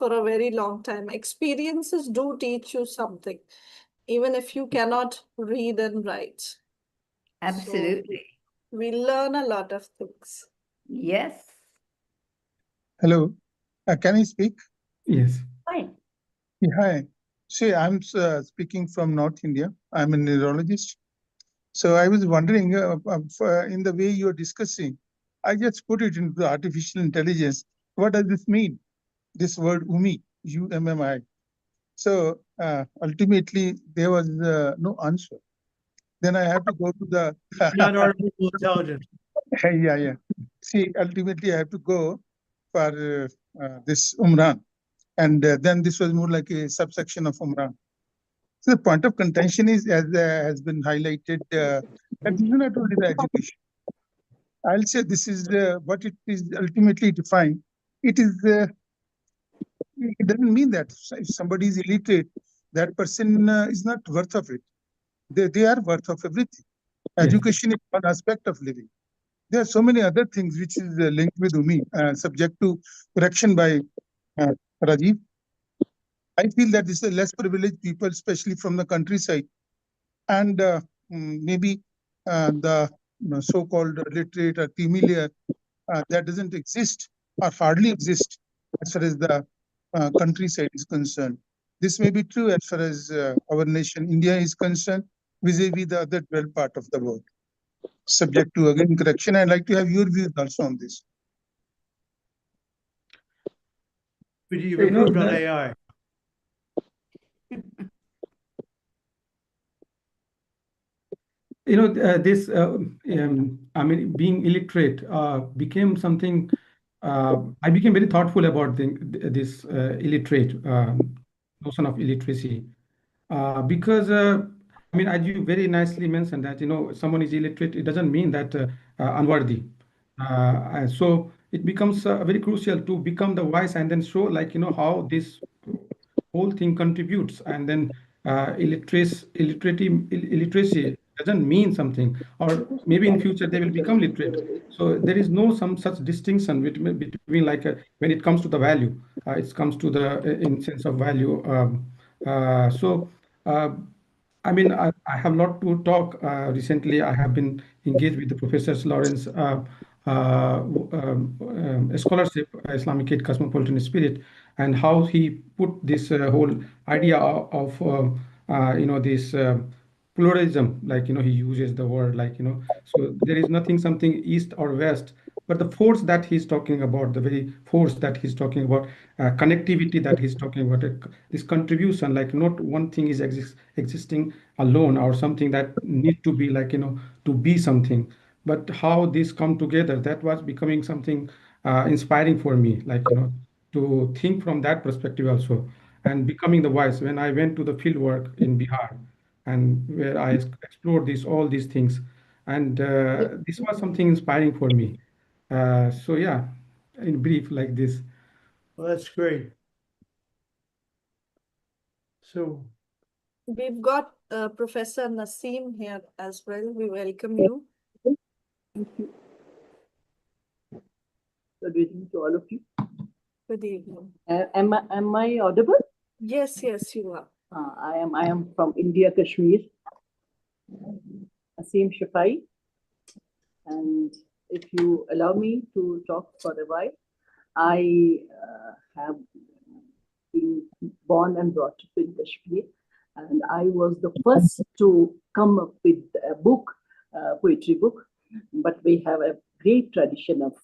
for a very long time. Experiences do teach you something, even if you cannot read and write. Absolutely. So we learn a lot of things. Yes. Hello, can I speak? Yes. Fine. Yeah, hi. See, I'm speaking from North India. I'm a neurologist. So I was wondering, in the way you're discussing, I just put it into artificial intelligence. What does this mean? This word UMI, UMMI. So ultimately, there was no answer. Then I have to go to the Not artificial intelligence. yeah. See, ultimately, I have to go for this Umran. And then this was more like a subsection of Umran. So the point of contention is, as has been highlighted, that this is not only the education. I'll say this is what it is ultimately defined. It doesn't mean that if somebody is illiterate, that person is not worth of it. They are worth of everything. Yes. Education is one aspect of living. There are so many other things which is linked with UMI, subject to correction by Rajiv. I feel that this is less privileged people, especially from the countryside, and maybe the so-called literate or creamy layer that doesn't exist or hardly exist as far as the countryside is concerned. This may be true as far as our nation, India, is concerned, vis-a-vis the other 12 part of the world. Subject to, again, correction. I'd like to have your views also on this. But you've You know, improved on the- AI. You know, I mean, being illiterate became something. I became very thoughtful about this illiterate notion of illiteracy, because I mean, as you very nicely mentioned that, you know, someone is illiterate, it doesn't mean that unworthy. And so it becomes very crucial to become the wise and then show, like, you know, how this whole thing contributes, and then illiteracy doesn't mean something, or maybe in future they will become literate. So there is no some such distinction between like when it comes to the value, it comes to the in sense of value. So I mean, I have a lot to talk. Recently, I have been engaged with the Professor Lawrence scholarship, Islamic Aid, Cosmopolitan Spirit, and how he put this whole idea of you know, this pluralism, like, you know, he uses the word, like, you know, so there is nothing something east or west, but the force that he's talking about, the very force that he's talking about, connectivity that he's talking about, this contribution, like not one thing is existing alone or something that need to be, like, you know, to be something, but how this come together, that was becoming something inspiring for me, like, you know, to think from that perspective also, and becoming the wise when I went to the field work in Bihar, and where I explored all these things, and this was something inspiring for me. So yeah, in brief, like this. Well, that's great. So We've got Professor Naseem here as well. We welcome you. Good evening to all of you. Good evening. Am I audible? Yes, you are. I am from India, Kashmir. Asim Shafai. And if you allow me to talk for a while, I have been born and brought up in Kashmir, and I was the first to come up with a book, poetry book. But we have a great tradition of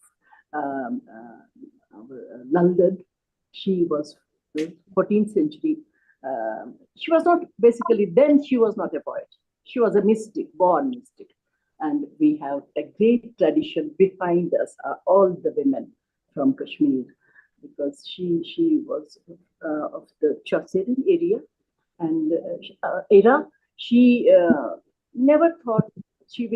London. She was 14th century. She was not basically, then she was not a poet. She was a mystic, born mystic. And we have a great tradition behind us, all the women from Kashmir, because she was of the Chaucerian area and era. She never thought she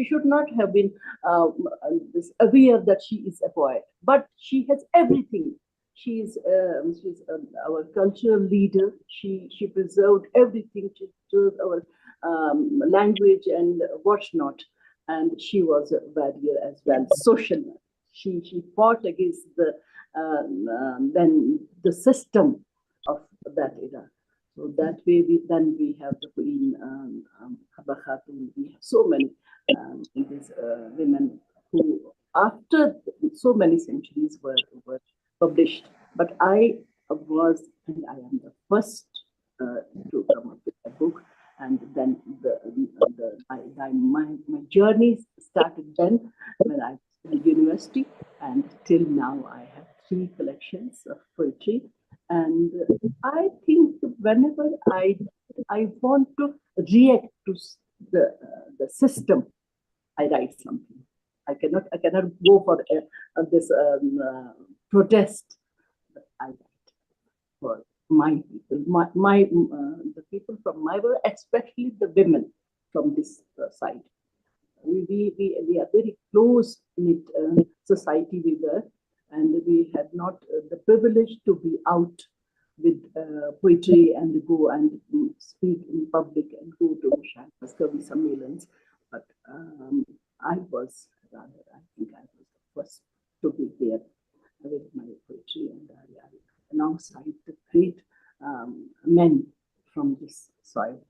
should not have been aware that she is a poet, but she has everything. She's our cultural leader. She preserved everything. She preserved our language and whatnot, and she was a warrior as well, social. She fought against the than the system of that era. So that way, we have the Queen Haba Khatun. We have so many these women who, after so many centuries, were published. But I was, and I am the first to come up with a book, and then my journey started then when I was in university, and till now I have 3 collections of poetry. And I think whenever I want to react to the system, I write something. I cannot go for this protest. But I write for my people, the people from my world, especially the women from this side. We are very close knit society we were, and we had not the privilege to be out with poetry and go and speak in public and go to Kavi Sammelans. But I was rather, I think I was the first to be there with my poetry, and alongside the great men from this soil.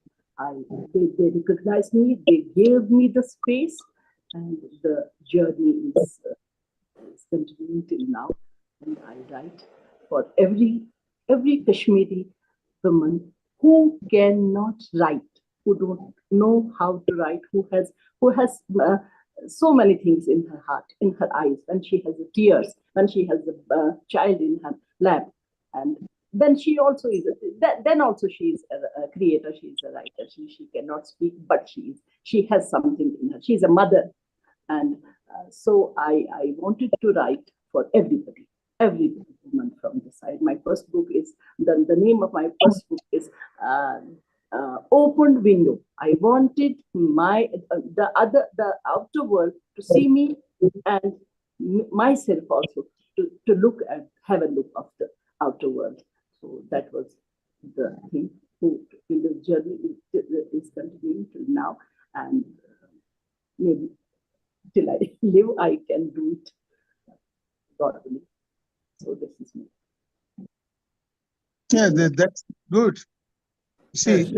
They recognized me, they gave me the space, and the journey is continuing till now. And I write for every Kashmiri woman who cannot write, who don't know how to write, who has so many things in her heart, in her eyes, when she has the tears, when she has the child in her lap, and then she also is a creator, she is a writer. She cannot speak, but she has something in her. She's a mother, and so I wanted to write for everybody, every woman from the side. My first book is the name of my first book is Opened Window. I wanted the outer world to see me, and myself also to look at, have a look of the outer world. So that was the thing. The journey is continuing till now, and maybe till I live, I can do it. God willing. So this is me. Yeah, that's good. See,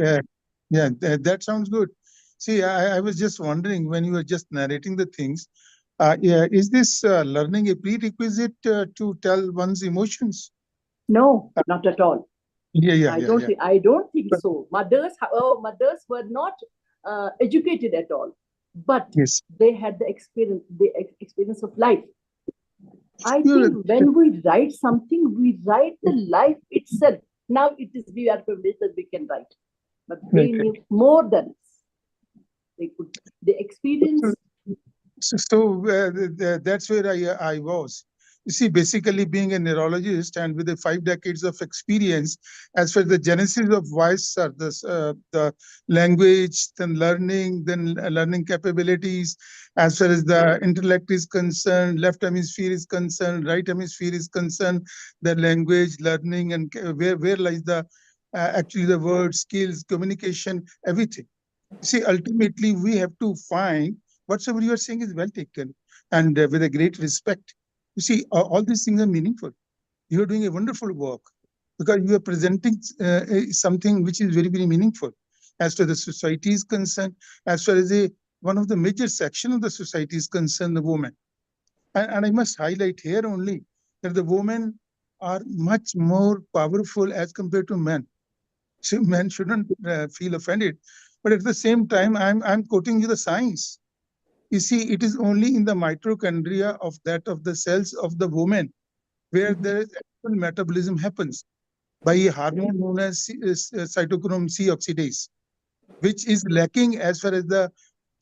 Yes. that sounds good. See, I was just wondering when you were just narrating the things, is this learning a prerequisite to tell one's emotions? No, not at all. Yeah. I don't think so. Mothers were not educated at all, but Yes. they had the experience of life. I You're- think when we write something, we write the life itself. Now we are privileged that we can write, but they Right. knew more than us. They experienced. So that's where I was. You see, basically being a neurologist and with the 5 decades of experience, as far as the genesis of voice are the language, then learning capabilities, as far as the intellect is concerned, left hemisphere is concerned, right hemisphere is concerned, the language, learning, and where lies the actually the word, skills, communication, everything. See, ultimately, we have to find whatsoever you are saying is well taken and with a great respect. You see, all these things are meaningful. You are doing a wonderful work because you are presenting something which is very, very meaningful as to the society is concerned, as far as one of the major section of the society is concerned, the women. And I must highlight here only that the women are much more powerful as compared to men. So men shouldn't feel offended. But at the same time, I'm quoting you the science. You see, it is only in the mitochondria of the cells of the woman where the actual metabolism happens by a hormone known as cytochrome C oxidase, which is lacking as far as the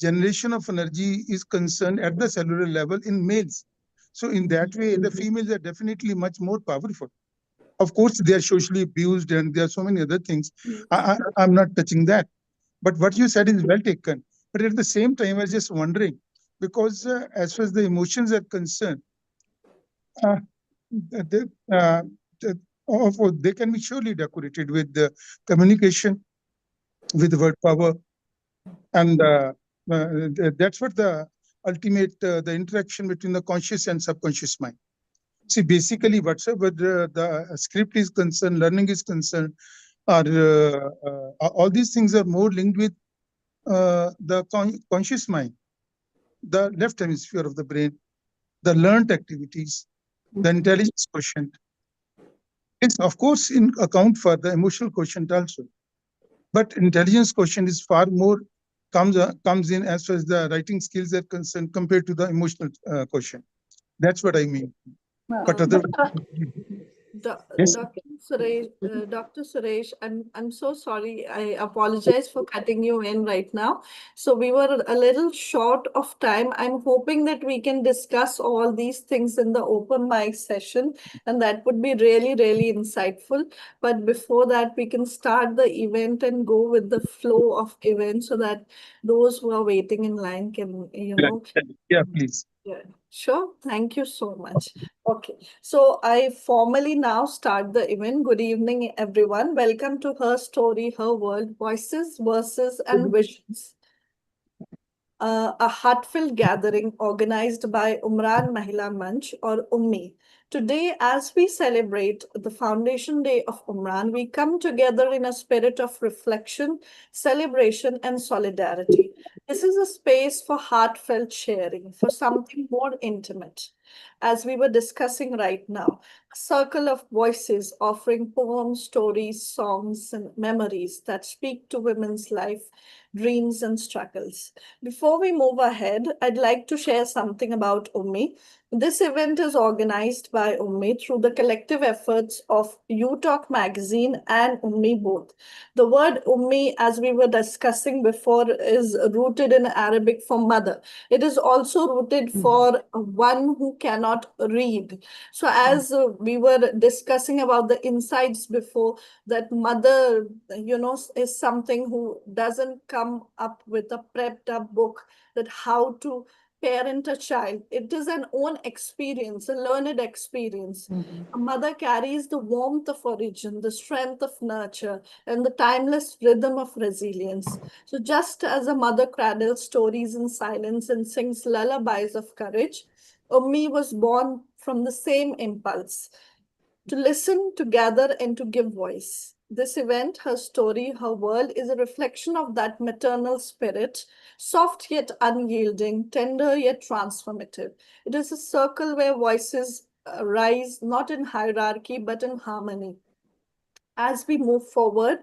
generation of energy is concerned at the cellular level in males. So in that way, the females are definitely much more powerful. Of course, they are socially abused and there are so many other things. I'm not touching that. But what you said is well taken. But at the same time, I was just wondering, because as far as the emotions are concerned, uh, they, uh, they can be surely decorated with the communication, with word power, and that's what the ultimate the interaction between the conscious and subconscious mind. See, basically, whatsoever the script is concerned, learning is concerned, or all these things are more linked with the conscious mind, the left hemisphere of the brain, the learned activities, the intelligence quotient. It's of course in account for the emotional quotient also, but intelligence quotient is far more comes in as far as the writing skills are concerned compared to the emotional quotient. That's what I mean. But other yes. Dr. Suresh, I'm so sorry. I apologize for cutting you in right now. So we were a little short of time. I'm hoping that we can discuss all these things in the open mic session, and that would be really, really insightful. But before that, we can start the event and go with the flow of events so that those who are waiting in line can, Yeah, please. Yeah, sure. Thank you so much. Okay, so I formally now start the event. Good evening, everyone. Welcome to Her Story, Her World, Voices, Verses, and Visions. A heartfelt gathering organized by Umran Mahila Manch or UMMI. Today, as we celebrate the Foundation Day of Umran, we come together in a spirit of reflection, celebration, and solidarity. This is a space for heartfelt sharing, for something more intimate. As we were discussing right now, a circle of voices offering poems, stories, songs, and memories that speak to women's life, dreams, and struggles. Before we move ahead, I'd like to share something about UMMI. This event is organized by UMMI through the collective efforts of UTalk magazine and UMMI both. The word UMMI, as we were discussing before, is rooted in Arabic for mother. It is also rooted for one who cannot read. So as we were discussing about the insights before, that mother, is something who doesn't come up with a prepped up book that how to parent a child. It is an own experience, a learned experience. A mother carries the warmth of origin, the strength of nurture, and the timeless rhythm of resilience. So just as a mother cradles stories in silence and sings lullabies of courage, Ummi was born from the same impulse to listen, to gather, and to give voice. This event, Her Story, Her World, is a reflection of that maternal spirit, soft yet unyielding, tender yet transformative. It is a circle where voices rise not in hierarchy but in harmony. As we move forward,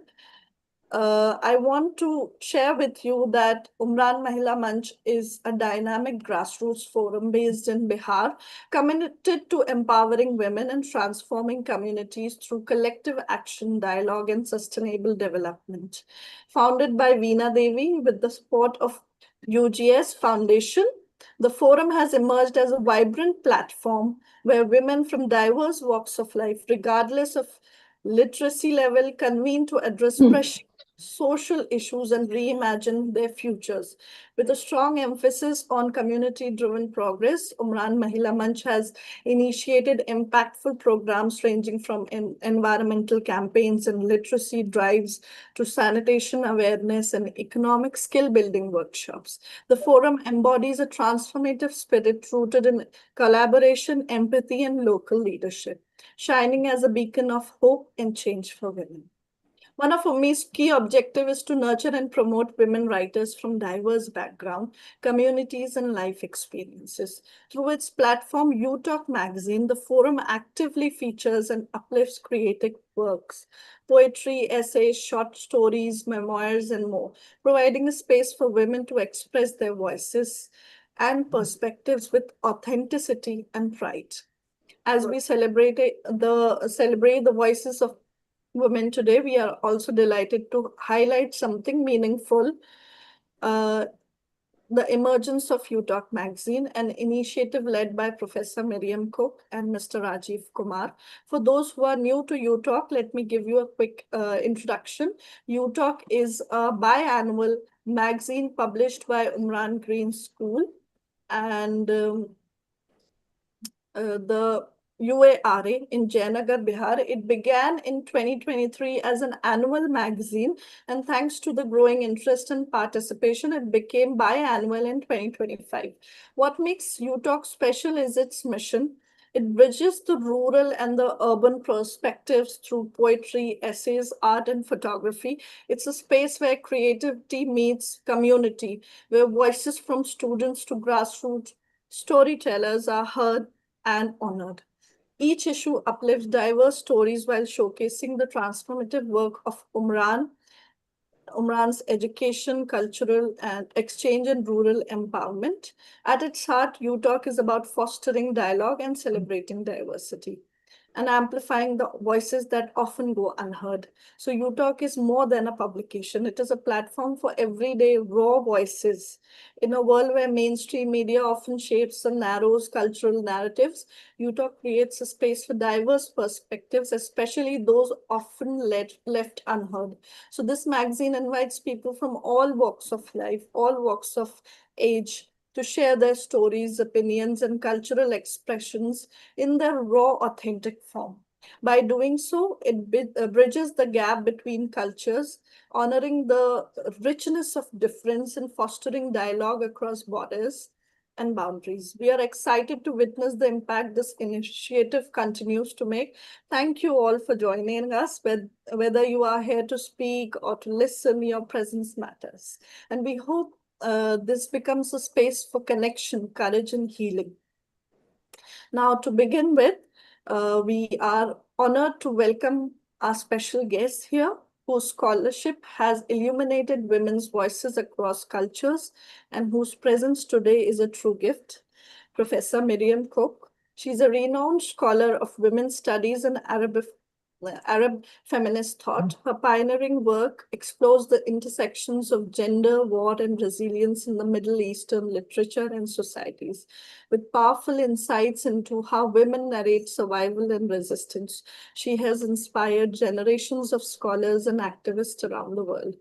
I want to share with you that Umran Mahila Manch is a dynamic grassroots forum based in Bihar, committed to empowering women and transforming communities through collective action, dialogue, and sustainable development. Founded by Veena Devi with the support of UGS Foundation, the forum has emerged as a vibrant platform where women from diverse walks of life, regardless of literacy level, convene to address pressure social issues and reimagine their futures. With a strong emphasis on community-driven progress, Umran Mahila Manch has initiated impactful programs ranging from environmental campaigns and literacy drives to sanitation awareness and economic skill-building workshops. The forum embodies a transformative spirit rooted in collaboration, empathy, and local leadership, shining as a beacon of hope and change for women. One of UMI's key objectives is to nurture and promote women writers from diverse backgrounds, communities, and life experiences. Through its platform, UTalk magazine, the forum actively features and uplifts creative works, poetry, essays, short stories, memoirs, and more, providing a space for women to express their voices and perspectives with authenticity and pride. As we celebrate the voices of women today, we are also delighted to highlight something meaningful, the emergence of UTalk magazine, an initiative led by Professor Miriam Cooke and Mr. Rajiv Kumar. For those who are new to UTalk, let me give you a quick introduction. UTalk is a biannual magazine published by Umran Green School, and the UARA in Jayanagar, Bihar. It began in 2023 as an annual magazine, and thanks to the growing interest and participation, it became biannual in 2025. What makes UTalk special is its mission: It bridges the rural and the urban perspectives through poetry, essays, art, and photography. It's a space where creativity meets community, where voices from students to grassroots storytellers are heard and honored. Each issue uplifts diverse stories while showcasing the transformative work of Umran's education, cultural and exchange and rural empowerment. At its heart, UTalk is about fostering dialogue and celebrating diversity and amplifying the voices that often go unheard. So UTalk is more than a publication. It is a platform for everyday raw voices. In a world where mainstream media often shapes and narrows cultural narratives, UTalk creates a space for diverse perspectives, especially those often left unheard. So this magazine invites people from all walks of life, all walks of age, to share their stories, opinions, and cultural expressions in their raw, authentic form. By doing so, it bridges the gap between cultures, honoring the richness of difference and fostering dialogue across borders and boundaries. We are excited to witness the impact this initiative continues to make. Thank you all for joining us. Whether you are here to speak or to listen, your presence matters. And we hope this becomes a space for connection, courage, and healing. Now, to begin with, we are honored to welcome our special guest here, whose scholarship has illuminated women's voices across cultures and whose presence today is a true gift. Professor Miriam Cooke. She's a renowned scholar of women's studies and Arab feminist thought. Her pioneering work explores the intersections of gender, war, and resilience in the Middle Eastern literature and societies, with powerful insights into how women narrate survival and resistance. She has inspired generations of scholars and activists around the world.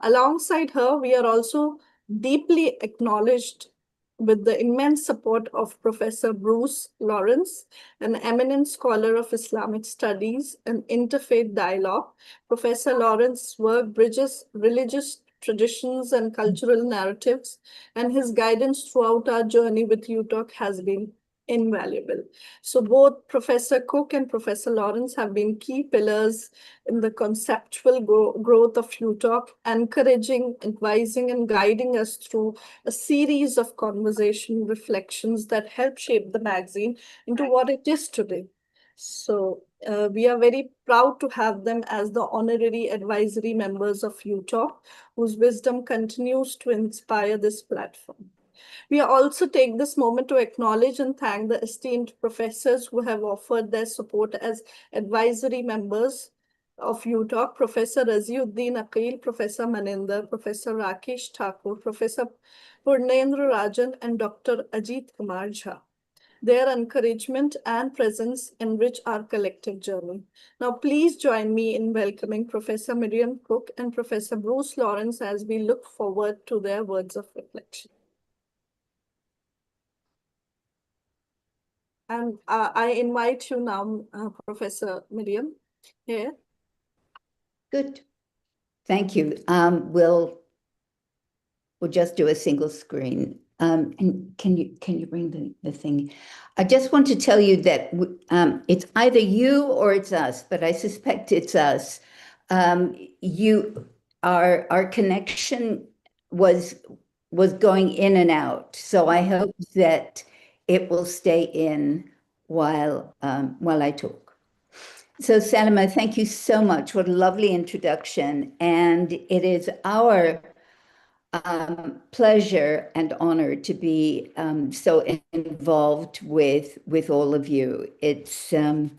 Alongside her, we are also deeply acknowledged with the immense support of Professor Bruce Lawrence, an eminent scholar of Islamic studies and interfaith dialogue. Professor Lawrence's work bridges religious traditions and cultural narratives, and his guidance throughout our journey with UTalk has been invaluable. So both Professor Cooke and Professor Lawrence have been key pillars in the conceptual growth of UTalk, encouraging, advising, and guiding us through a series of conversation reflections that help shape the magazine into what it is today. So we are very proud to have them as the honorary advisory members of UTalk, whose wisdom continues to inspire this platform. We also take this moment to acknowledge and thank the esteemed professors who have offered their support as advisory members of UTalk: Professor Raziuddin Aqil, Professor Maninder, Professor Rakesh Thakur, Professor Purnendra Rajan, and Dr. Ajit Kumar Jha. Their encouragement and presence enrich our collective journey. Now, please join me in welcoming Professor Miriam Cooke and Professor Bruce Lawrence as we look forward to their words of reflection. And I invite you now, Professor Miriam, here. Good. Thank you. We'll just do a single screen. And can you bring the thing? I just want to tell you that it's either you or it's us, but I suspect it's us. Our connection was going in and out, so I hope that it will stay in while I talk. So Salima, thank you so much. What a lovely introduction. And it is our pleasure and honor to be so involved with all of you. It's an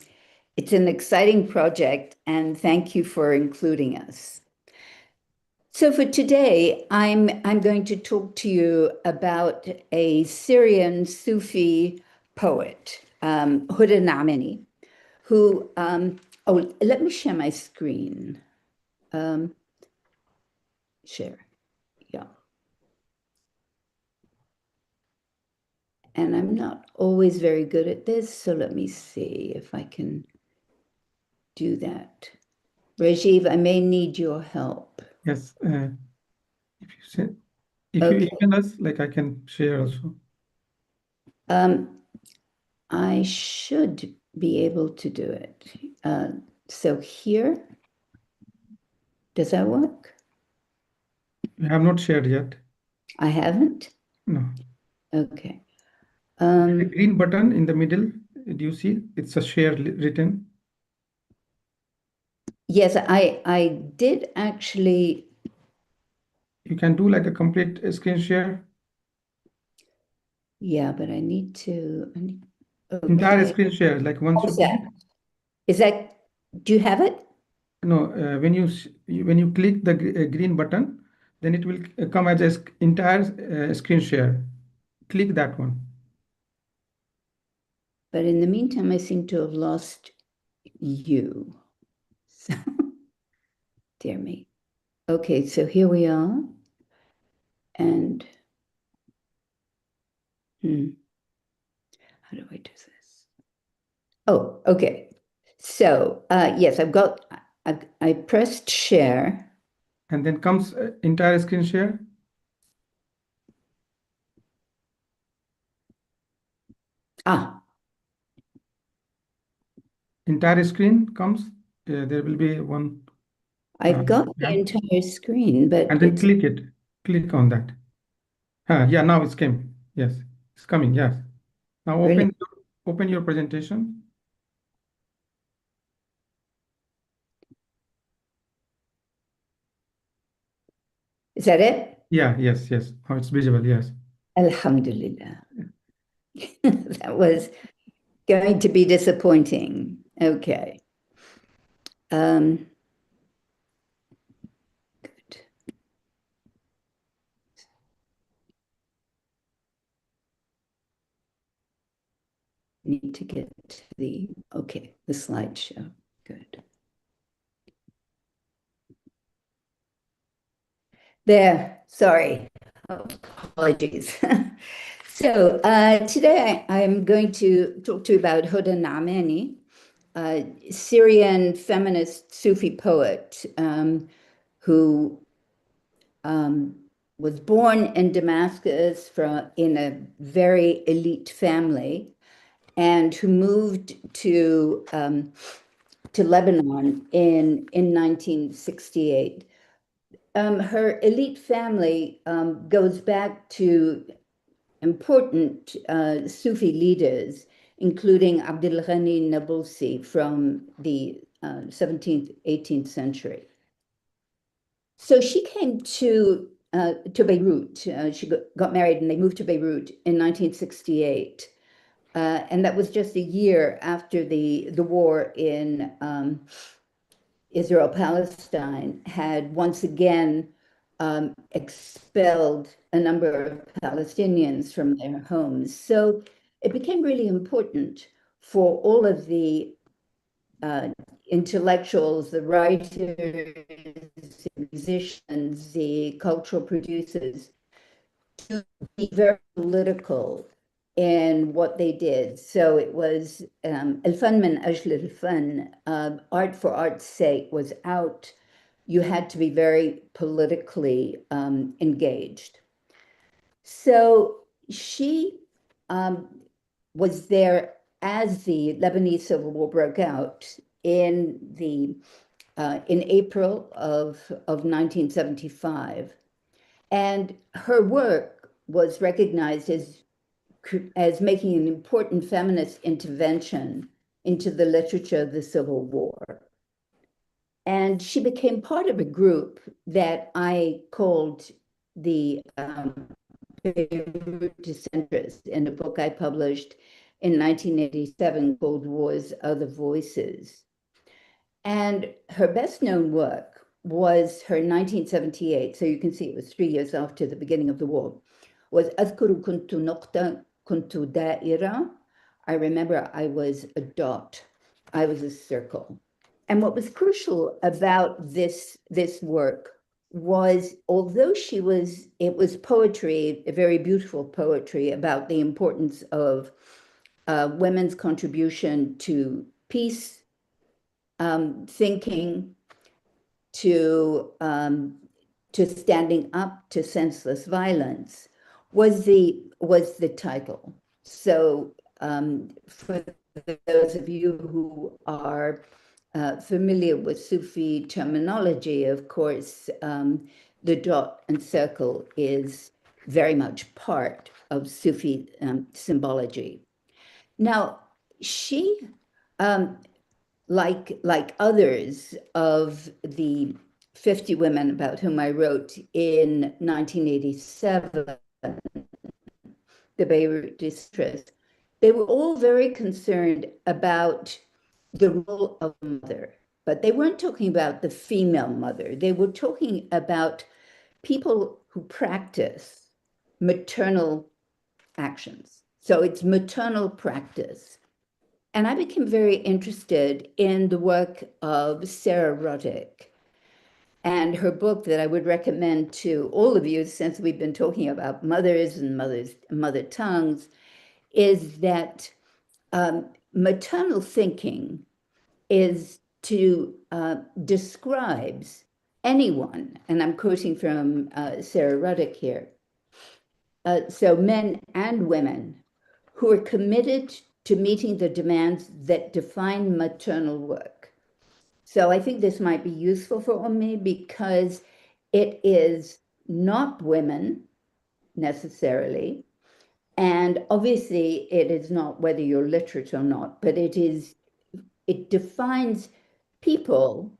exciting project, and thank you for including us. So for today, I'm going to talk to you about a Syrian Sufi poet, Huda Namini, who, let me share my screen. Share, yeah. And I'm not always very good at this, so let me see if I can do that. Rajiv, I may need your help. Yes, if you Okay. email us, like I can share also. I should be able to do it. So here, does that work? You have not shared yet. I haven't? No. Okay. The green button in the middle, do you see? It's a share written. Yes, I did actually. You can do like a complete screen share. Yeah, but I need to. Entire Okay. screen share, like once How's you that? Is that, do you have it? no, when you click the green button, then it will come as a entire screen share. Click that one. But in the meantime, I seem to have lost you. So, dear me. Okay, so here we are. And how do I do this? Oh, okay. So yes, I pressed share. And then comes entire screen share. Entire screen comes. There will be one. I've got the entire screen, but and then click it. Click on that. Yeah, now it's came. Yes, it's coming. Yes. Now open your presentation. Is that it? Yeah, yes. Now it's visible. Yes. Alhamdulillah. That was going to be disappointing. Okay. Good. Need to get to the slideshow. Good. There, sorry. Apologies. So today I'm going to talk to you about Huda Naamani, a Syrian feminist Sufi poet who was born in Damascus in a very elite family, and who moved to Lebanon in 1968. Her elite family goes back to important Sufi leaders, including Abdul Ghani Nabulsi from the 17th, 18th century. So she came to Beirut. She got married and they moved to Beirut in 1968. And that was just a year after the war in Israel-Palestine had once again expelled a number of Palestinians from their homes. So it became really important for all of the intellectuals, the writers, the musicians, the cultural producers to be very political in what they did. So it was Al-Fan min Ajl al-Fan, art for art's sake was out. You had to be very politically engaged. So she was there as the Lebanese Civil War broke out in April of 1975. And her work was recognized as making an important feminist intervention into the literature of the Civil War. And she became part of a group that I called the Centrists in a book I published in 1987 called War's Other Voices. And her best known work was her 1978, so you can see it was 3 years after the beginning of the war, was أذكر كنت نقطة كنت دائرة. I remember I was a dot, I was a circle. And what was crucial about this work was, although it was poetry, a very beautiful poetry about the importance of women's contribution to peace, thinking, to standing up to senseless violence, was the title. So for those of you who are familiar with Sufi terminology, of course, the dot and circle is very much part of Sufi symbology. Now, she, like others of the 50 women about whom I wrote in 1987, the Beirut distress, they were all very concerned about the role of a mother, but they weren't talking about the female mother. They were talking about people who practice maternal actions. So it's maternal practice. And I became very interested in the work of Sarah Ruddick and her book that I would recommend to all of you, since we've been talking about mothers and mother tongues, is that maternal thinking is to describes anyone, and I'm quoting from Sarah Ruddick here, so men and women who are committed to meeting the demands that define maternal work. So I think this might be useful for me because it is not women necessarily, and obviously it is not whether you're literate or not, but it defines people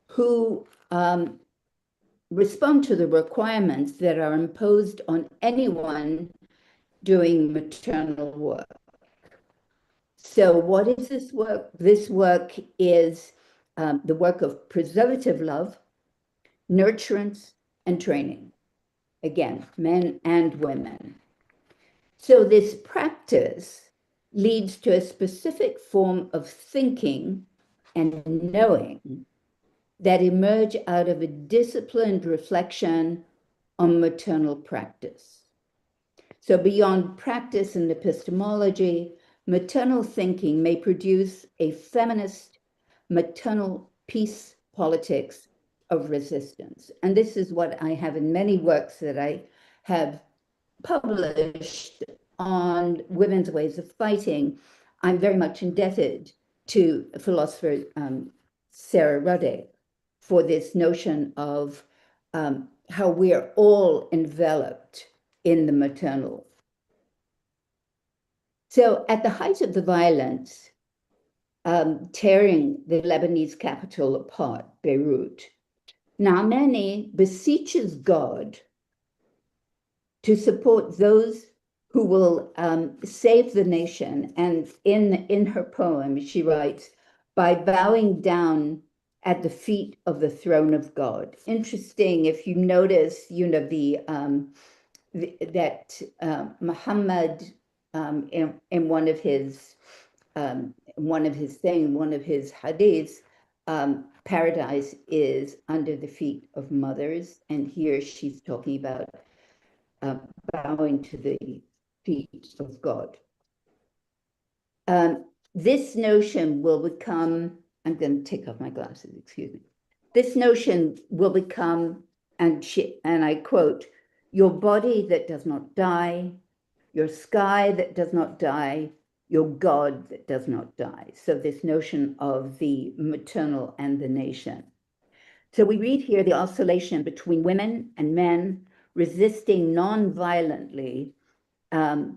who respond to the requirements that are imposed on anyone doing maternal work. So what is this work? This work is the work of preservative love, nurturance, and training. Again, men and women. So this practice leads to a specific form of thinking and knowing that emerge out of a disciplined reflection on maternal practice. So beyond practice and epistemology, maternal thinking may produce a feminist maternal peace politics of resistance. And this is what I have in many works that I have published on women's ways of fighting. I'm very much indebted to philosopher Sarah Ruddick for this notion of how we are all enveloped in the maternal. So at the height of the violence, tearing the Lebanese capital apart, Beirut, Naamani beseeches God to support those who will save the nation. And in her poem, she writes, by bowing down at the feet of the throne of God. Interesting, if you notice, that Muhammad in one of his hadiths, paradise is under the feet of mothers, and here she's talking about bowing to the feet of God. This notion will become, I'm going to take off my glasses, excuse me. This notion will become, and I quote, your body that does not die, your sky that does not die, your God that does not die. So this notion of the maternal and the nation. So we read here the oscillation between women and men resisting non-violently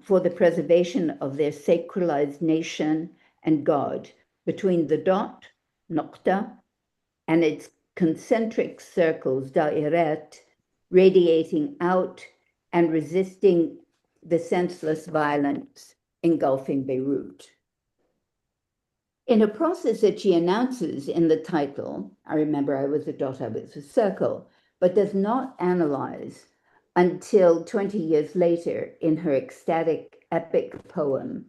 for the preservation of their sacralized nation and God, between the dot, nokta, and its concentric circles, da'irat, radiating out and resisting the senseless violence engulfing Beirut. In a process that she announces in the title, I remember I was a dot, I was a circle, but does not analyze until 20 years later in her ecstatic epic poem,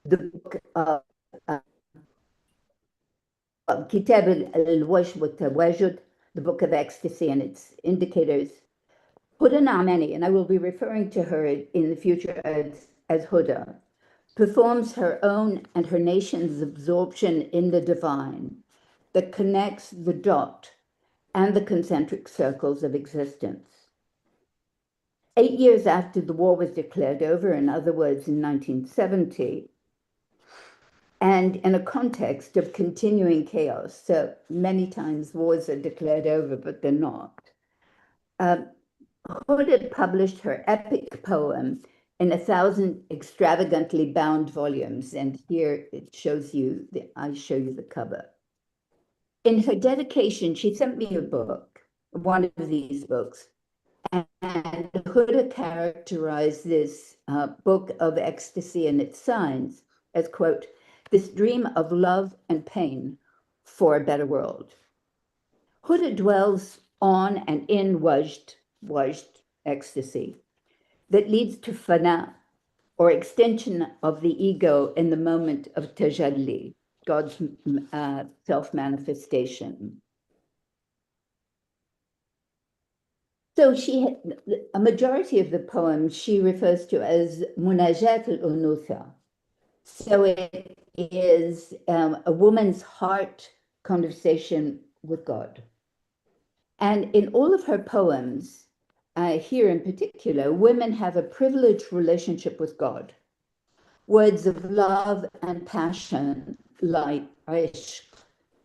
the book of Kitab al-Wajh wa Tawajud, the book of ecstasy and its indicators. Huda Naamani, and I will be referring to her in the future as Huda, performs her own and her nation's absorption in the divine that connects the dot and the concentric circles of existence. 8 years after the war was declared over, in other words, in 1970, and in a context of continuing chaos. So many times wars are declared over, but they're not. Huda published her epic poem in 1,000 extravagantly bound volumes. And here it shows you, I show you the cover. In her dedication, she sent me a book, one of these books, and Huda characterized this book of ecstasy and its signs as, quote, this dream of love and pain for a better world. Huda dwells on and in wajd ecstasy that leads to fana, or extension of the ego in the moment of tajalli, God's self-manifestation. So a majority of the poem she refers to as munajat al-unutha. So it is a woman's heart conversation with God. And in all of her poems, here in particular, women have a privileged relationship with God. Words of love and passion like ishq,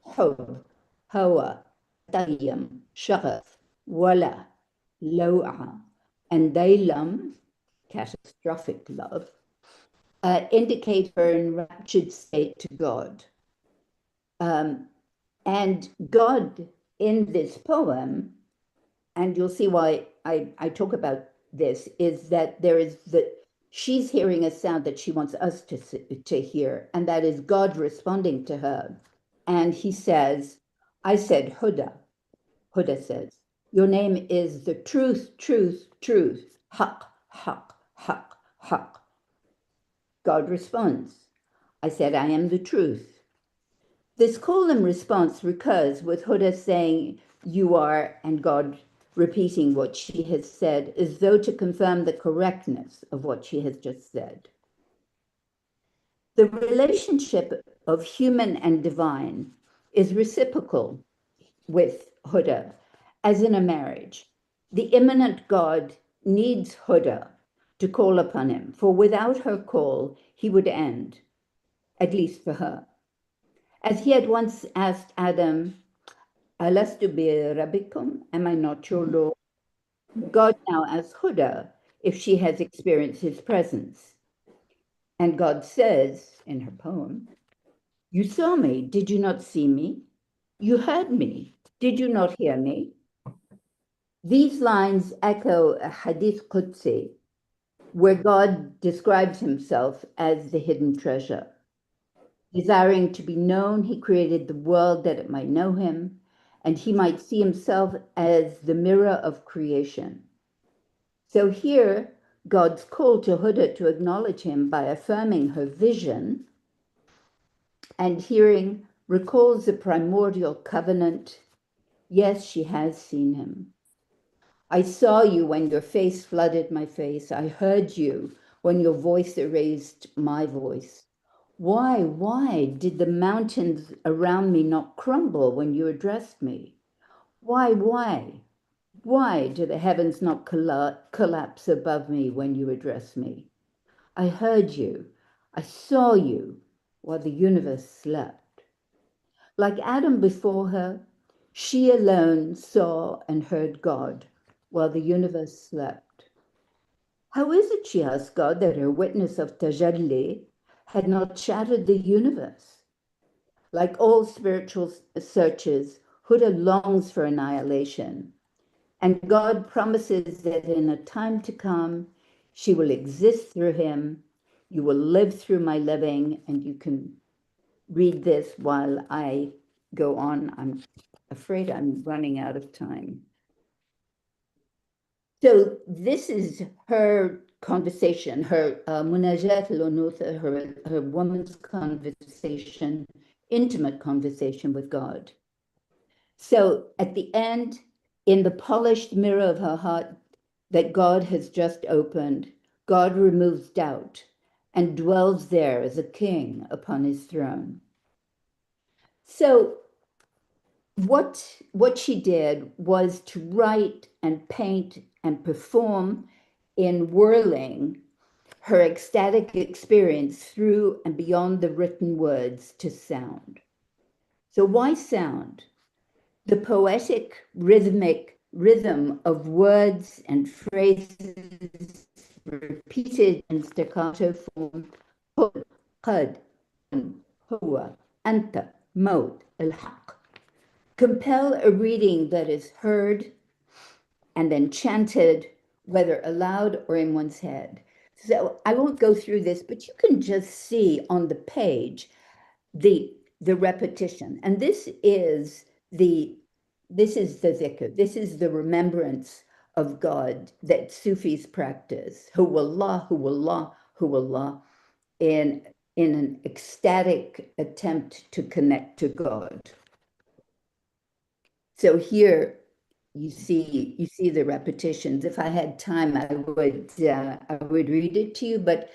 hub, hawa, tayyam, sharaf, wala, lo'a, and daylam, catastrophic love, indicate her enraptured state to God. And God in this poem, and you'll see why I talk about this, is that she's hearing a sound that she wants us to hear, and that is God responding to her. And he says, I said, Huda. Huda says, your name is the truth, truth, truth, haq, haq, haq, haq. God responds, I said, I am the truth. This call and response recurs with Huda saying, you are, and God repeating what she has said as though to confirm the correctness of what she has just said. The relationship of human and divine is reciprocal with Huda, as in a marriage. The immanent God needs Huda to call upon him, for without her call, he would end, at least for her. As he had once asked Adam, Alastu bi rabbikum? Am I not your Lord? God now asks Huda if she has experienced his presence. And God says in her poem, you saw me, did you not see me? You heard me, did you not hear me? These lines echo a hadith Qudsi, where God describes himself as the hidden treasure. Desiring to be known, he created the world that it might know him, and he might see himself as the mirror of creation. So here, God's call to Huda to acknowledge him by affirming her vision and hearing recalls the primordial covenant. Yes, she has seen him. I saw you when your face flooded my face. I heard you when your voice erased my voice. Why did the mountains around me not crumble when you addressed me? Why do the heavens not collapse above me when you address me? I heard you, I saw you while the universe slept. Like Adam before her, she alone saw and heard God while the universe slept. How is it, she asked God, that her witness of Tajalli had not shattered the universe? Like all spiritual searches, Huda longs for annihilation. And God promises that in a time to come, she will exist through him. You will live through my living. And you can read this while I go on. I'm afraid I'm running out of time. So this is her conversation, her munajat al-unutha, her woman's conversation, intimate conversation with God. So at the end, in the polished mirror of her heart that God has just opened, God removes doubt and dwells there as a king upon his throne. So what she did was to write and paint and perform in whirling her ecstatic experience through and beyond the written words to sound. So why sound? The poetic, rhythmic rhythm of words and phrases repeated in staccato form, قد, هو, أنت, موت, الحق, compel a reading that is heard and then chanted, whether aloud or in one's head. So I won't go through this, but you can just see on the page the repetition. And this is the dhikr, this is the remembrance of God that Sufis practice. Hu Allah, hu Allah, hu Allah, in an ecstatic attempt to connect to God. So here you see the repetitions. If I had time, I would read it to you. But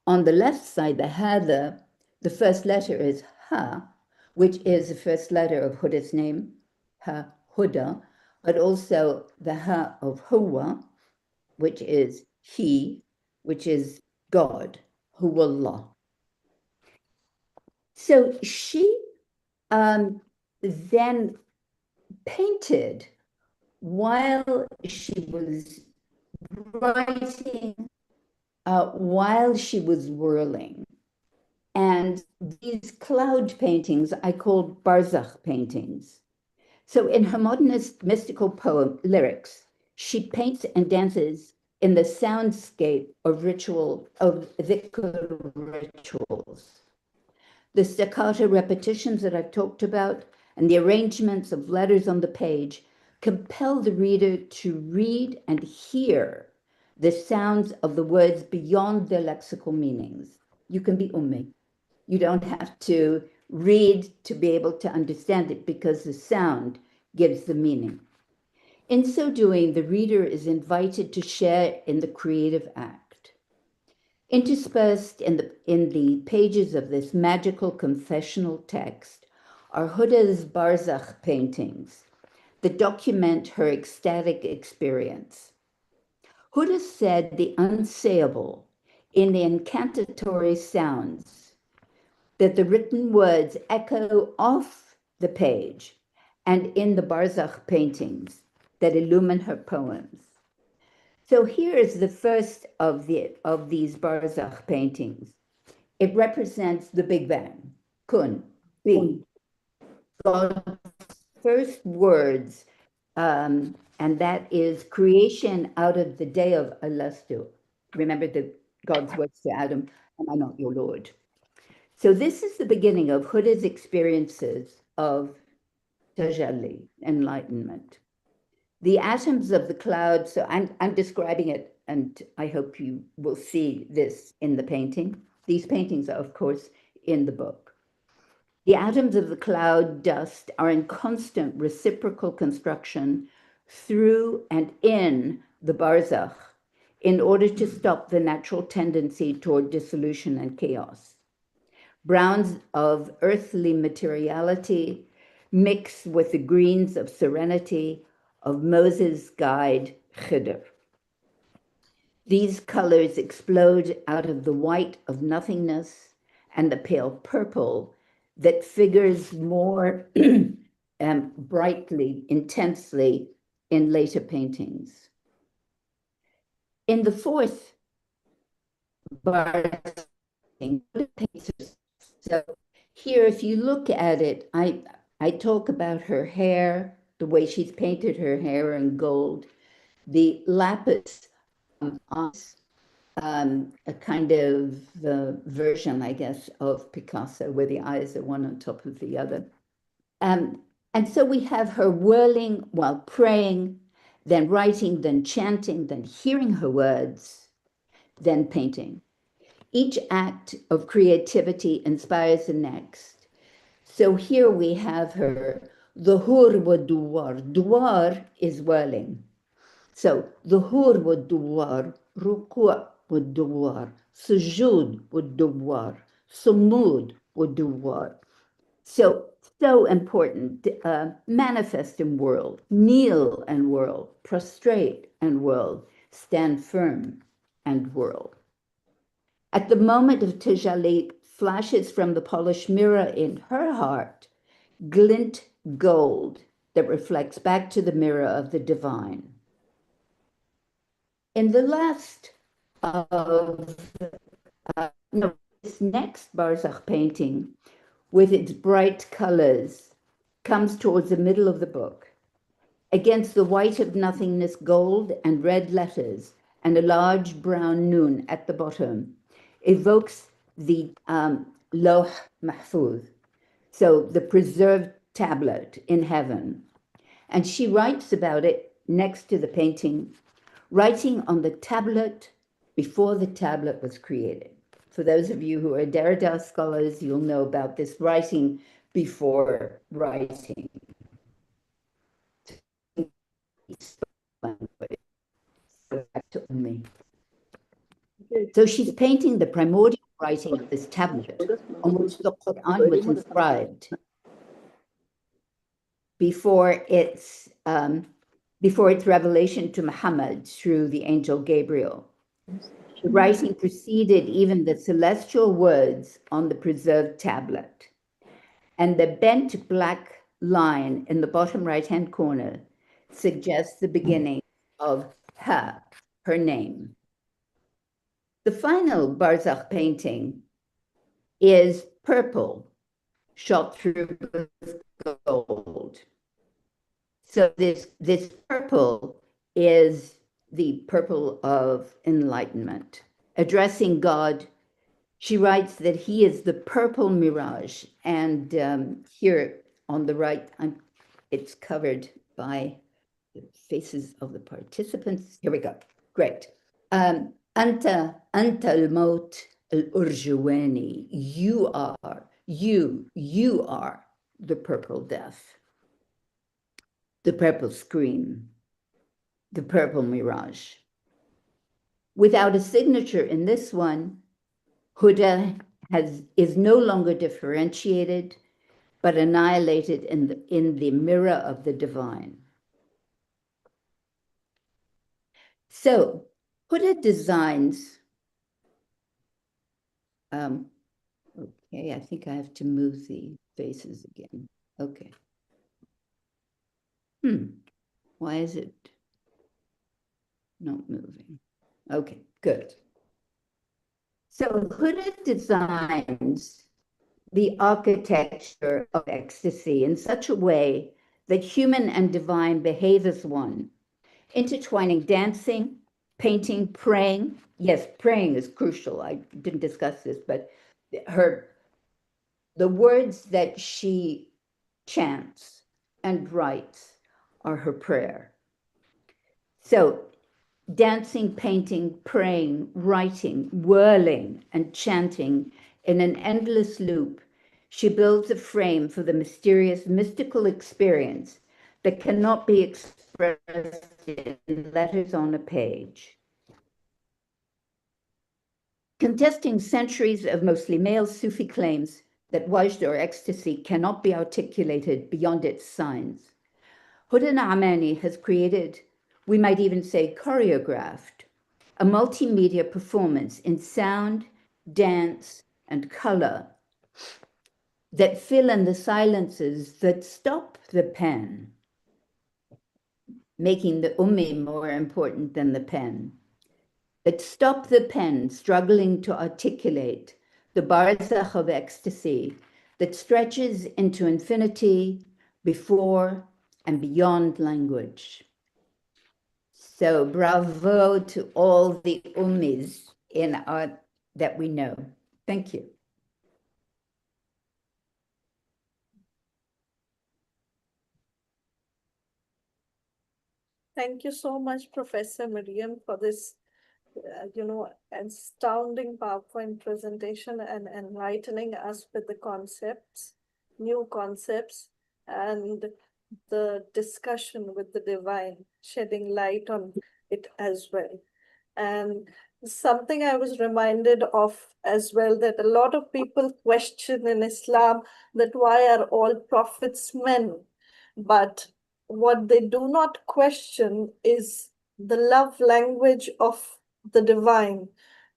on the left side, the first letter is Ha, which is the first letter of Huda's name, Ha Huda, but also the Ha of Huwa, which is He, which is God, Huwallah. So she then painted while she was writing, while she was whirling. And these cloud paintings I called Barzakh paintings. So in her modernist mystical poem, lyrics, she paints and dances in the soundscape of dhikr rituals. The staccato repetitions that I've talked about and the arrangements of letters on the page compel the reader to read and hear the sounds of the words beyond their lexical meanings. You can be ummi. You don't have to read to be able to understand it because the sound gives the meaning. In so doing, the reader is invited to share in the creative act. Interspersed in the pages of this magical confessional text are Huda's Barzakh paintings that document her ecstatic experience. Huda said the unsayable in the incantatory sounds that the written words echo off the page and in the Barzakh paintings that illumine her poems. So here is the first of these Barzakh paintings. It represents the Big Bang, kun, be, God's first words, and that is creation out of the day of Alastu. Remember that God's words to Adam, am I not your Lord? So this is the beginning of Huda's experiences of tajalli, enlightenment. The atoms of the cloud, so I'm describing it, and I hope you will see this in the painting. These paintings are, of course, in the book. The atoms of the cloud dust are in constant reciprocal construction through and in the barzakh in order to stop the natural tendency toward dissolution and chaos. Browns of earthly materiality mix with the greens of serenity of Moses' guide, Khidr. These colors explode out of the white of nothingness and the pale purple that figures more brightly, intensely in later paintings. In the fourth bar, so here, if you look at it, I talk about her hair, the way she's painted her hair in gold, the lapis a kind of version, I guess, of Picasso, where the eyes are one on top of the other. And so we have her whirling while praying, then writing, then chanting, then hearing her words, then painting. Each act of creativity inspires the next. So here we have her, the hur wa duwar. Duwar is whirling. So the hur wa duwar, ruku' wa duwar, sujood wa duwar, sumud wa duwar. So important. Manifest and whirl, kneel and whirl, prostrate and whirl, stand firm and whirl. At the moment of tajalli, flashes from the polished mirror in her heart glint gold that reflects back to the mirror of the divine. In the last of this next Barzakh painting, with its bright colors, comes towards the middle of the book. Against the white of nothingness, gold and red letters and a large brown noon at the bottom evokes the Lawh Mahfuz, so the preserved tablet in heaven. And she writes about it next to the painting, writing on the tablet before the tablet was created. For those of you who are Derrida scholars, you'll know about this writing before writing. So she's painting the primordial writing of this tablet on which the Quran was inscribed before its revelation to Muhammad through the angel Gabriel. The writing preceded even the celestial words on the preserved tablet. And the bent black line in the bottom right-hand corner suggests the beginning of her name. The final Barzakh painting is purple, shot through with gold. So this purple is the purple of enlightenment. Addressing God, she writes that he is the purple mirage. And here on the right, it's covered by the faces of the participants. Here we go. Great. Anta al-maut al-urjuwani. You are the purple death, the purple scream, the purple mirage. Without a signature in this one, Huda is no longer differentiated, but annihilated in the mirror of the divine. So Huda designs, okay, I think I have to move the faces again. Okay. Why is it not moving? Okay, good. So Huda designs the architecture of ecstasy in such a way that human and divine behave as one, intertwining dancing, painting, praying. Yes, praying is crucial. I didn't discuss this, but the words that she chants and writes are her prayer. So dancing, painting, praying, writing, whirling, and chanting in an endless loop, she builds a frame for the mysterious, mystical experience that cannot be expressed in letters on a page. Contesting centuries of mostly male Sufi claims that wajd or ecstasy cannot be articulated beyond its signs, Huda Na'amani has created, we might even say choreographed, a multimedia performance in sound, dance, and color that fill in the silences that stop the pen, making the ummi more important than the pen, that stop the pen struggling to articulate the barzakh of ecstasy that stretches into infinity before and beyond language. So bravo to all the ummis in art that we know. Thank you. Thank you so much, Professor Miriam, for this, astounding PowerPoint presentation and enlightening us with the concepts, new concepts, and the discussion with the divine, shedding light on it as well. And something I was reminded of as well, that a lot of people question in Islam that why are all prophets men? But what they do not question is the love language of the divine,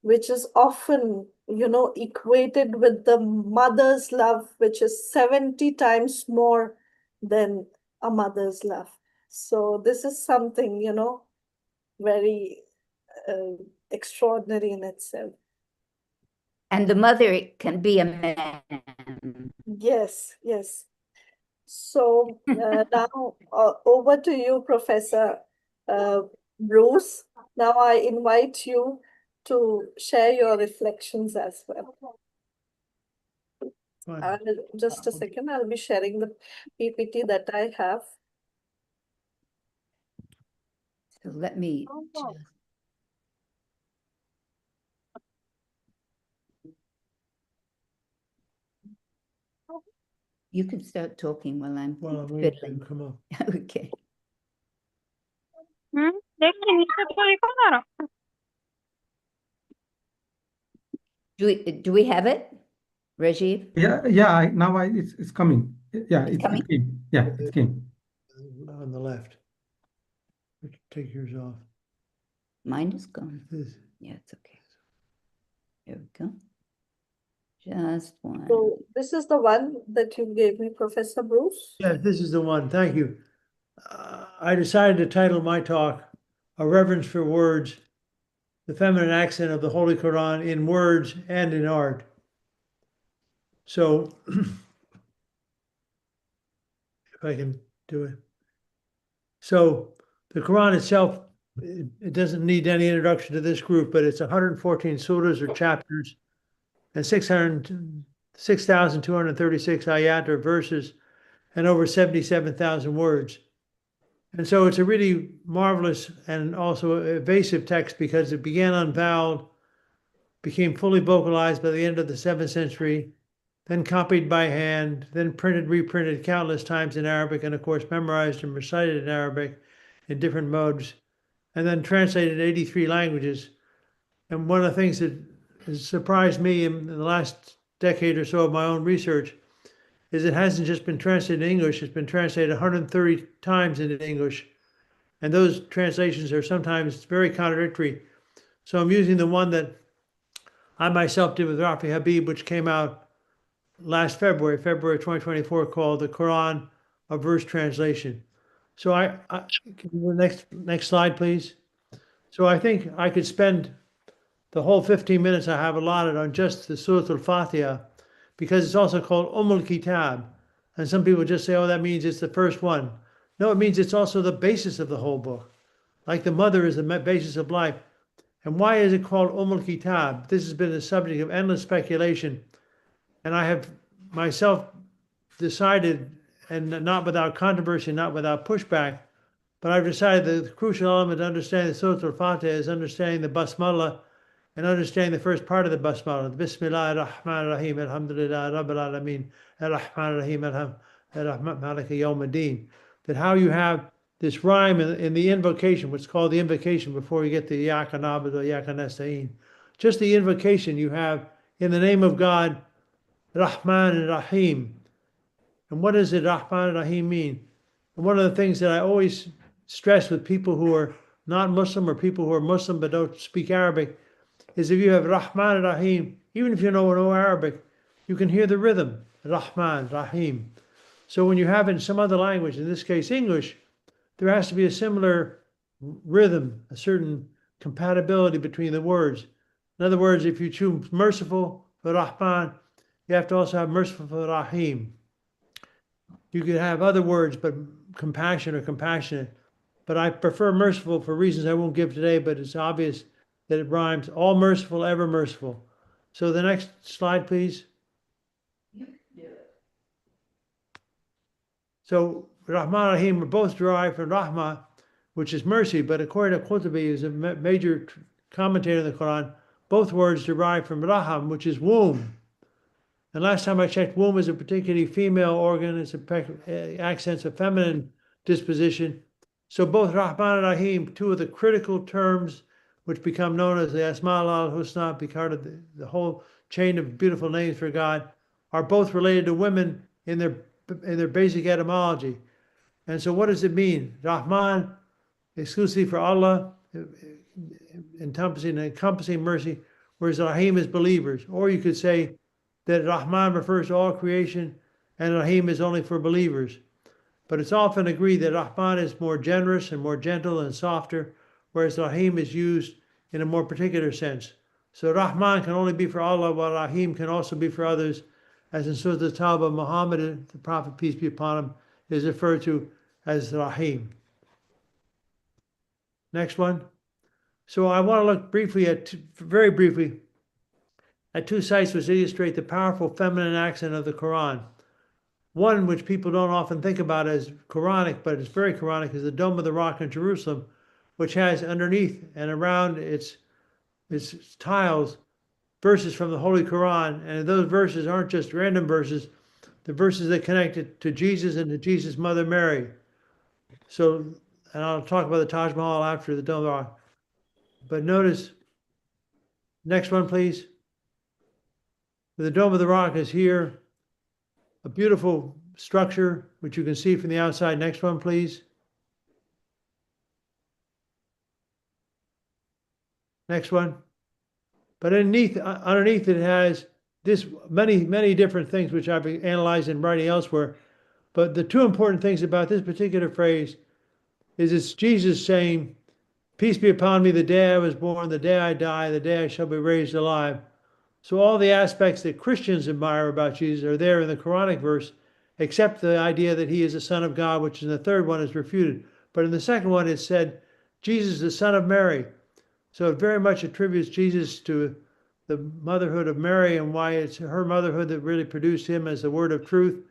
which is often, equated with the mother's love, which is 70 times more than a mother's love. So this is something, very uh, extraordinary in itself. And the mother can be a man. Yes, yes. So now over to you, Professor uh, Bruce. Now I invite you to share your reflections as well. Fine. Just a second, I'll be sharing the PPT that I have. So let me just. You can start talking while I'm Well, I'm waiting for him fiddling. to come up. Okay. Do we have it, Rajiv? Yeah. Now it's coming. Yeah, It's coming? it came. Yeah, it came. On the left. Take yours off. Mine is gone. This. Yeah, it's okay. There we go. Just one. So this is the one that you gave me, Professor Bruce. Yeah, this is the one. Thank you. I decided to title my talk, A Reverence for Words, the Feminine Accent of the Holy Quran in Words and in Art. So, if I can do it. So, the Quran itself, it doesn't need any introduction to this group, but it's 114 surahs or chapters and 6,236 ayat or verses and over 77,000 words. And so it's a really marvelous and also evasive text because it began unvoweled, became fully vocalized by the end of the 7th century, then copied by hand, then printed, reprinted countless times in Arabic, and of course memorized and recited in Arabic in different modes, and then translated in 83 languages. And one of the things that has surprised me in the last decade or so of my own research is it hasn't just been translated in English, it's been translated 130 times into English. And those translations are sometimes very contradictory. So I'm using the one that I myself did with Rafi Habib, which came out last February 2024, called The Quran, a Verse Translation. So next slide, please. So I think I could spend the whole 15 minutes I have allotted on just the Surah Al-Fatiha, because it's also called Kitab. And some people just say, oh, that means it's the first one. No, it means it's also the basis of the whole book. Like the mother is the basis of life. And why is it called Kitab? This has been the subject of endless speculation. And I have myself decided, and not without controversy, not without pushback, but I've decided that the crucial element to understanding the Surah Al-Fatiha is understanding the Basmala and understanding the first part of the Basmala, the Bismillah ar-Rahman ar-Rahim, Alhamdulillah Rabbil Alameen, ar-Rahman ar-Rahim, ar-Rahman Maliki Yawm ad-Din. That how you have this rhyme in the invocation, what's called the invocation before you get to Iyyaka na'budu wa Iyyaka nasta'in. Just the invocation you have in the name of God, Rahman and Rahim. And what does it Rahman and Rahim mean? And one of the things that I always stress with people who are not Muslim or people who are Muslim but don't speak Arabic is if you have Rahman and Rahim, even if you know no Arabic, you can hear the rhythm, Rahman, Rahim. So when you have it in some other language, in this case English, there has to be a similar rhythm, a certain compatibility between the words. In other words, if you choose merciful for Rahman, you have to also have merciful for Rahim. You could have other words, but compassion or compassionate. But I prefer merciful for reasons I won't give today, but it's obvious that it rhymes, all merciful, ever merciful. So the next slide, please. So Rahman and Rahim are both derived from Rahma, which is mercy, but according to Qurtubi, who's a major commentator in the Quran, both words derive from Raham, which is womb. And last time I checked, womb is a particularly female organ. It's accents a feminine disposition. So both Rahman and Rahim, two of the critical terms which become known as the Asma al-Husna, because of the whole chain of beautiful names for God, are both related to women in their basic etymology. And so what does it mean? Rahman, exclusively for Allah, encompassing mercy, whereas Rahim is believers. Or you could say that Rahman refers to all creation and Rahim is only for believers. But it's often agreed that Rahman is more generous and more gentle and softer, whereas Rahim is used in a more particular sense. So Rahman can only be for Allah, while Rahim can also be for others, as in Surah Al-Tawbah, Muhammad, the Prophet, peace be upon him, is referred to as Rahim. Next one. So I want to look very briefly, at two sites which illustrate the powerful feminine accent of the Quran. One which people don't often think about as Quranic, but it's very Quranic, is the Dome of the Rock in Jerusalem, which has underneath and around its tiles verses from the Holy Quran. And those verses aren't just random verses, the verses that connect it to Jesus and to Jesus' mother Mary. So, and I'll talk about the Taj Mahal after the Dome of the Rock. But notice, next one, please. The Dome of the Rock is here, a beautiful structure, which you can see from the outside. Next one, please. Next one. But underneath it has this many different things, which I've analyzed in writing elsewhere. But the two important things about this particular phrase is it's Jesus saying, "Peace be upon me, the day I was born, the day I die, the day I shall be raised alive." So all the aspects that Christians admire about Jesus are there in the Quranic verse, except the idea that he is the Son of God, which in the third one is refuted. But in the second one, it said, Jesus, the Son of Mary. So it very much attributes Jesus to the motherhood of Mary and why it's her motherhood that really produced him as the word of truth.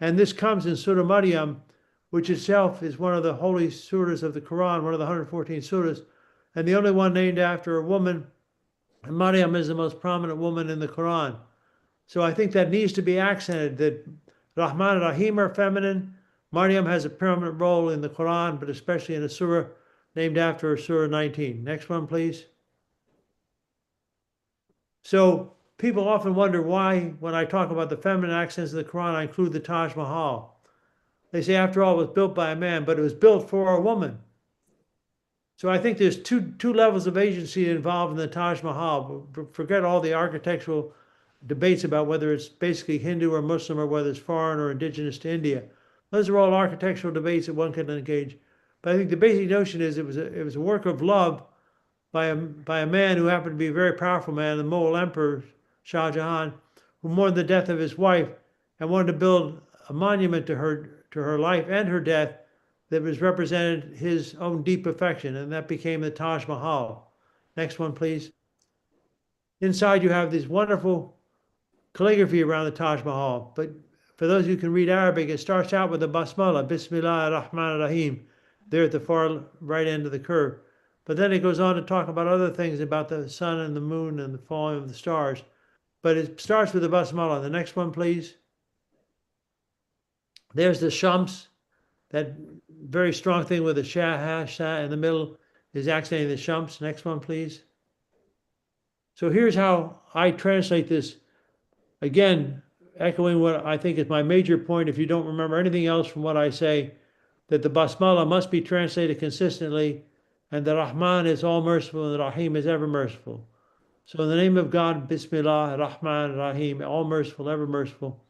And this comes in Surah Maryam, which itself is one of the holy surahs of the Quran, one of the 114 surahs, and the only one named after a woman. And Maryam is the most prominent woman in the Quran. So I think that needs to be accented, that Rahman and Rahim are feminine. Maryam has a prominent role in the Quran, but especially in a surah named after her, Surah 19. Next one, please. So people often wonder why, when I talk about the feminine accents of the Quran, I include the Taj Mahal. They say, after all, it was built by a man, but it was built for a woman. So I think there's two levels of agency involved in the Taj Mahal. Forget all the architectural debates about whether it's basically Hindu or Muslim or whether it's foreign or indigenous to India. Those are all architectural debates that one can engage. But I think the basic notion is it was a work of love by a man who happened to be a very powerful man, the Mughal Emperor Shah Jahan, who mourned the death of his wife and wanted to build a monument to her life and her death that was represented his own deep affection, and that became the Taj Mahal. Next one, please. Inside you have this wonderful calligraphy around the Taj Mahal, but for those who can read Arabic, it starts out with the Basmala, Bismillah ar-Rahman ar-Rahim, there at the far right end of the curve. But then it goes on to talk about other things, about the sun and the moon and the falling of the stars. But it starts with the Basmala. The next one, please. There's the Shams, that very strong thing with the Shah in the middle is accenting the Shams. Next one, please. So here's how I translate this. Again, echoing what I think is my major point, if you don't remember anything else from what I say, that the Basmala must be translated consistently, and the Rahman is all merciful and the Rahim is ever merciful. So in the name of God, Bismillah, Rahman, Rahim, all merciful, ever merciful.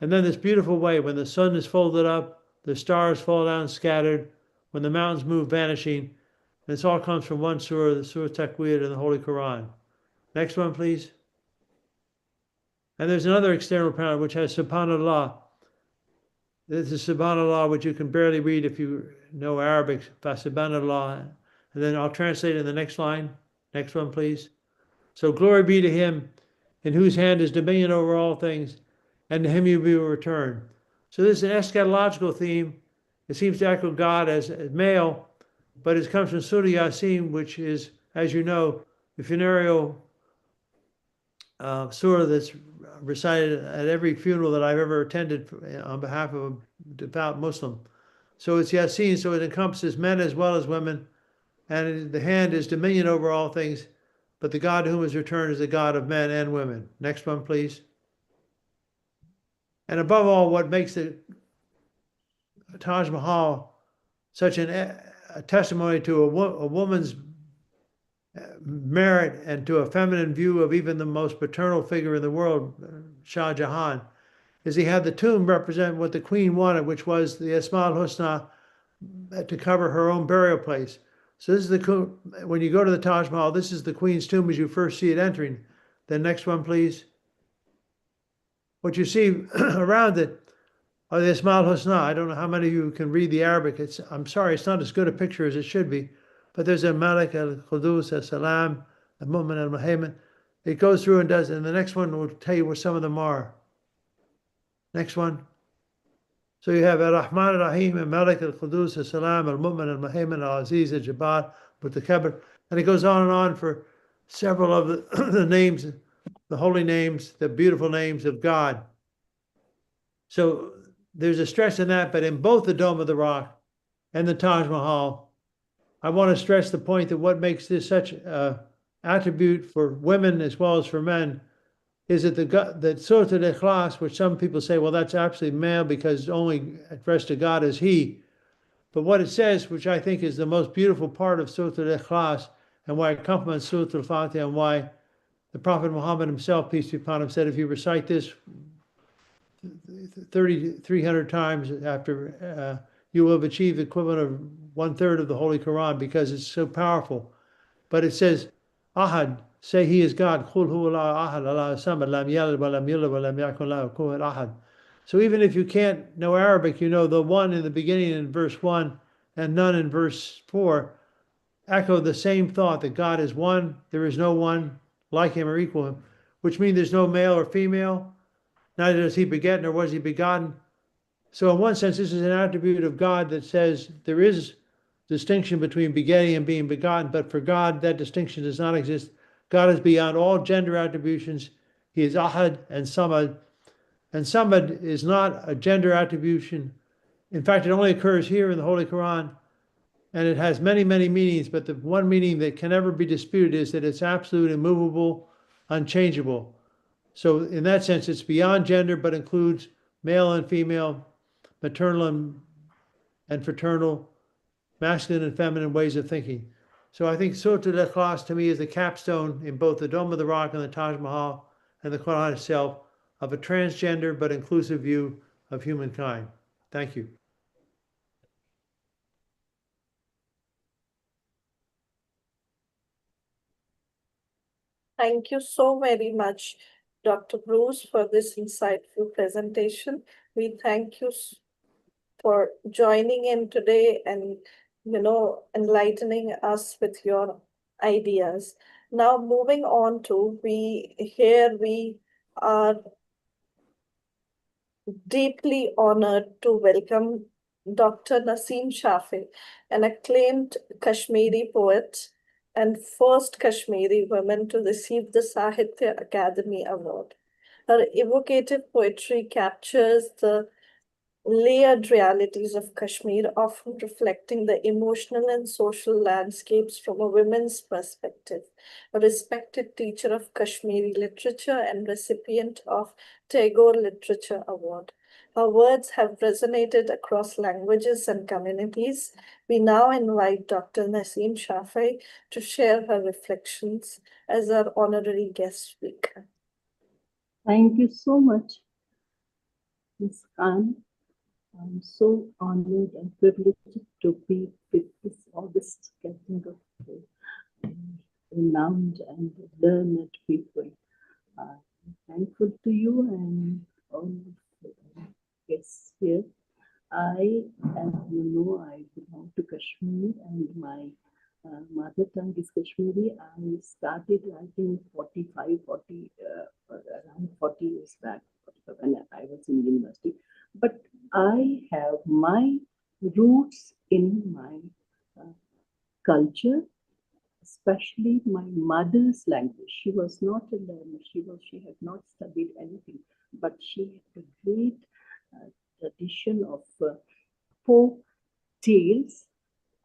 And then this beautiful way, when the sun is folded up, the stars fall down scattered, when the mountains move vanishing, and this all comes from one surah, the Surah Takwir in the Holy Quran. Next one, please. And there's another external panel which has Subhanallah. This is Subhanallah, which you can barely read if you know Arabic, Subhanallah. And then I'll translate in the next line. Next one, please. So glory be to him in whose hand is dominion over all things, and to him you will return. So this is an eschatological theme. It seems to echo God as male, but it comes from Surah Yasin, which is, as you know, the funereal surah that's recited at every funeral that I've ever attended on behalf of a devout Muslim. So it's Yasin, so it encompasses men as well as women, and the hand is dominion over all things, but the God to whom is returned is the God of men and women. Next one, please. And above all, what makes the Taj Mahal such a testimony to a woman's merit and to a feminine view of even the most paternal figure in the world, Shah Jahan, is he had the tomb represent what the queen wanted, which was the Asma al-Husna to cover her own burial place. So this is the, when you go to the Taj Mahal, this is the queen's tomb as you first see it entering. The next one, please. What you see around it are the Asma al-Husna. I don't know how many of you can read the Arabic. I'm sorry, it's not as good a picture as it should be. But there's a Malik al-Qudus, al-Salam, al-Mu'min al-Muhaymin. It goes through and does it. And the next one will tell you what some of them are. Next one. So you have Rahman Raheem and Malik al-Qudus, al-Salam, al-Mu'min al-Muhaymin, al-Aziz, al-Jabbar, Mutakabir. And it goes on and on for several of the names, the holy names, the beautiful names of God. So there's a stress in that, but in both the Dome of the Rock and the Taj Mahal, I want to stress the point that what makes this such an attribute for women as well as for men is that that Surah Al-Ikhlas, which some people say, well, that's absolutely male because it's only addressed to God as he. But what it says, which I think is the most beautiful part of Surah Al-Ikhlas and why it complements Surah Al-Fatiha and why the Prophet Muhammad himself, peace be upon him, said, if you recite this 300 times after, you will have achieved the equivalent of 1/3 of the Holy Quran because it's so powerful. But it says, Ahad, say he is God. Qul huwa Allahu ahad, Allahu samad, lam yalid wa lam yulad wa lam yakun lahu kufuwan ahad. So even if you can't know Arabic, you know the one in the beginning in verse 1 and none in verse 4 echo the same thought that God is one, there is no one like him or equal him, which means there's no male or female, neither does he beget nor was he begotten. So in one sense, this is an attribute of God that says there is distinction between begetting and being begotten, but for God, that distinction does not exist. God is beyond all gender attributions. He is Ahad and Samad. And Samad is not a gender attribution. In fact, it only occurs here in the Holy Quran, and it has many, many meanings, but the one meaning that can never be disputed is that it's absolute, immovable, unchangeable. So in that sense, it's beyond gender, but includes male and female, maternal and fraternal, masculine and feminine ways of thinking. So I think Surah Al-Ikhlas to me is the capstone in both the Dome of the Rock and the Taj Mahal and the Quran itself of a transgender but inclusive view of humankind. Thank you. Thank you so very much, Dr. Bruce, for this insightful presentation. We thank you for joining in today and, enlightening us with your ideas. Now, moving on to, we are deeply honored to welcome Dr. Naseem Shafi, an acclaimed Kashmiri poet and first Kashmiri woman to receive the Sahitya Academy Award. Her evocative poetry captures the layered realities of Kashmir, often reflecting the emotional and social landscapes from a women's perspective. A respected teacher of Kashmiri literature and recipient of Tagore Literature Award. Her words have resonated across languages and communities. We now invite Dr. Naseem Shafi to share her reflections as our honorary guest speaker. Thank you so much, Ms. Khan. I'm so honored and privileged to be with this august gathering of renowned and learned people. I'm thankful to you and all the guests here. I belong to Kashmir and my mother tongue is Kashmiri. I started writing around 40 years back when I was in university. But I have my roots in my culture, especially my mother's language. She was not a learner. She had not studied anything, but she had a great tradition of folk tales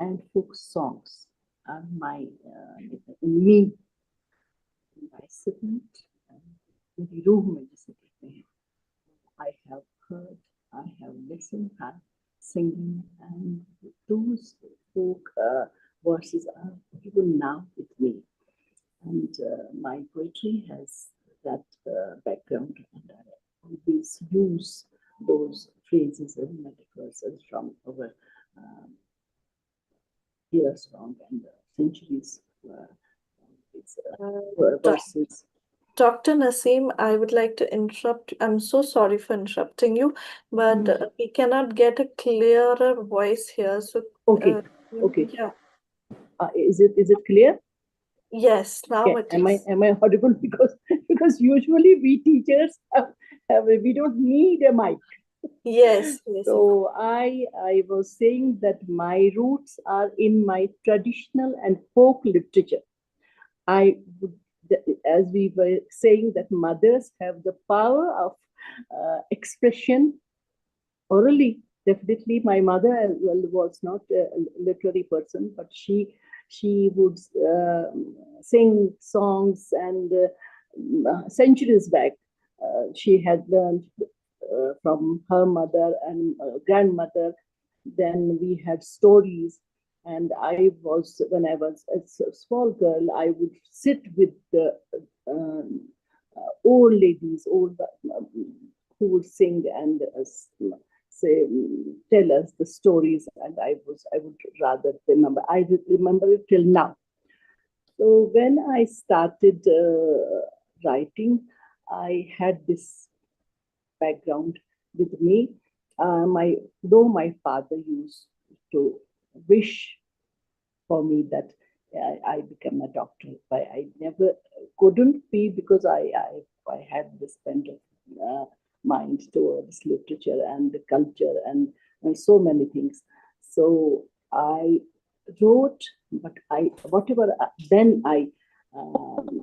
and folk songs. In me, my segment, मेरी रूह में जिसे कहते हैं, I have heard, I have listened, I'm singing, and those folk verses are even now with me. And my poetry has that background, and I always use those phrases and metaphors from our years long and centuries. It's Doc- verses. Dr. Naseem, I would like to interrupt. I'm so sorry for interrupting you, but we cannot get a clearer voice here. So, Okay, okay. yeah, Is it clear? yes, now Okay. it Am is. I audible? Because usually we teachers we don't need a mic. Yes, yes. So I was saying that my roots are in my traditional and folk literature. I would, as we were saying, that mothers have the power of expression orally. Definitely, my mother as well was not a literary person, but she would sing songs, and centuries back, she had learned from her mother and grandmother. Then we had stories, and when I was a small girl, I would sit with the old ladies, who would sing and say, tell us the stories, and I would rather remember. I remember it till now. So when I started writing, I had this background with me. Though my father used to wish for me that I become a doctor, but I never couldn't be, because I had this bent of mind towards literature and the culture, and so many things. So I wrote, but then I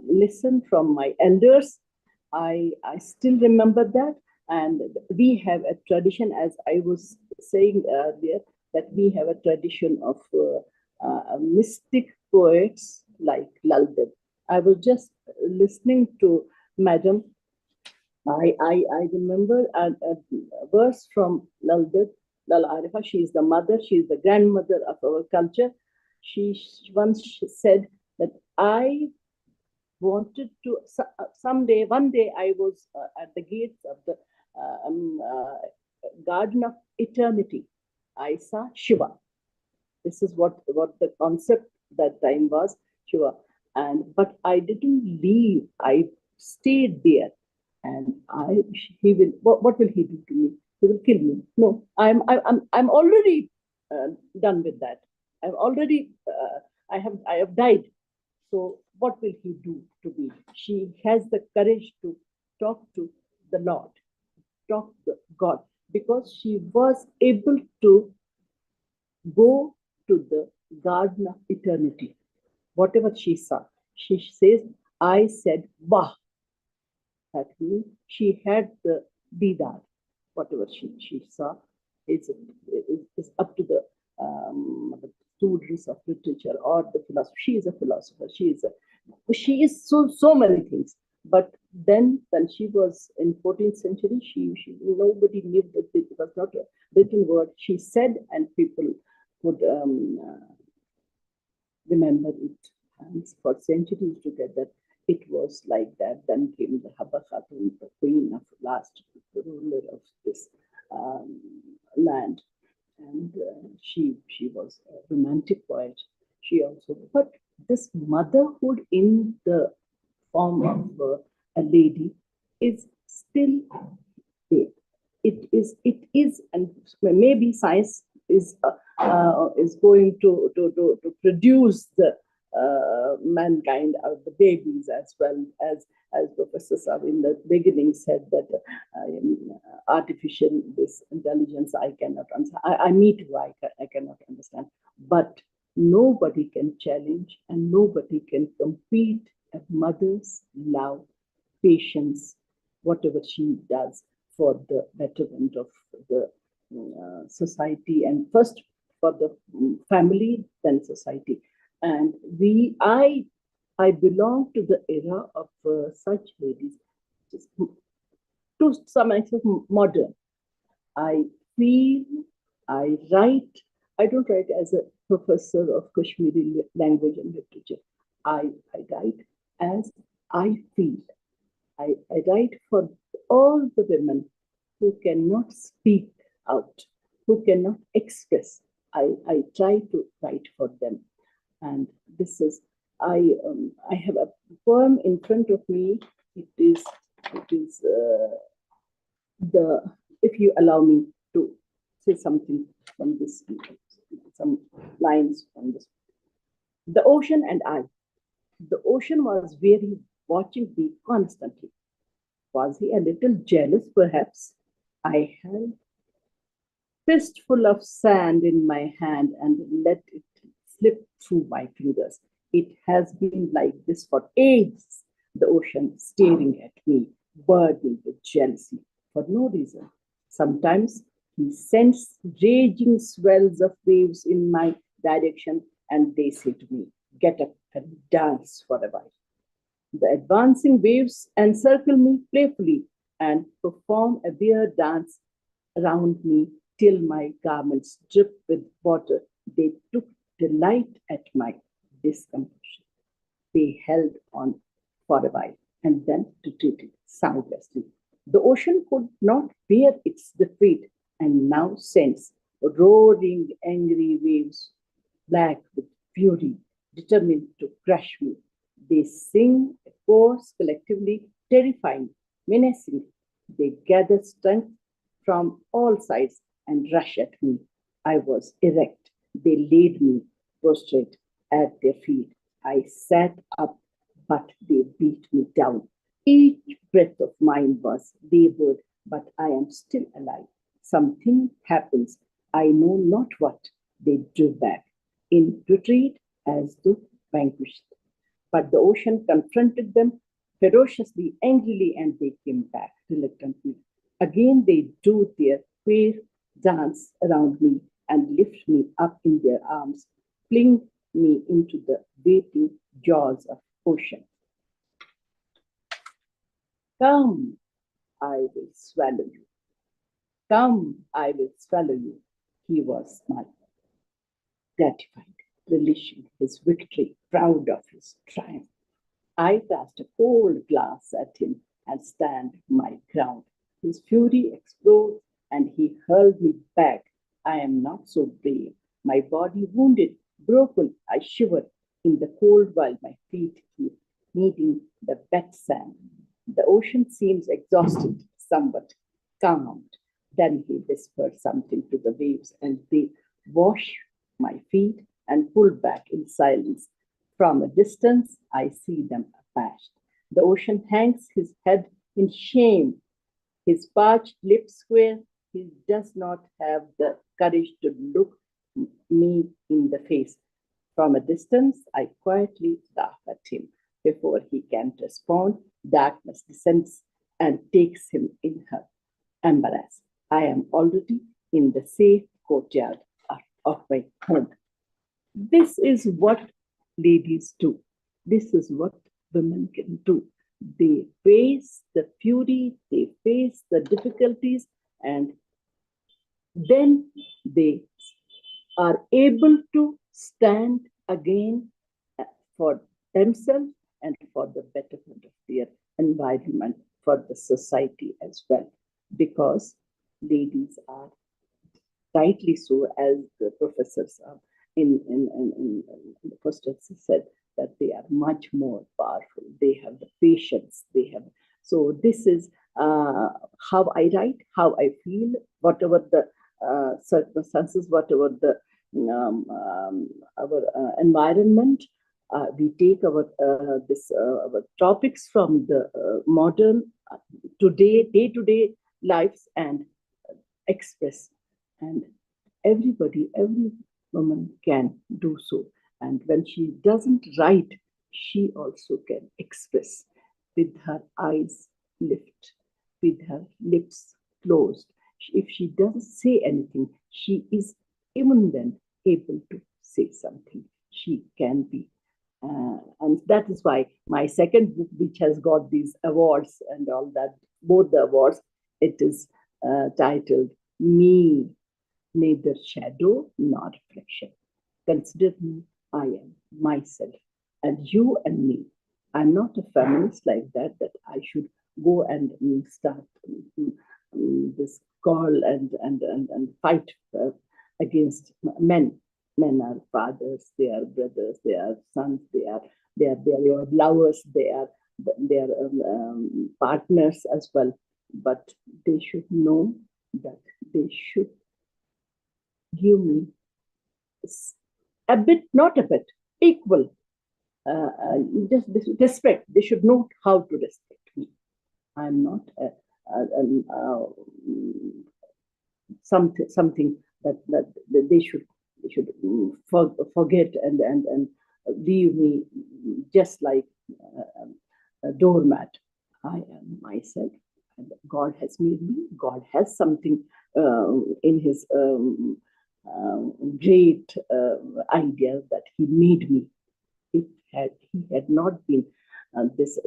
listened from my elders. I still remember that, and we have a tradition, as I was saying earlier, that we have a tradition of mystic poets like Laldev. I was just listening to Madam. I remember a verse from Laldev, Lal Arifa. She is the mother, she is the grandmother of our culture. She once said that I wanted to someday, one day, I was at the gates of the garden of eternity. I saw Shiva. This is what the concept that time was, Shiva. But I didn't leave. I stayed there, and he will. What will he do to me? He will kill me. No, I'm already done with that. I've already I have died. So what will he do to me? She has the courage to talk to the Lord, talk to God, because she was able to go to the garden of eternity. Whatever she saw, she says, I said, Wah. That means she had the didar. Whatever she saw is up to the students of literature or the philosopher. She is a philosopher. She is so many things. But then, when she was in 14th century, nobody knew that it was not a written word. She said, and people would remember it. And for centuries together, it was like that. Then came the Habba Khatun, the queen of last ruler of this land. And she was a romantic poet. She also, but this motherhood in the form of a lady is still there. It is, and maybe science is going to produce the mankind out the babies, as well as Professor Saab in the beginning said that artificial this intelligence I cannot understand. I meet who I cannot understand, but nobody can challenge and nobody can compete a mother's love, patience, whatever she does for the betterment of the society, and first for the family, then society. And I belong to the era of such ladies, just to some extent modern. I feel, I write. I don't write as a professor of Kashmiri language and literature. I write as I feel. I write for all the women who cannot speak out, who cannot express. I try to write for them. And this is, I have a poem in front of me. It is if you allow me to say something from this, some lines from this. The ocean and I. The ocean was weary, watching me constantly. Was he a little jealous, perhaps? I held fistful of sand in my hand and let it slip through my fingers. It has been like this for ages. The ocean staring at me, burdened with jealousy for no reason. Sometimes he sends raging swells of waves in my direction, and they say to me, "Get up and dance for a while." The advancing waves encircle me playfully and perform a weird dance around me till my garments drip with water. They took delight at my discomposure. They held on for a while and then retreated soundlessly. The ocean could not bear its defeat and now sends roaring, angry waves, black with fury, determined to crush me. They sing a chorus collectively, terrifying, menacing. They gather strength from all sides and rush at me. I was erect. They laid me prostrate at their feet. I sat up, but they beat me down. Each breath of mine was labored, but I am still alive. Something happens. I know not what. They drew back in retreat as though vanquished. But the ocean confronted them ferociously, angrily, and they came back reluctantly. Again, they do their queer dance around me and lift me up in their arms, fling me into the waiting jaws of ocean. Come, I will swallow you. Come, I will swallow you. He was smiling, gratified, relishing his victory, proud of his triumph. I cast a cold glance at him and stand my ground. His fury explodes and he hurled me back. I am not so brave. My body wounded, broken, I shiver in the cold while my feet keep kneading the wet sand. The ocean seems exhausted, somewhat calmed. Then he whispered something to the waves and they wash my feet and pull back in silence. From a distance, I see them abashed. The ocean hangs his head in shame, his parched lips square. He does not have the courage to look me in the face. From a distance, I quietly laugh at him. Before he can respond, darkness descends and takes him in her embrace. I am already in the safe courtyard of my home. This is what ladies do. This is what women can do. They face the fury, they face the difficulties, and then they are able to stand again for themselves and for the betterment of their environment, for the society as well. Because ladies are rightly so, as the professors in the first said, that they are much more powerful. They have the patience. They have. So this is how I write, how I feel, whatever the circumstances, whatever the our environment. We take our our topics from the modern day-to-day lives and express. And everybody, every woman can do so. And when she doesn't write, she also can express with her eyes lift, with her lips closed. If she doesn't say anything, she is even then able to say something. She can be. And that is why my second book, which has got these awards and all that, both the awards, it is titled Me, Neither Shadow Nor Reflection. Consider me, I am myself, and you and me, I'm not a feminist like that I should go and start this call and fight against men. Men are fathers, they are brothers, they are sons, they are your lovers, they are partners as well. But they should know that they should give me a bit, not a bit, equal, just respect. They should know how to respect me. I'm not something that they should forget and leave me just like a doormat. I am myself, and God has made me. God has something in His great idea that He made me. If He had not been this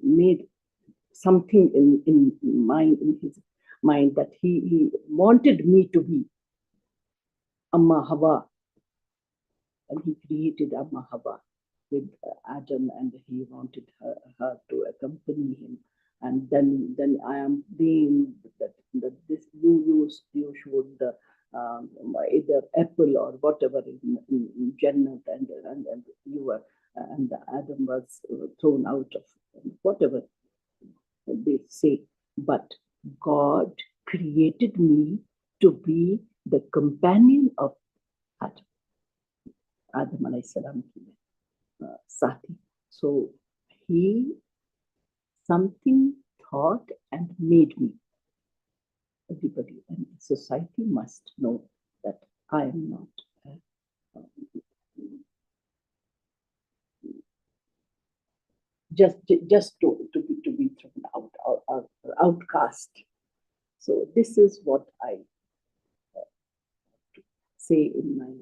made something in His mind that he wanted me to be Amma Hawa, and He created Amma Hawa with Adam, and He wanted her to accompany Him. And then I am being that this you showed the either apple or whatever in Jannat, and you were and Adam was thrown out of whatever they say. But God created me to be the companion of Adam. Adam alayhi salam Sati. So He something thought and made me. Everybody and society must know that I am not just to be thrown out, outcast. So this is what I say in my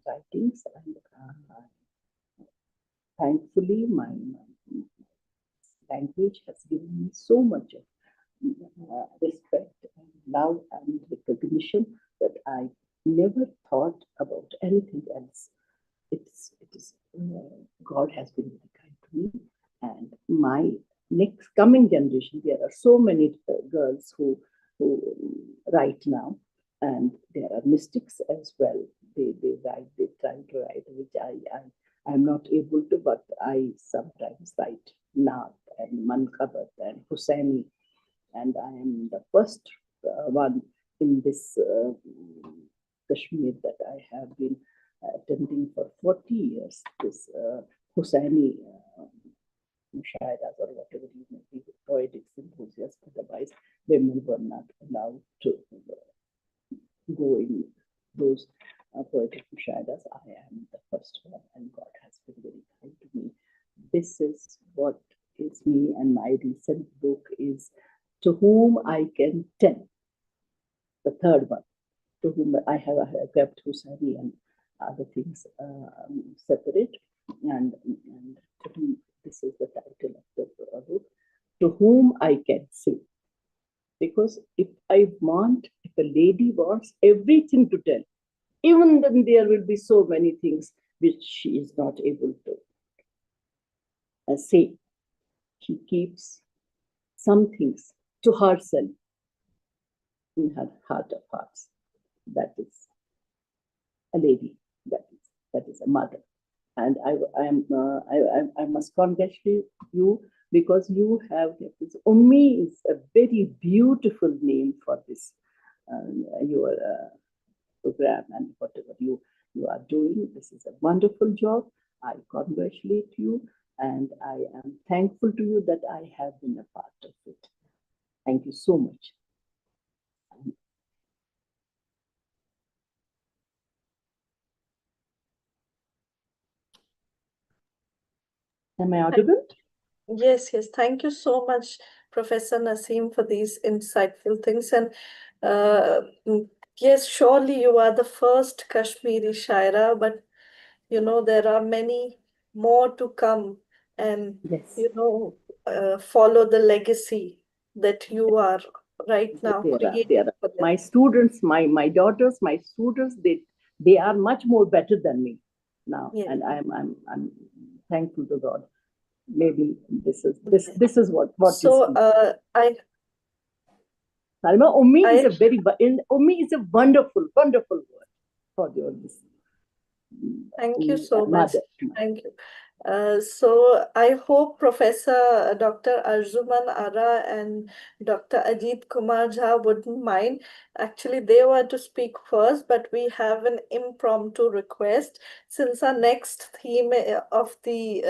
writings, and thankfully my language has given me so much of respect and love and recognition that I never thought about anything else. It is God has been very kind to me, and my next coming generation. There are so many girls who write now, and there are mystics as well. They write, they try to write, which I'm not able to, but I sometimes write Naat and Mankabat and Hussaini, and I am the first one in this Kashmir that I have been attending for 40 years, this Hussaini Mushairas or whatever you may be, poetic symposiums. Otherwise, women were not allowed to go in those poetic Mushairas. I am the first one, and God has been very kind to me. This is what is me, and my recent book is To Whom I Can Tell, the third one, to whom I have kept Hussaini and other things separate, and to whom, this is the title of the book, To Whom I Can Say. Because if a lady wants everything to tell, even then there will be so many things which she is not able to say. She keeps some things to herself in her heart of hearts. That is a lady. That is a mother. And I must congratulate you, because you have this. Ummi is a very beautiful name for this your program and whatever you are doing. This is a wonderful job. I congratulate you, and I am thankful to you that I have been a part of it. Thank you so much. Am I audible? Yes, yes. Thank you so much, Professor Naseem, for these insightful things. And yes, surely you are the first Kashmiri Shaira, but there are many more to come, and Yes. follow the legacy that you are right now creating There are for them. my students, my daughters, my students. They are much more better than me now, Yes. and I'm thankful to God. maybe this is what So Salma, Ummi is a Ummi is a wonderful word for your this. Thank you so much. Mother. Thank you. So I hope Professor Dr. Arjuman Ara and Dr. Ajit Kumar Jha wouldn't mind. Actually, they were to speak first, but we have an impromptu request. Since our next theme of the,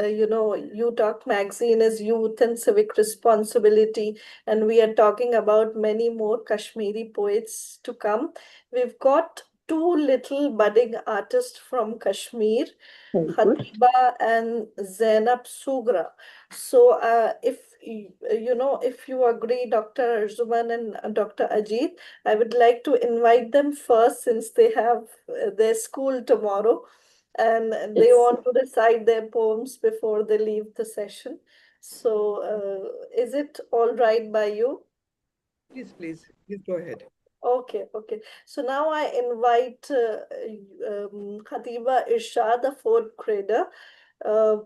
You Talk magazine is youth and civic responsibility, and we are talking about many more Kashmiri poets to come. We've got two little budding artists from Kashmir, Khatiba and Zainab Sugra. So, if you agree, Dr. Arzuman and Dr. Ajit, I would like to invite them first since they have their school tomorrow and they want to recite their poems before they leave the session. So, is it all right by you? Please go ahead. Okay. So now I invite Khatiba Irshad, the fourth grader, uh,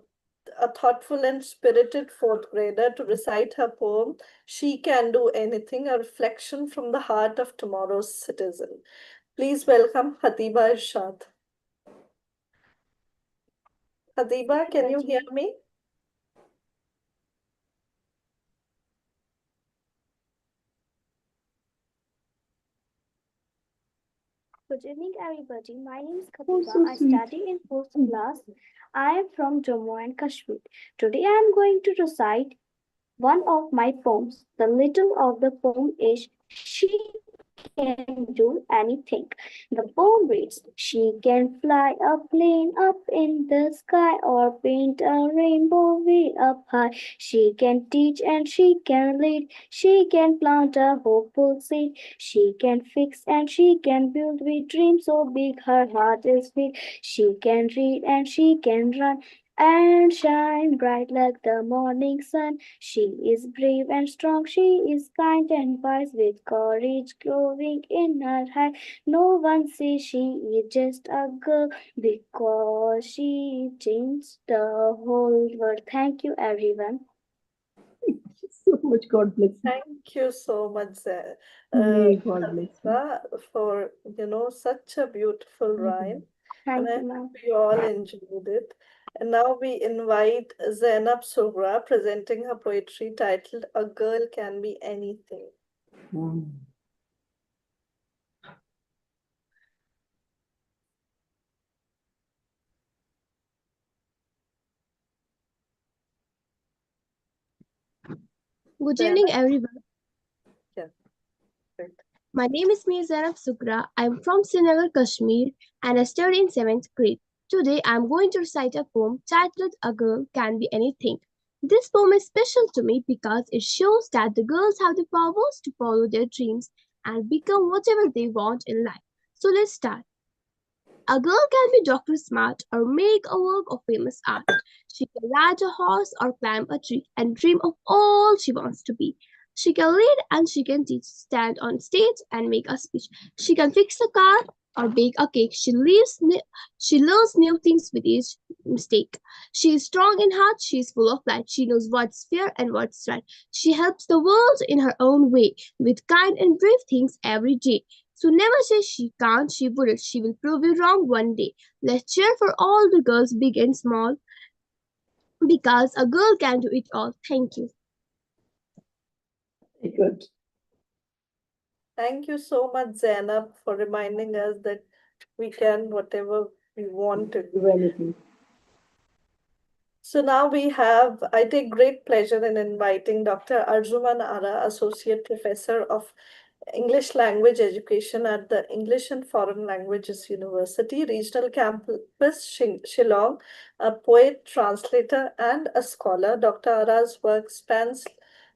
a thoughtful and spirited fourth grader, to recite her poem, She Can Do Anything, a reflection from the heart of tomorrow's citizen. Please welcome Khatiba Irshad. Khatiba, can you hear me? Good evening, everybody. My name is Khatiba. I study in fourth class. I am from Jammu and Kashmir. Today I am going to recite one of my poems. The title of the poem is She Can Do Anything. The poem reads, She can fly a plane up in the sky or paint a rainbow way up high. She can teach and she can lead. She can plant a hopeful seed. She can fix and she can build with dreams so big her heart is filled. She can read and she can run and shine bright like the morning sun. She is brave and strong, she is kind and wise, with courage glowing in her eye. No one says she is just a girl because she changed the whole world. Thank you, everyone. So much. God bless you. Thank you so much, May God bless you. Khatiba, for such a beautiful rhyme. And Thank I you, ma'am. hope you all enjoyed it. And now we invite Zainab Sugra presenting her poetry titled A Girl Can Be Anything. Good evening, everyone. Yeah, great. My name is Zainab Sukra. I am from Srinagar, Kashmir, and I study in 7th grade. Today, I am going to recite a poem titled A Girl Can Be Anything. This poem is special to me because it shows that the girls have the powers to follow their dreams and become whatever they want in life. So let's start. A girl can be doctor smart or make a work of famous art. She can ride a horse or climb a tree and dream of all she wants to be. She can lead and she can teach, stand on stage and make a speech. She can fix a car or bake a cake. She learns new things with each mistake. She is strong in heart. She is full of light. She knows what's fair and what's right. She helps the world in her own way with kind and brave things every day. So never say she can't, she wouldn't. She will prove you wrong one day. Let's cheer for all the girls, big and small, because a girl can do it all. Thank you. Very good. Thank you so much, Zainab, for reminding us that we can whatever we want to do. Anything. So now I take great pleasure in inviting Dr. Arjuman Ara, Associate Professor of English Language Education at the English and Foreign Languages University, Regional Campus, Shillong, a poet, translator, and a scholar. Dr. Ara's work spans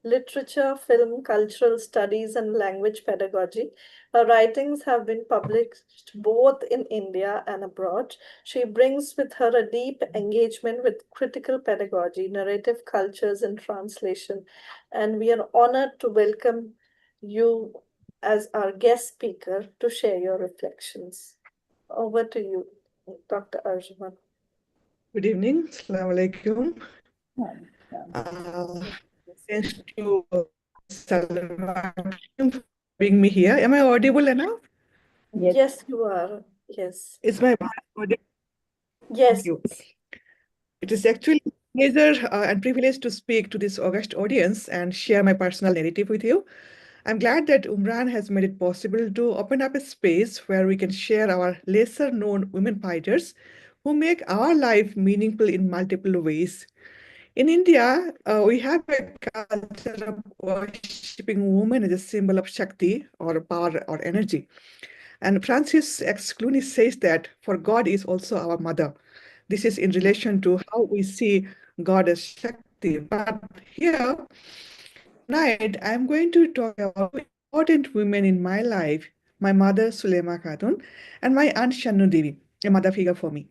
literature, film, cultural studies, and language pedagogy. Her writings have been published both in India and abroad. She brings with her a deep engagement with critical pedagogy, narrative cultures, and translation. And we are honored to welcome you as our guest speaker to share your reflections. Over to you, Dr. Arjuman. Good evening. Assalamu alaikum. Thanks to Salman for having me here. Am I audible enough? Yes, you are. Yes. Is my voice audible? Thank Yes. you. It is actually a pleasure and privilege to speak to this august audience and share my personal narrative with you. I'm glad that Umran has made it possible to open up a space where we can share our lesser known women fighters who make our life meaningful in multiple ways. In India, we have a culture of worshipping women as a symbol of Shakti or power or energy. And Francis X. Clooney says that for God is also our mother. This is in relation to how we see God as Shakti. But here, tonight, I'm going to talk about two important women in my life, my mother, Sulema Khatun, and my aunt Shannu Devi, a mother figure for me.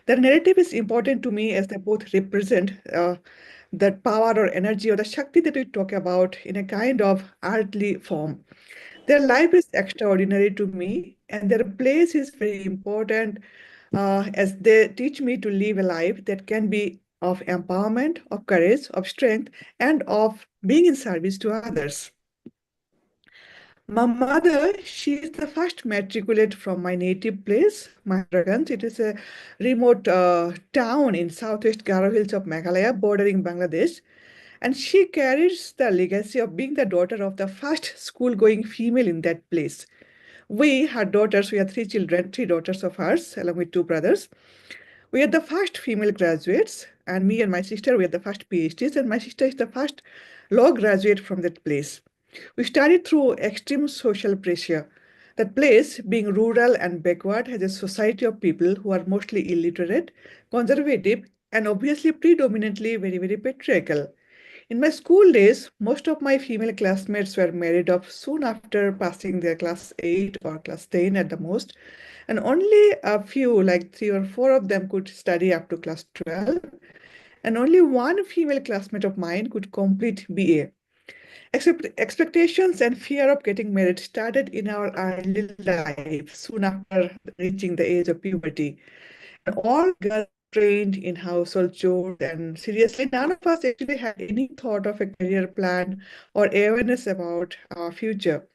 Their narrative is important to me as they both represent that power or energy or the Shakti that we talk about in a kind of earthly form. Their life is extraordinary to me, and their place is very important as they teach me to live a life that can be of empowerment, of courage, of strength, and of being in service to others. My mother, she is the first matriculate from my native place, Maharaganj. It is a remote town in southwest Garo Hills of Meghalaya, bordering Bangladesh. And she carries the legacy of being the daughter of the first school-going female in that place. We, her daughters, we are three children, three daughters of hers, along with two brothers. We are the first female graduates, and me and my sister, we are the first PhDs, and my sister is the first law graduate from that place. We studied through extreme social pressure. That place, being rural and backward, has a society of people who are mostly illiterate, conservative, and obviously predominantly very, very patriarchal. In my school days, most of my female classmates were married off soon after passing their class 8 or class 10 at the most, and only a few, like three or four of them, could study up to class 12, and only one female classmate of mine could complete BA. Expectations and fear of getting married started in our early life, soon after reaching the age of puberty. And all girls trained in household chores, and seriously, none of us actually had any thought of a career plan or awareness about our future.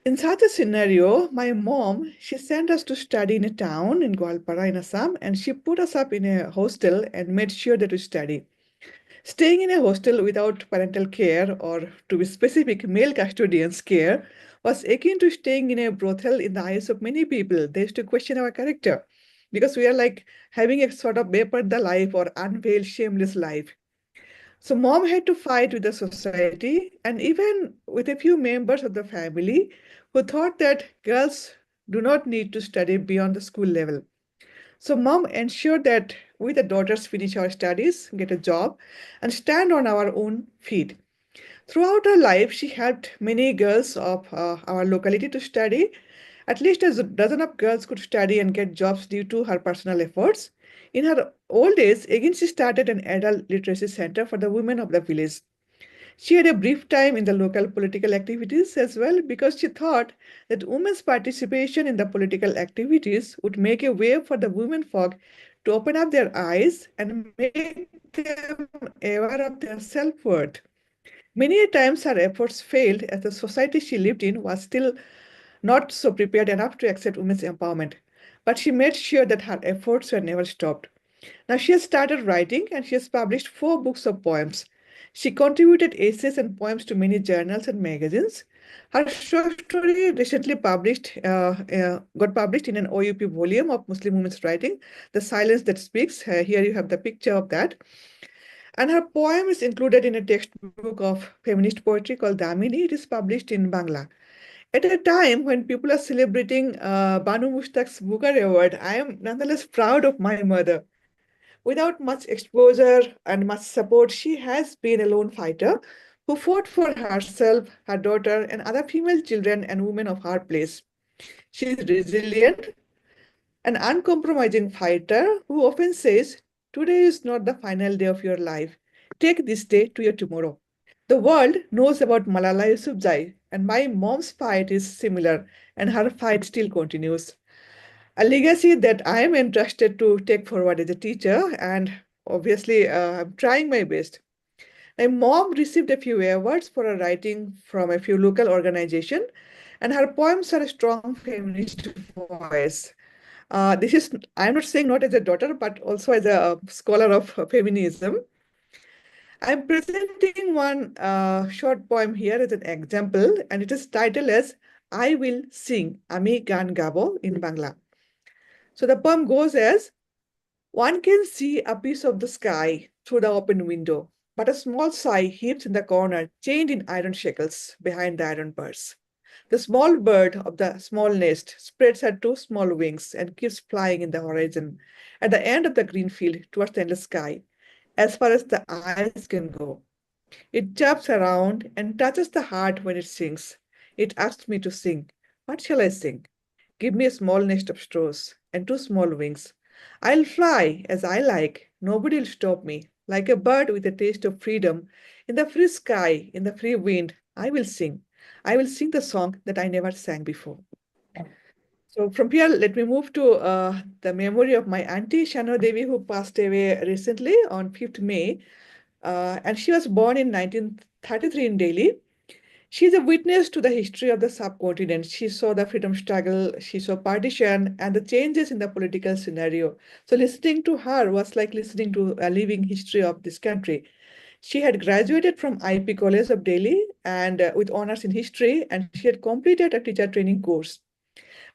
In such a scenario, my mom, she sent us to study in a town in Gwalpara in Assam, and she put us up in a hostel and made sure that we study. Staying in a hostel without parental care, or to be specific, male custodian's care, was akin to staying in a brothel in the eyes of many people. They used to question our character because we are like having a sort of the life or unveiled, shameless life. So mom had to fight with the society and even with a few members of the family who thought that girls do not need to study beyond the school level. So mom ensured that we, the daughters, finish our studies, get a job, and stand on our own feet. Throughout her life, she helped many girls of our locality to study. At least a dozen of girls could study and get jobs due to her personal efforts. In her old days, again, she started an adult literacy center for the women of the village. She had a brief time in the local political activities as well because she thought that women's participation in the political activities would make a way for the women folk to open up their eyes and make them aware of their self-worth. Many a times her efforts failed as the society she lived in was still not so prepared enough to accept women's empowerment. But she made sure that her efforts were never stopped. Now she has started writing and she has published 4 books of poems. She contributed essays and poems to many journals and magazines. Her short story recently got published in an OUP volume of Muslim women's writing, The Silence That Speaks. Here you have the picture of that. And her poem is included in a textbook of feminist poetry called Damini. It is published in Bangla. At a time when people are celebrating Banu Mushtaq's Booker Award, I am nonetheless proud of my mother. Without much exposure and much support, she has been a lone fighter who fought for herself, her daughter, and other female children and women of her place. She is resilient, an uncompromising fighter who often says, "Today is not the final day of your life. Take this day to your tomorrow." The world knows about Malala Yousafzai, and my mom's fight is similar, and her fight still continues. A legacy that I am entrusted to take forward as a teacher and obviously, I'm trying my best. My mom received a few awards for her writing from a few local organizations, and her poems are a strong feminist voice. This is, I'm not saying not as a daughter, but also as a scholar of feminism. I'm presenting one short poem here as an example, and it is titled as I Will Sing, Ami Gan Gabo in Bangla. So the poem goes as, one can see a piece of the sky through the open window, but a small sigh heaps in the corner, chained in iron shackles behind the iron bars. The small bird of the small nest spreads her two small wings and keeps flying in the horizon, at the end of the green field towards the endless sky, as far as the eyes can go. It chirps around and touches the heart when it sings. It asks me to sing. What shall I sing? Give me a small nest of straws and two small wings. I'll fly as I like. Nobody will stop me. Like a bird with a taste of freedom, in the free sky, in the free wind, I will sing. I will sing the song that I never sang before. So from here, let me move to the memory of my auntie Shano Devi, who passed away recently on 5th May. And she was born in 1933 in Delhi. She's a witness to the history of the subcontinent. She saw the freedom struggle, she saw partition, and the changes in the political scenario. So listening to her was like listening to a living history of this country. She had graduated from IP College of Delhi and with honors in history, and she had completed a teacher training course.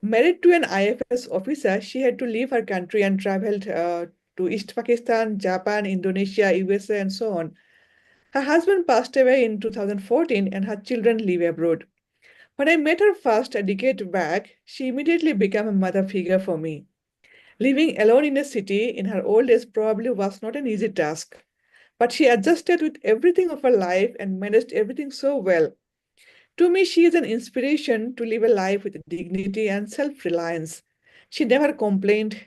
Married to an IFS officer, she had to leave her country and traveled to East Pakistan, Japan, Indonesia, USA, and so on. Her husband passed away in 2014 and her children live abroad. When I met her first a decade back, she immediately became a mother figure for me. Living alone in a city in her old age probably was not an easy task, but she adjusted with everything of her life and managed everything so well. To me, she is an inspiration to live a life with dignity and self-reliance. She never complained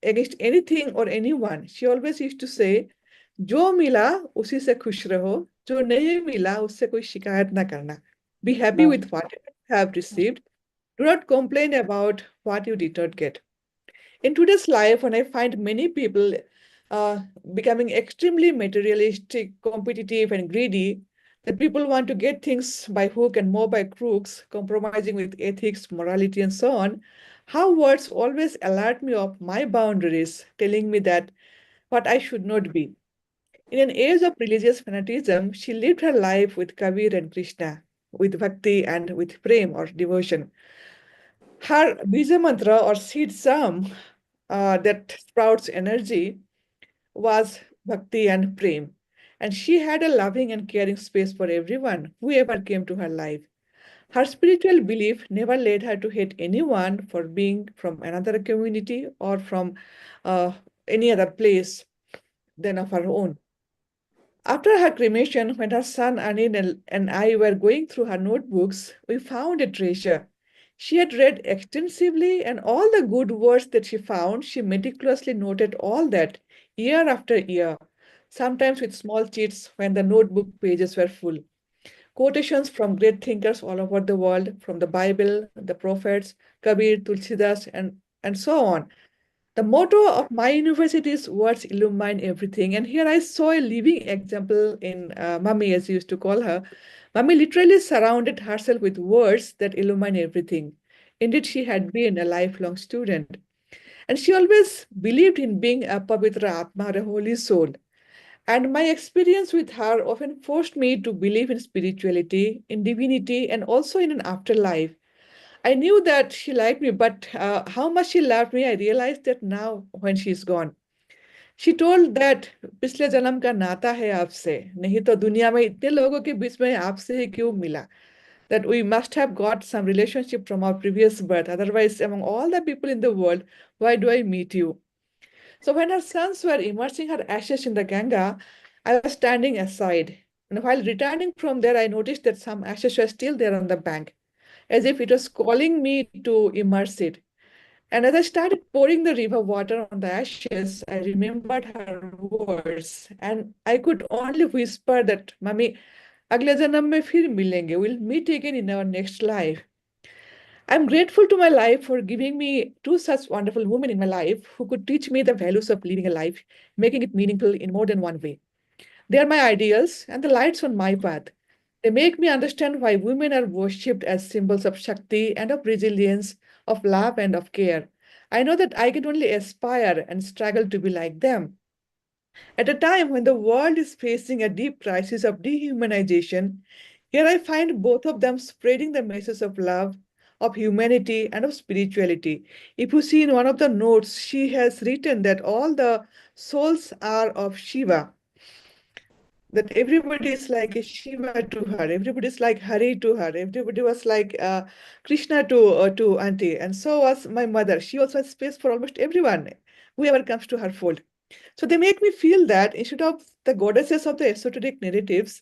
against anything or anyone. She always used to say, जो मिला उसी से खुश रहो, जो नहीं मिला उससे कोई शिकायत ना करना. Be happy with what you have received. Do not complain about what you did not get. In today's life, when I find many people uh, becoming extremely materialistic, competitive, and greedy, that people want to get things by hook and more by crooks, compromising with ethics, morality, and so on, how words always alert me of my boundaries, telling me that what I should not be. In an age of religious fanaticism, she lived her life with Kabir and Krishna, with bhakti and with prem or devotion. Her bija mantra or seed psalm that sprouts energy was bhakti and prem. And she had a loving and caring space for everyone, whoever came to her life. Her spiritual belief never led her to hate anyone for being from another community or from uh, any other place than of her own. After her cremation, when her son Anil and I were going through her notebooks, we found a treasure. She had read extensively, and all the good words that she found, she meticulously noted all that year after year, sometimes with small cheats when the notebook pages were full. Quotations from great thinkers all over the world, from the Bible, the prophets, Kabir, Tulsidas, and so on. The motto of my university is words illumine everything. And here I saw a living example in Mummy, as you used to call her. Mummy literally surrounded herself with words that illumine everything. Indeed, she had been a lifelong student. And she always believed in being a Pavitra Atma, a holy soul. And my experience with her often forced me to believe in spirituality, in divinity, and also in an afterlife. I knew that she liked me, but how much she loved me, I realized that now when she's gone. She told that पिछले जन्म का नाता है आपसे, नहीं तो दुनिया में इतने लोगों के बीच में आपसे ही क्यों मिला? That we must have got some relationship from our previous birth. Otherwise, among all the people in the world, why do I meet you? So when her sons were immersing her ashes in the Ganga, I was standing aside. And while returning from there, I noticed that some ashes were still there on the bank, as if it was calling me to immerse it. And as I started pouring the river water on the ashes, I remembered her words. And I could only whisper that, Mummy, अगले जन्म में फिर मिलेंगे. We'll meet again in our next life. I'm grateful to my life for giving me two such wonderful women in my life who could teach me the values of living a life, making it meaningful in more than one way. They are my ideals and the lights on my path. They make me understand why women are worshipped as symbols of Shakti and of resilience, of love and of care. I know that I can only aspire and struggle to be like them. At a time when the world is facing a deep crisis of dehumanization, here I find both of them spreading the message of love, of humanity, and of spirituality. If you see in one of the notes, she has written that all the souls are of Shiva, that everybody is like a Shiva to her, everybody is like Hari to her, everybody was like Krishna to Auntie, and so was my mother. She also has space for almost everyone, whoever comes to her fold. So they make me feel that instead of the goddesses of the esoteric narratives,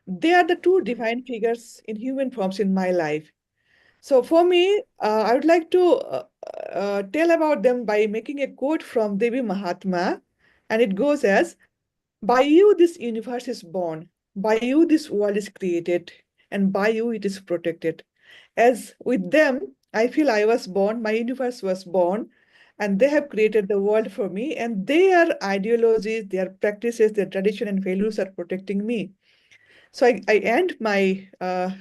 they are the two divine figures in human forms in my life. So for me, I would like to tell about them by making a quote from Devi Mahatma, and it goes as, by you this universe is born, by you this world is created, and by you it is protected. As with them, I feel I was born, my universe was born, and they have created the world for me, and their ideologies, their practices, their tradition and values are protecting me. So I end my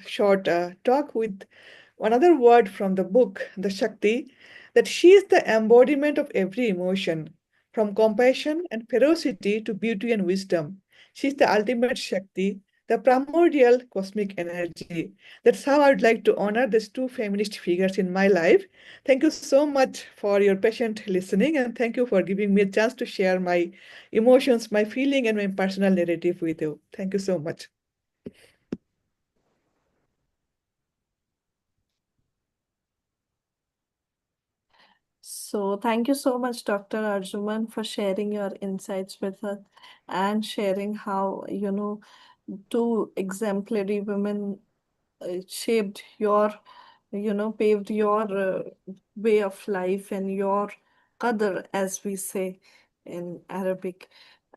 short talk with another word from the book, The Shakti, that she is the embodiment of every emotion, from compassion and ferocity to beauty and wisdom. She is the ultimate Shakti, the primordial cosmic energy. That's how I would like to honor these two feminist figures in my life. Thank you so much for your patient listening, and thank you for giving me a chance to share my emotions, my feeling, and my personal narrative with you. Thank you so much. So thank you so much, Dr. Arjuman, for sharing your insights with us and sharing how, two exemplary women shaped your, paved your way of life and your qadr, as we say in Arabic.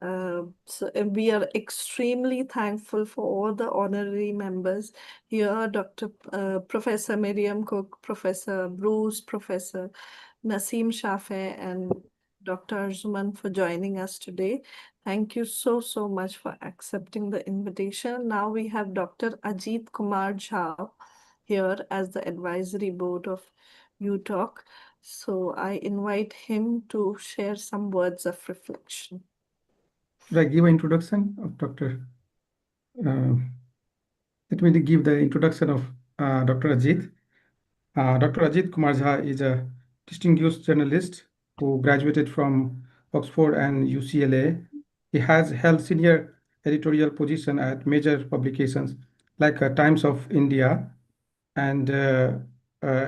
So we are extremely thankful for all the honorary members here, Professor Miriam Cooke, Professor Bruce, Professor Naseem Shafee, and Dr. Arjuman for joining us today. Thank you so, so much for accepting the invitation. Now we have Dr. Ajit Kumar Jha here as the advisory board of UTalk. So I invite him to share some words of reflection. Should I give an introduction of Dr. Let me give the introduction of Dr. Ajit. Dr. Ajit Kumar Jha is a distinguished journalist who graduated from Oxford and UCLA. He has held senior editorial position at major publications like Times of India and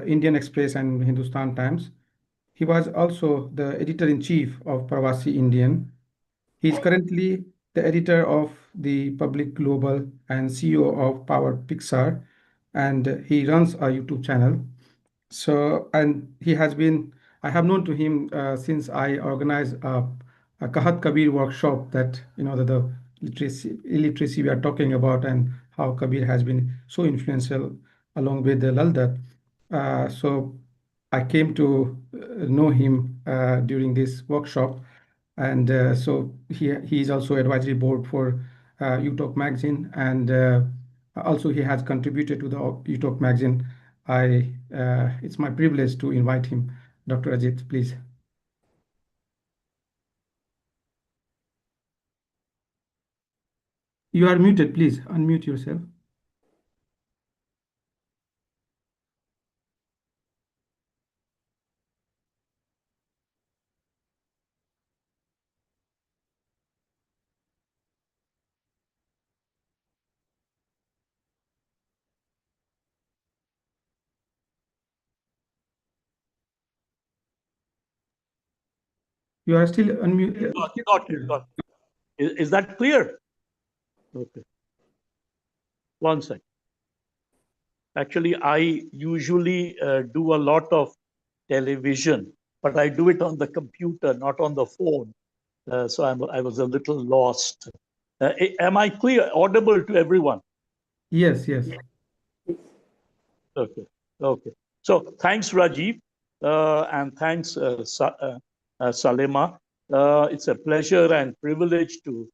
Indian Express and Hindustan Times. He was also the editor-in-chief of Pravasi Indian. He is currently the editor of the Public Global and CEO of Power Pixar, and he runs a YouTube channel. So, and he has been, I have known to him since I organized a Kahat Kabir workshop that, the illiteracy we are talking about and how Kabir has been so influential along with the Laldat. So I came to know him during this workshop. And so he is also advisory board for UTalk magazine, and also he has contributed to the UTalk magazine. It's my privilege to invite him. Dr. Ajit, please. You are muted. Please unmute yourself. You are still unmuted. Got it. Is that clear? Okay. One second. Actually, I usually do a lot of television, but I do it on the computer, not on the phone. So I was a little lost. Am I clear, audible to everyone? Yes, yes. Okay. So thanks, Rajiv, and thanks, Salema. It's a pleasure and privilege to,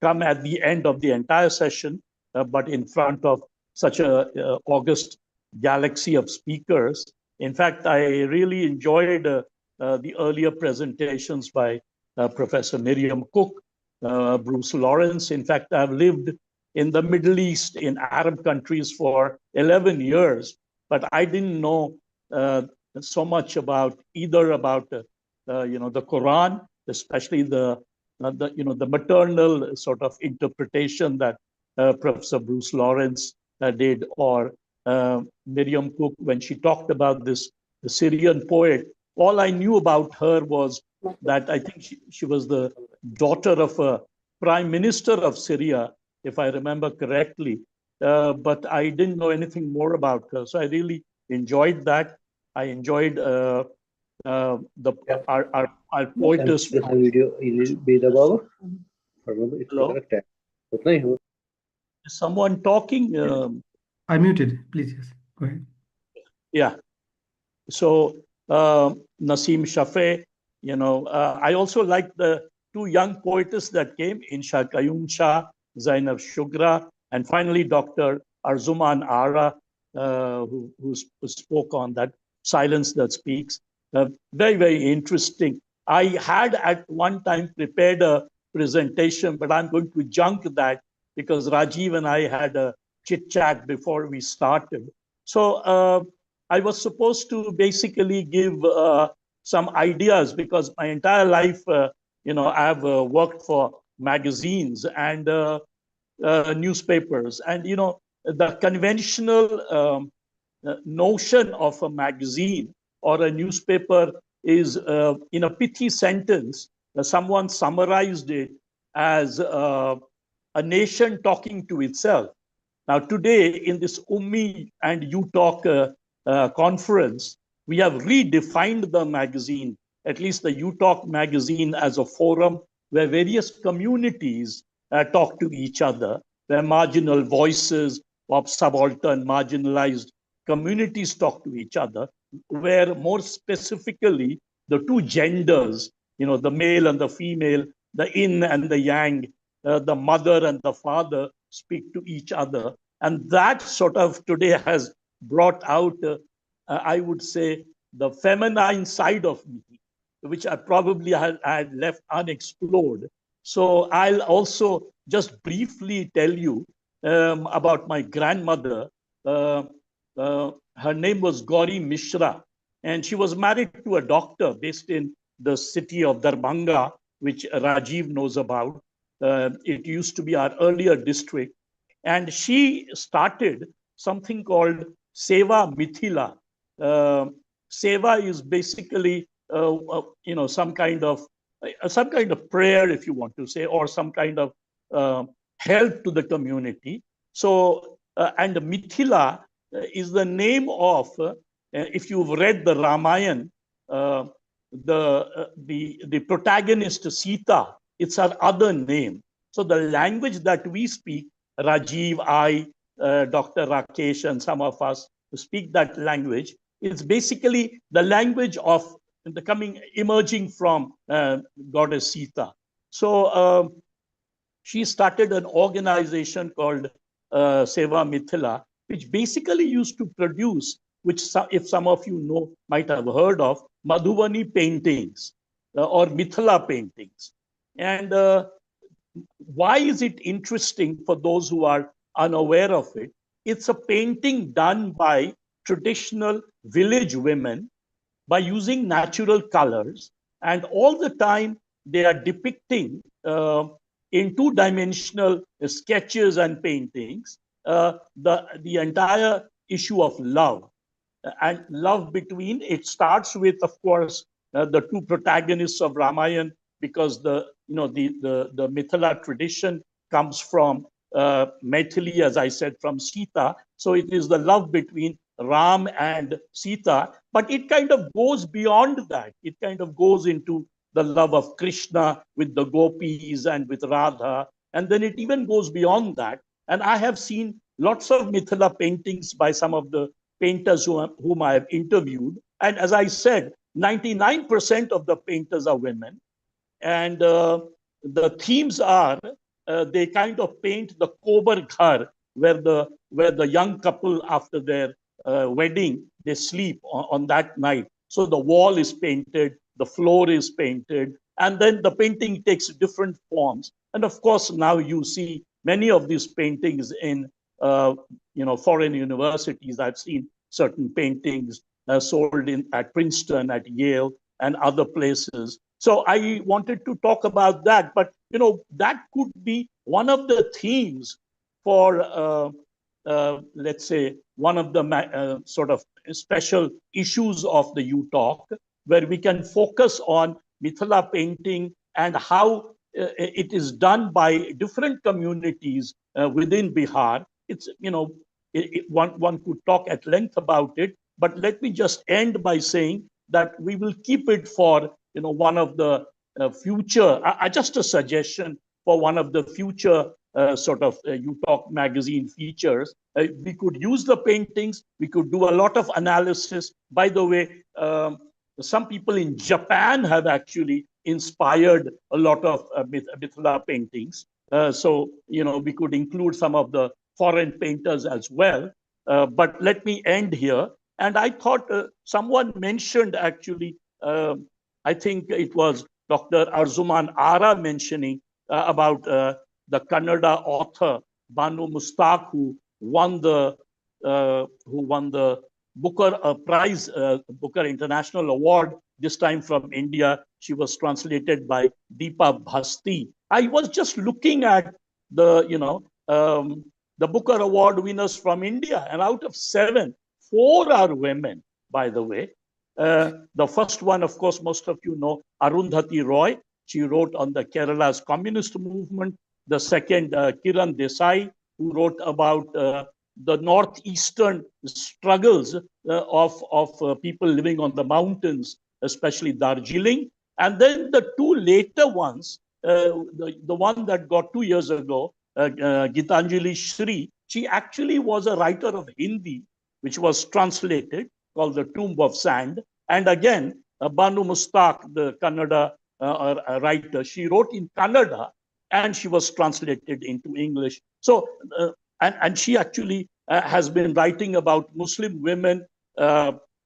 come at the end of the entire session, but in front of such a august galaxy of speakers. In fact, I really enjoyed the earlier presentations by Professor Miriam Cooke, Bruce Lawrence. In fact, I've lived in the Middle East, in Arab countries for 11 years, but I didn't know so much about the Quran, especially the maternal sort of interpretation that Professor Bruce Lawrence did, or Miriam Cooke when she talked about the Syrian poet. All I knew about her was that I think she was the daughter of a prime minister of Syria, if I remember correctly. But I didn't know anything more about her. So I really enjoyed that. I enjoyed our poetess. Hello? Is someone talking? I muted, please, yes, go ahead. Yeah. So Naseem Shafee, I also like the two young poetess that came, Insha Qayyum Shah, Zainab Shugra, and finally Dr. Arzuman Ara, who spoke on that silence that speaks. Very, very interesting. I had at one time prepared a presentation, but I'm going to junk that because Rajiv and I had a chit chat before we started. So I was supposed to basically give some ideas because my entire life, I've worked for magazines and newspapers, and the conventional notion of a magazine or a newspaper is in a pithy sentence. Someone summarized it as a nation talking to itself. Now, today in this UMMI and You Talk conference, we have redefined the magazine, at least the You Talk magazine, as a forum where various communities talk to each other, where marginal voices of subaltern, marginalized communities talk to each other, where more specifically the two genders, the male and the female, the yin and the yang, the mother and the father speak to each other. And that sort of today has brought out, I would say, the feminine side of me, which I probably had left unexplored. So I'll also just briefly tell you about my grandmother. Her name was Gauri Mishra, and she was married to a doctor based in the city of Darbhanga, which Rajiv knows about. It used to be our earlier district. And she started something called Seva Mithila. Seva is basically, some kind of prayer, if you want to say, or some kind of help to the community. So, and Mithila is the name of, if you've read the Ramayana, the protagonist Sita, it's her other name. So the language that we speak, Rajiv, I, Dr. Rakesh, and some of us who speak that language, it's basically the language of emerging from goddess Sita. So she started an organization called Seva Mithila, which basically used to produce, which if some of you know, might have heard of, Madhubani paintings or Mithila paintings. And why is it interesting for those who are unaware of it? It's a painting done by traditional village women by using natural colors, and all the time they are depicting in two-dimensional sketches and paintings the entire issue of love. And love between, it starts with, of course, the two protagonists of Ramayana, because the Mithila tradition comes from Maithili, as I said, from Sita. So it is the love between Ram and Sita, but it kind of goes beyond that. It kind of goes into the love of Krishna with the gopis and with Radha, and then it even goes beyond that. And I have seen lots of Mithila paintings by some of the painters whom I have interviewed. And as I said, 99% of the painters are women. And the themes are, they kind of paint the Kobar Ghar, where the young couple after their wedding, they sleep on that night. So the wall is painted, the floor is painted, and then the painting takes different forms. And of course, now you see many of these paintings in foreign universities. I've seen certain paintings sold at Princeton, at Yale, and other places. So I wanted to talk about that, but that could be one of the themes for let's say one of the sort of special issues of the U Talk, where we can focus on Mithila painting and how it is done by different communities within Bihar. It's one could talk at length about it, but let me just end by saying that we will keep it for one of the future, just a suggestion for one of the future sort of U Talk magazine features. We could use the paintings, we could do a lot of analysis. By the way, some people in Japan have actually inspired a lot of Mithila paintings. So, we could include some of the foreign painters as well. But let me end here. And I thought someone mentioned actually, I think it was Dr. Arzuman Ara mentioning about the Kannada author Banu Mustaq, who won the Booker Prize, Booker International Award, this time from India. She was translated by Deepa Bhasti. I was just looking at the Booker Award winners from India, and out of 7, 4 are women, by the way. The first one, of course, most of you know, Arundhati Roy. She wrote on the Kerala's communist movement. The second, Kiran Desai, who wrote about the northeastern struggles of people living on the mountains, especially Darjeeling. And then the 2 later ones, the one that got 2 years ago, Gitanjali Shri, she actually was a writer of Hindi, which was translated, called The Tomb of Sand. And again, Banu Mustaq, the Kannada writer, she wrote in Kannada, and she was translated into English. So, and she actually has been writing about Muslim women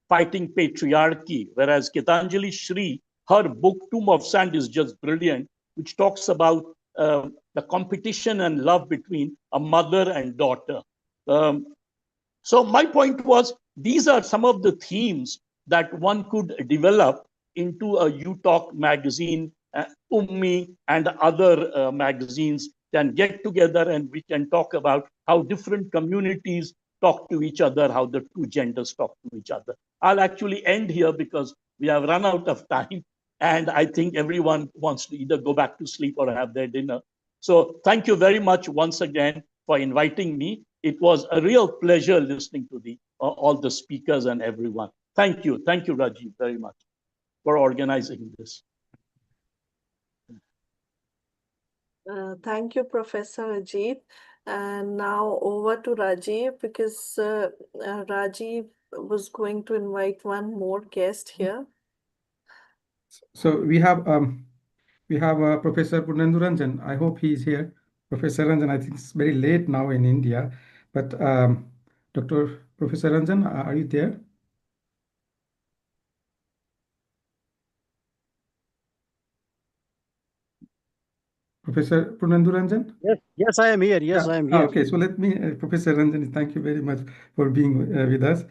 fighting patriarchy, whereas Gitanjali Shri, her book Tomb of Sand is just brilliant, which talks about the competition and love between a mother and daughter. So my point was, these are some of the themes that one could develop into a U Talk magazine. UMMI and other magazines can get together and we can talk about how different communities talk to each other, how the 2 genders talk to each other. I'll actually end here because we have run out of time, and I think everyone wants to either go back to sleep or have their dinner. So thank you very much once again for inviting me. It was a real pleasure listening to all the speakers and everyone. Thank you, Rajiv, very much for organizing this. Thank you, Professor Ajit. And now over to Rajiv, because Rajiv was going to invite one more guest here. So we have Professor Purnendu Ranjan. I hope he is here. Professor Ranjan, I think it's very late now in India, but Professor Ranjan, are you there? Professor Purnendu Ranjan? Yes, I am here. Yes, I am here. Okay, so let me, Professor Ranjan, thank you very much for being with us.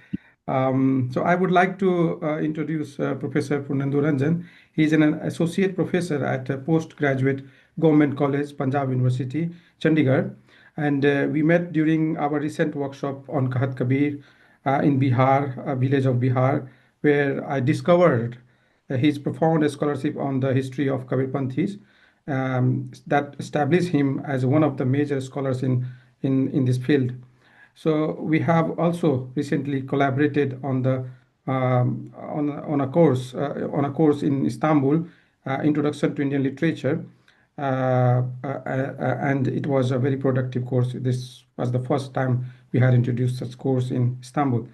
So I would like to introduce Professor Purnendu Ranjan. He is an associate professor at Postgraduate Government College, Punjab University, Chandigarh. And we met during our recent workshop on Kahat Kabir in Bihar, a village of Bihar, where I discovered his profound scholarship on the history of Kabirpanthis. That established him as one of the major scholars in this field. So we have also recently collaborated on a course in Istanbul, Introduction to Indian Literature, and it was a very productive course. This was the first time we had introduced such course in Istanbul.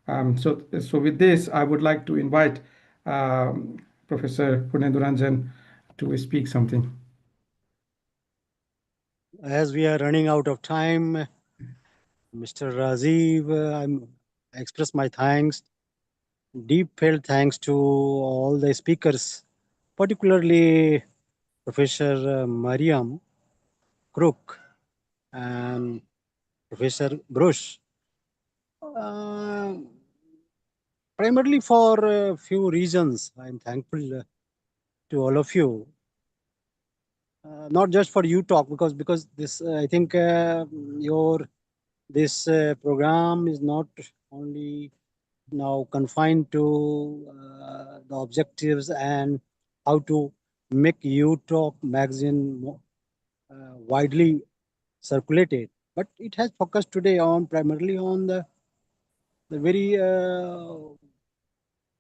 So with this, I would like to invite Professor Purneduranjan to speak something. As we are running out of time, Mr. Rajiv, I express my thanks, deep felt thanks to all the speakers, particularly Professor Miriam Cooke and Professor Bruce. Primarily for a few reasons, I'm thankful to all of you. Not just for you talk, because this I think this program is not only now confined to the objectives and how to make you talk magazine widely circulated, but it has focused today on primarily on the very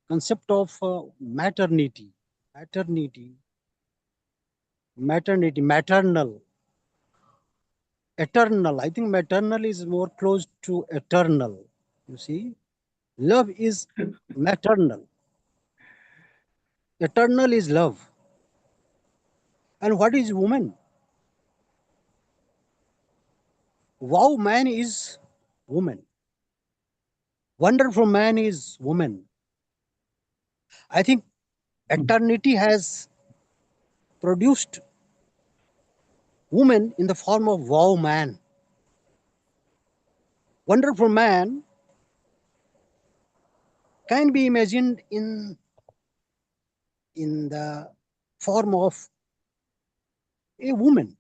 concept of maternity, maternal, eternal. I think maternal is more close to eternal. You see, love is maternal. Eternal is love. And what is woman? Wow, man is woman. Wonderful man is woman. I think eternity has produced woman in the form of wow man. Wonderful man can be imagined in the form of a woman,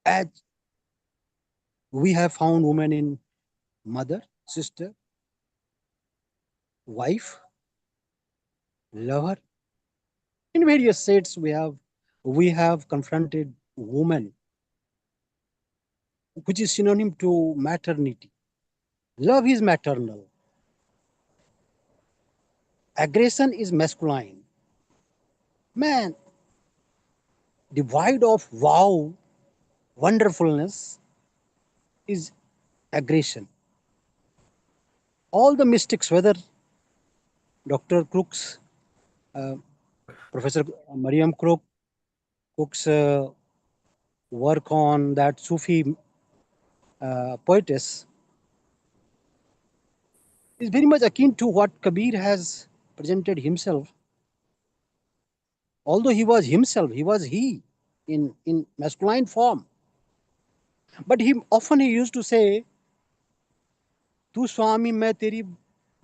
as we have found woman in mother, sister, wife, lover. In various states we have confronted woman, which is synonym to maternity. Love is maternal. Aggression is masculine. Man, devoid of wow, wonderfulness, is aggression. All the mystics, whether Dr. Cooke's, Professor Miriam Cooke's work on that Sufi poetess, is very much akin to what Kabir has presented himself. Although he was himself, he was he in masculine form. But he used to say, "Tu Swami main teri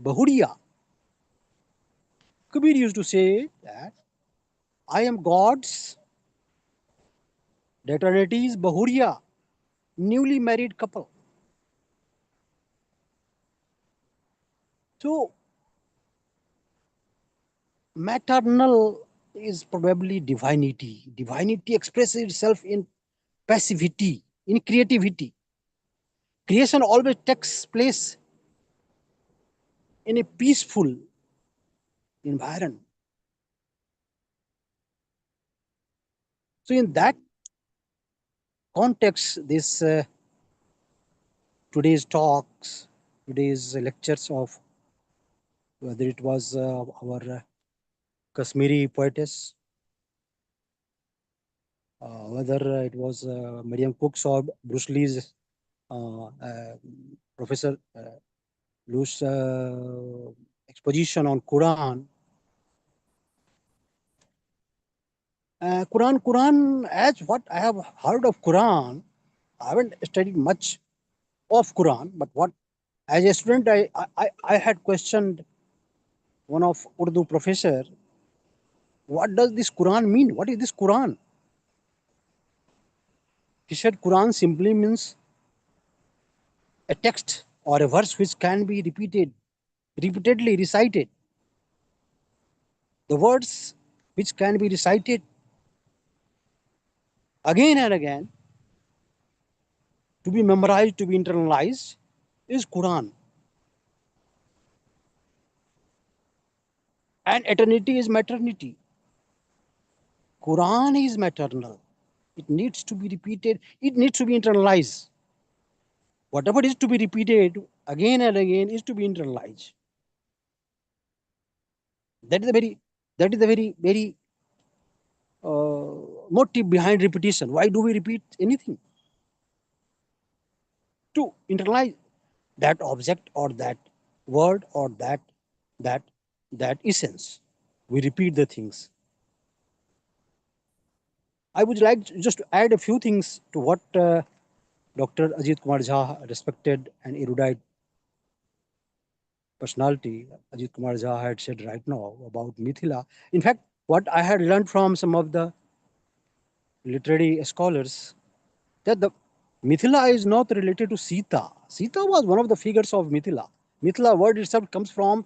bahuriya." Kabir used to say that I am God's deterrenity's bahuriya, newly married couple. So maternal is probably divinity. Divinity expresses itself in passivity, in creativity. Creation always takes place in a peaceful environment. So in that context, this today's talks, today's lectures of whether it was our Kashmiri poetess, whether it was Miriam Cooke's or Bruce Lee's Professor Lu's exposition on Quran. Quran, as what I have heard of Quran, I haven't studied much of Quran, but what as a student I had questioned one of Urdu professor, what does this Quran mean? What is this Quran? He said Quran simply means a text or a verse which can be repeatedly recited. The words which can be recited again and again, to be memorized, to be internalized, is Quran. And eternity is maternity. Quran is maternal. It needs to be repeated. It needs to be internalized. Whatever is to be repeated again and again is to be internalized. That is the very motive behind repetition. Why do we repeat anything? To internalize that object or that word or that that essence. We repeat the things. I would like just to add a few things to what Dr. Ajit Kumar Jha, respected and erudite personality, Ajit Kumar Jha had said right now about Mithila. In fact, what I had learned from some of the literary scholars, that the Mithila is not related to Sita. Sita was one of the figures of Mithila. Mithila word itself comes from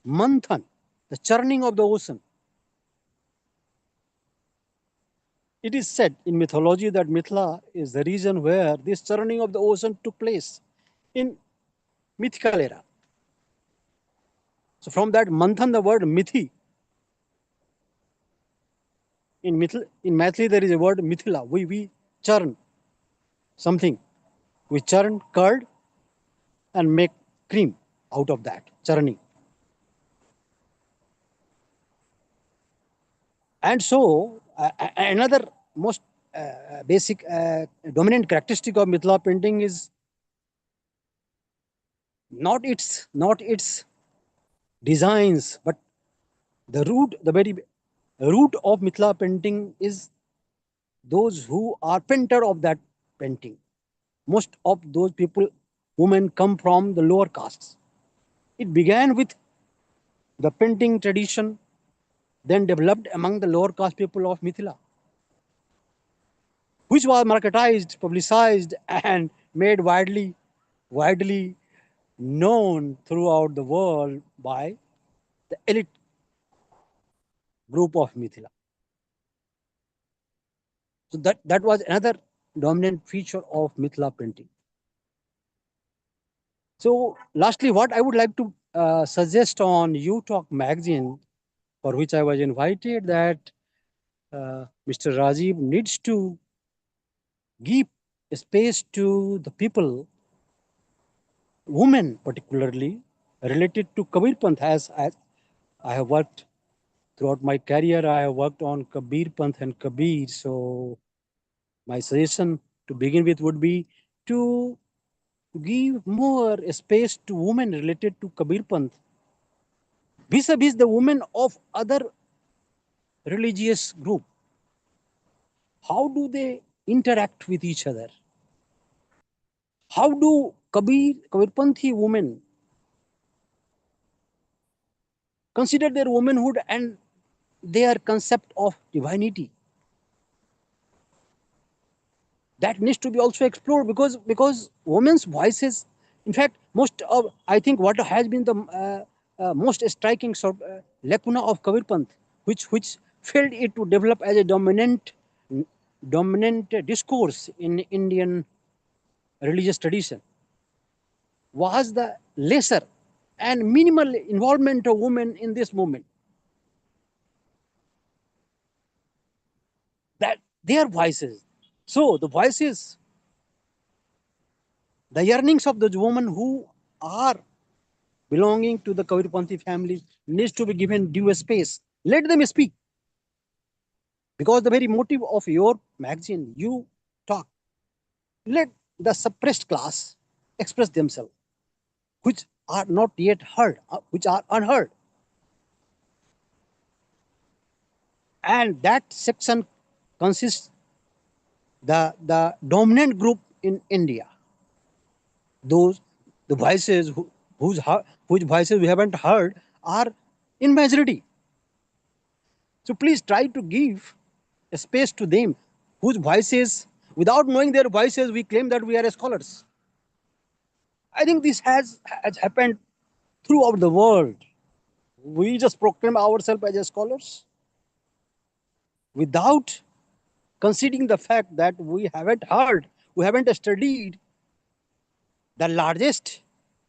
Manthan, the churning of the ocean. It is said in mythology that Mithila is the region where this churning of the ocean took place in mythical era. So from that Manthan, the word Mithi. In Maithili, there is a word Mithila. We churn something. We churn curd and make cream out of that churning. And so another most basic dominant characteristic of Mithila painting is not its designs, but the very root of Mithila painting is those who are painter of that painting. Most of those people, women, come from the lower castes. It began with the painting tradition, then developed among the lower caste people of Mithila, which was marketized, publicized, and made widely known throughout the world by the elite group of Mithila. So that was another dominant feature of Mithila painting. So lastly, what I would like to suggest on You Talk magazine, for which I was invited, that Mr. Rajiv needs to give space to the people, women particularly, related to Kabir Panth. As I have worked throughout my career, I have worked on Kabir Panth and Kabir. So my suggestion to begin with would be to give more space to women related to Kabir Panth, vis-a-vis the women of other religious group. How do they interact with each other? How do Kabirpanthi women consider their womanhood and their concept of divinity? That needs to be also explored, because women's voices, in fact, I think what has been the most striking sort lacuna of Kabirpanth, which failed it to develop as a dominant discourse in Indian religious tradition, was the lesser and minimal involvement of women in this movement. That their voices. So the voices, the yearnings of those women who are belonging to the Kabirpanthi family needs to be given due space. Let them speak. Because the very motive of your magazine, You Talk, let the suppressed class express themselves, which are not yet heard, which are unheard. And that section consists the dominant group in India. Those the voices whose voices we haven't heard are in majority. So please try to give a space to them, whose voices, without knowing their voices, we claim that we are scholars. I think this has happened throughout the world. We just proclaim ourselves as scholars without considering the fact that we haven't heard, we haven't studied the largest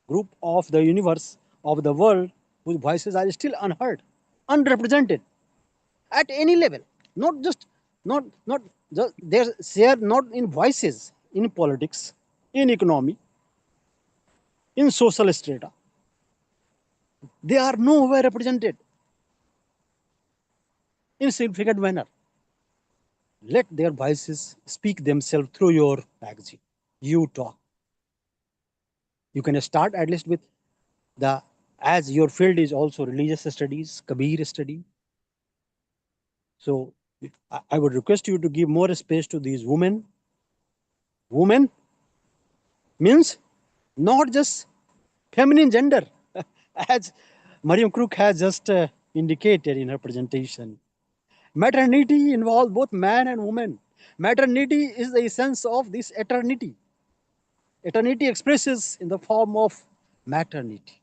group of the universe, of the world, whose voices are still unheard, unrepresented at any level. Not just they're not in voices, in politics, in economy, in social strata. They are nowhere represented in significant manner. Let their voices speak themselves through your magazine. You talk. You can start at least with the, as your field is also religious studies, Kabir study. So I would request you to give more space to these women. Women means not just feminine gender, as Miriam Cooke has just indicated in her presentation. Maternity involves both man and woman. Maternity is the essence of this eternity. Eternity expresses in the form of maternity.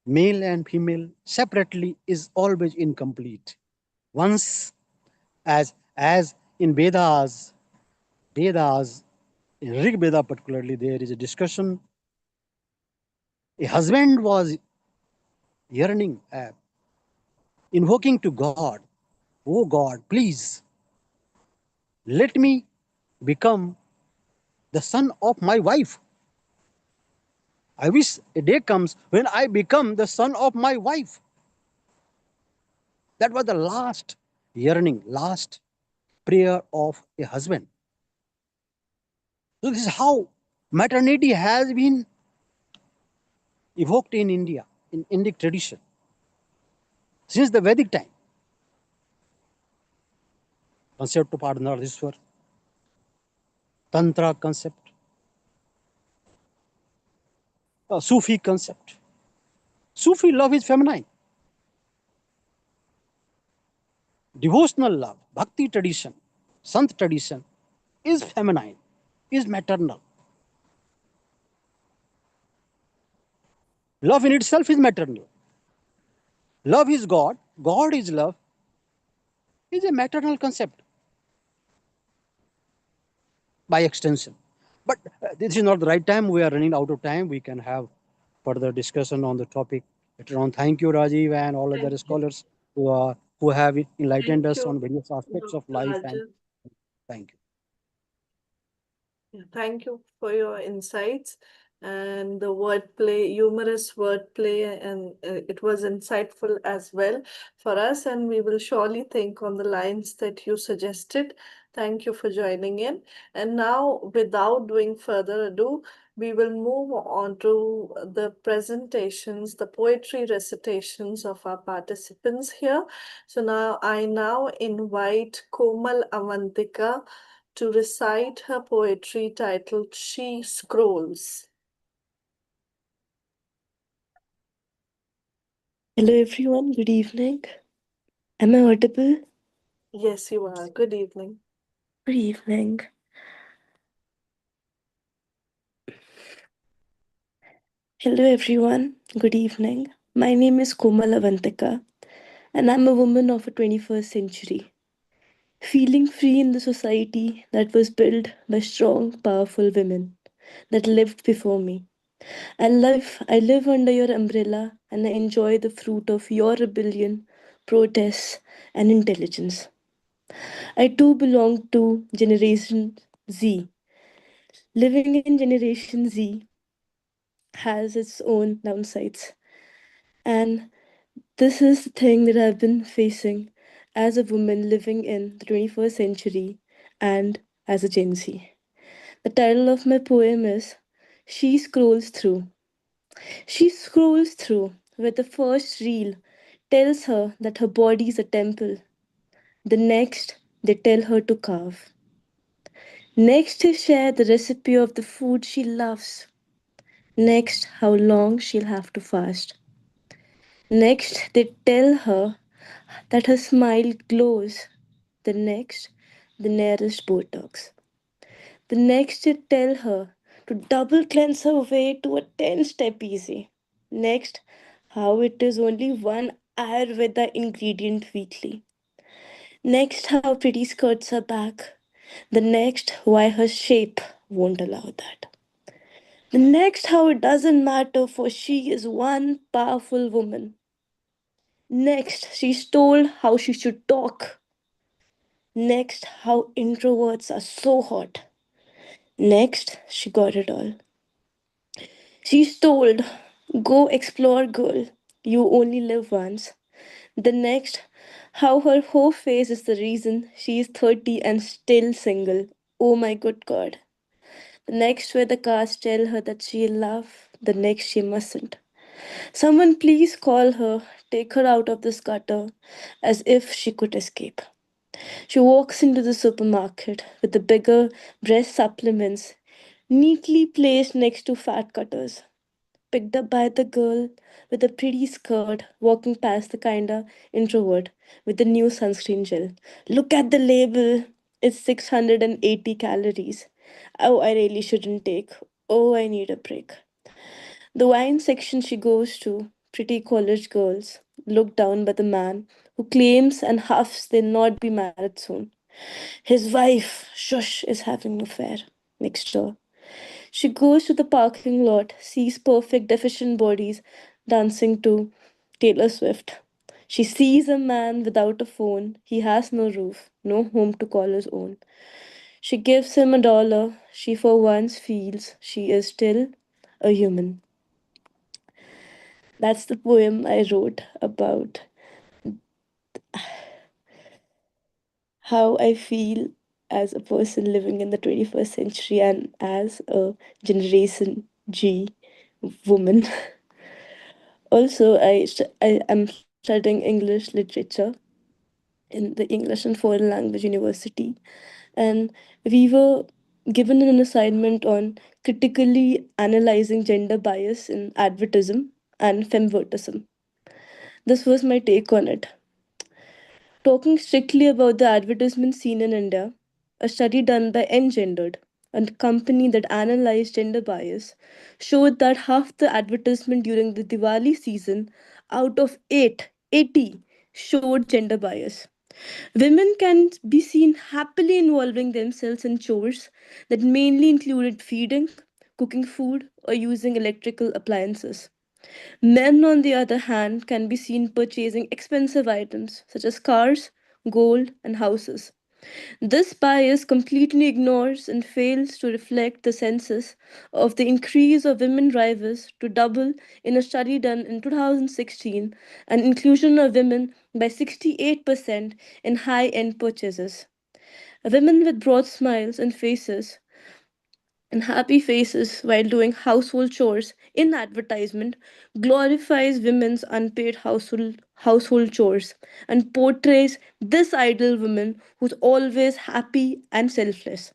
Male and female separately is always incomplete. Once, as in Vedas, in Rig Veda particularly, there is a discussion. A husband was yearning, invoking to God, "Oh God, please let me become the son of my wife. I wish a day comes when I become the son of my wife." That was the last yearning, last prayer of a husband. So this is how maternity has been evoked in India, in Indic tradition, since the Vedic time. Concept of Ardhanarishwar, Tantra concept, Sufi concept. Sufi love is feminine. Devotional love, bhakti tradition, Sant tradition is feminine, is maternal. Love in itself is maternal. Love is God, God is love, is a maternal concept by extension. But this is not the right time. We are running out of time. We can have further discussion on the topic later on. Thank you, Rajiv, and all other Thank you. scholars who have enlightened Thank us on you, various aspects of Dr. life. And Rajiv. thank you. Yeah, thank you for your insights and the wordplay, humorous wordplay, and it was insightful as well for us. And we will surely think on the lines that you suggested. Thank you for joining in. And now, without doing further ado, we will move on to the presentations, the poetry recitations of our participants here. So now I invite Komal Avantika to recite her poetry titled She Scrolls. Hello everyone, good evening. Am I audible? Yes, you are. Good evening. Good evening. Hello everyone, good evening. My name is Komal Avantika and I'm a woman of a 21st century, feeling free in the society that was built by strong, powerful women that lived before me. I live under your umbrella and I enjoy the fruit of your rebellion, protests, and intelligence. I too belong to Generation Z. Living in Generation Z has its own downsides. And this is the thing that I've been facing as a woman living in the 21st century and as a Gen Z. The title of my poem is She Scrolls Through. She scrolls through where the first reel tells her that her body is a temple. The next, they tell her to carve. Next, they share the recipe of the food she loves. Next, how long she'll have to fast. Next, they tell her that her smile glows. The next, the nearest Botox. The next, they tell her to double cleanse her way to a 10-step easy. Next, how it is only one Ayurveda ingredient weekly. Next, how pretty skirts are back. The next, why her shape won't allow that. The next, how it doesn't matter, for she is one powerful woman. Next, she's told how she should talk. Next, how introverts are so hot. Next, she got it all. She's told, go explore, girl. You only live once. The next, how her whole face is the reason she is 30 and still single. Oh my good God. The next, where the cast tell her that she'll love. The next, she mustn't. Someone please call her, take her out of this gutter, as if she could escape. She walks into the supermarket with the bigger breast supplements neatly placed next to fat cutters. Picked up by the girl with a pretty skirt walking past the kinda introvert with the new sunscreen gel. Look at the label. It's 680 calories. Oh, I really shouldn't take. Oh, I need a break. The wine section she goes to, pretty college girls, look down by the man who claims and huffs they'll not be married soon. His wife, shush, is having an affair next door. She goes to the parking lot, sees perfect deficient bodies dancing to Taylor Swift. She sees a man without a phone. He has no roof, no home to call his own. She gives him $1. She for once feels she is still a human. That's the poem I wrote about how I feel as a person living in the 21st century and as a Generation G woman. Also, I am studying English literature in the English and Foreign Language University, and we were given an assignment on critically analyzing gender bias in advertism and femvertism. This was my take on it. Talking strictly about the advertisement scene in India, a study done by Engendered, a company that analyzed gender bias, showed that half the advertisement during the Diwali season out of 80 showed gender bias. Women can be seen happily involving themselves in chores that mainly included feeding, cooking food, or using electrical appliances. Men, on the other hand, can be seen purchasing expensive items such as cars, gold, and houses. This bias completely ignores and fails to reflect the census of the increase of women drivers to double in a study done in 2016 and inclusion of women by 68% in high end purchases. Women with broad smiles and happy faces while doing household chores in advertisement glorifies women's unpaid household chores and portrays this ideal woman who's always happy and selfless.